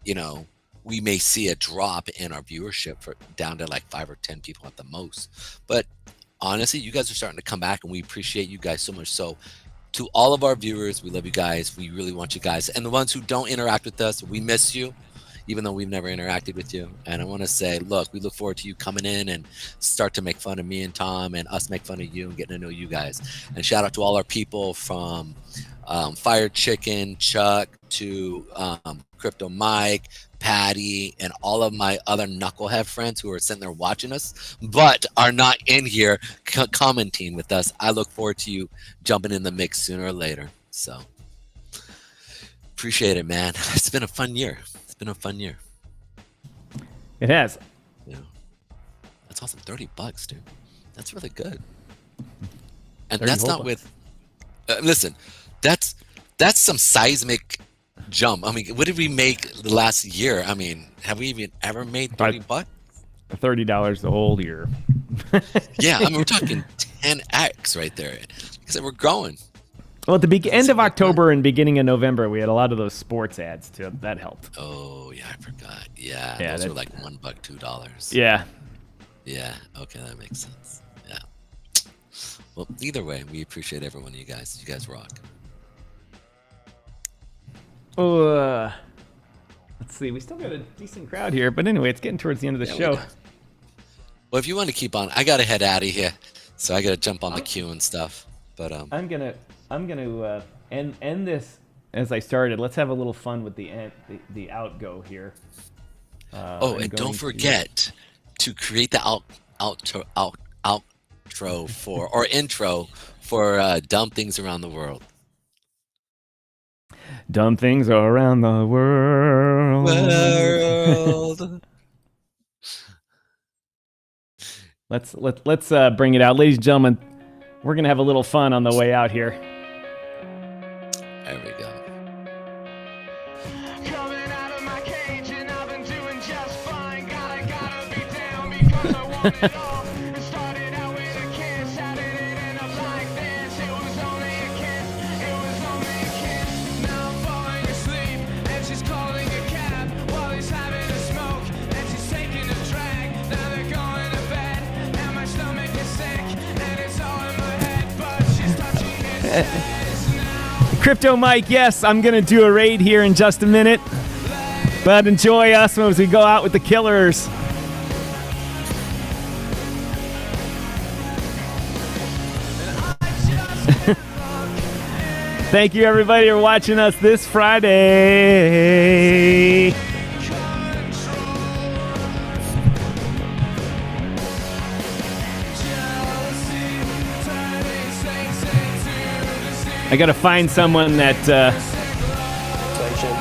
[SPEAKER 3] we may see a drop in our viewership down to like 5 or 10 people at the most. But honestly, you guys are starting to come back, and we appreciate you guys so much. So to all of our viewers, we love you guys. We really want you guys. And the ones who don't interact with us, we miss you, even though we've never interacted with you. And I want to say, look, we look forward to you coming in and start to make fun of me and Tom, and us make fun of you and getting to know you guys. And shout out to all our people from Fire Chicken, Chuck, to Crypto Mike, Patty, and all of my other knucklehead friends who are sitting there watching us, but are not in here commenting with us. I look forward to you jumping in the mix sooner or later. So appreciate it, man. It's been a fun year.
[SPEAKER 1] It has.
[SPEAKER 3] Yeah. That's awesome. $30, dude. That's really good. And that's not with, listen, that's some seismic jump. I mean, what did we make the last year? I mean, have we even ever made $30?
[SPEAKER 1] $30 the whole year.
[SPEAKER 3] Yeah, I mean, we're talking 10x right there. Because we're growing.
[SPEAKER 1] Well, at the end of October and beginning of November, we had a lot of those sports ads too. That helped.
[SPEAKER 3] Oh yeah, I forgot. Yeah, those were like $1, $2.
[SPEAKER 1] Yeah.
[SPEAKER 3] Yeah. Okay, that makes sense. Yeah. Well, either way, we appreciate every one of you guys. You guys rock.
[SPEAKER 1] Let's see. We still got a decent crowd here, but anyway, it's getting towards the end of the show.
[SPEAKER 3] Well, if you want to keep on, I gotta head out of here, so I gotta jump on the queue and stuff. But
[SPEAKER 1] I'm gonna end this as I started. Let's have a little fun with the outgo here.
[SPEAKER 3] And don't forget to create the outro for or intro for Dumb Things Around the World.
[SPEAKER 1] Dumb things around the world. Let's bring it out, ladies and gentlemen. We're gonna have a little fun on the way out here.
[SPEAKER 3] There we go.
[SPEAKER 2] Coming out of my cage and I've been doing just fine. Gotta be down because I want it all. It started out with a kiss, how did it end up like this? It was only a kiss, Now I'm falling asleep and she's calling a cab while he's having a smoke and she's taking a drag. Now they're going to bed and my stomach is sick and it's all in my head, but she's touching his
[SPEAKER 1] Crypto Mike, yes, I'm gonna do a raid here in just a minute, but enjoy us as we go out with the killers. Thank you everybody for watching us this Friday. I gotta find someone that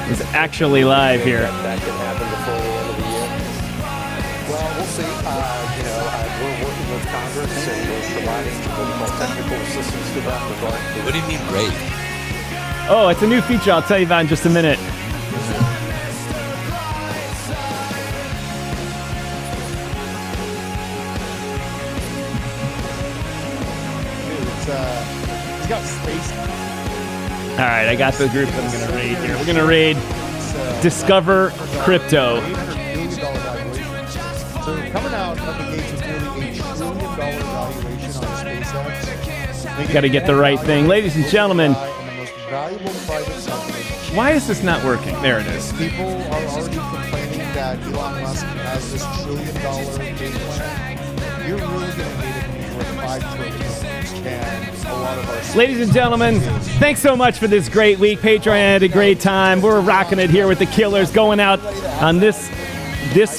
[SPEAKER 1] is actually live here.
[SPEAKER 4] That can happen before the end of the year. Well, we'll see. We're working with Congress and we're providing what we call technical assistance to them regarding.
[SPEAKER 3] What do you mean raid?
[SPEAKER 1] Oh, it's a new feature. I'll tell you about in just a minute.
[SPEAKER 4] He's got space.
[SPEAKER 1] All right, I got the group I'm going to raid here. We're going to raid Discover Crypto.
[SPEAKER 4] $800 million valuation. So coming out of the gates with nearly $1 trillion valuation on SpaceX.
[SPEAKER 1] Got to get the right thing. Ladies and gentlemen,
[SPEAKER 4] The most valuable private company.
[SPEAKER 1] why is this not working? There it is.
[SPEAKER 4] People are already complaining that Elon Musk has this $1 trillion game plan. You're really going to need it when he's worth $5 trillion. And a lot of our
[SPEAKER 1] Ladies and gentlemen, thanks so much for this great week. Patreon had a great time. We're rocking it here with the killers going out on this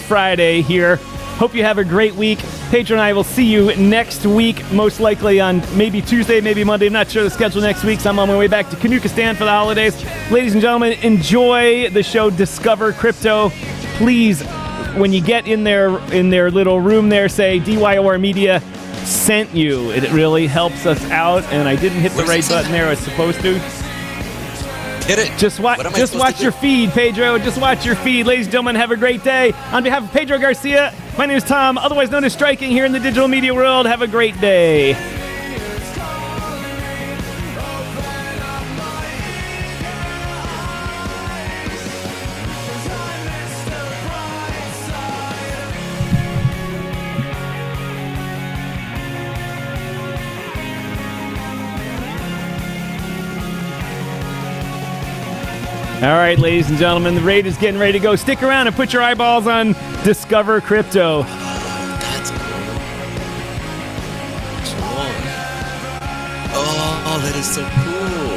[SPEAKER 1] Friday here. Hope you have a great week. Patreon and I will see you next week, most likely on maybe Tuesday, maybe Monday. I'm not sure the schedule next week, so I'm on my way back to Kanukistan for the holidays. Ladies and gentlemen, enjoy the show Discover Crypto. Please, when you get in their little room there, say DYOR Media sent you. It really helps us out, and I didn't hit the right button there I was supposed to.
[SPEAKER 3] Hit it.
[SPEAKER 1] Just
[SPEAKER 3] What am I
[SPEAKER 1] just
[SPEAKER 3] supposed
[SPEAKER 1] watch
[SPEAKER 3] to
[SPEAKER 1] your
[SPEAKER 3] do?
[SPEAKER 1] feed, Pedro. Just watch your feed. Ladies and gentlemen, have a great day. On behalf of Pedro Garcia, my name is Tom, otherwise known as Striking, here in the digital media world. Have a great day. All right, ladies and gentlemen, the raid is getting ready to go. Stick around and put your eyeballs on Discover Crypto.
[SPEAKER 3] That's cool. Oh, that is so cool.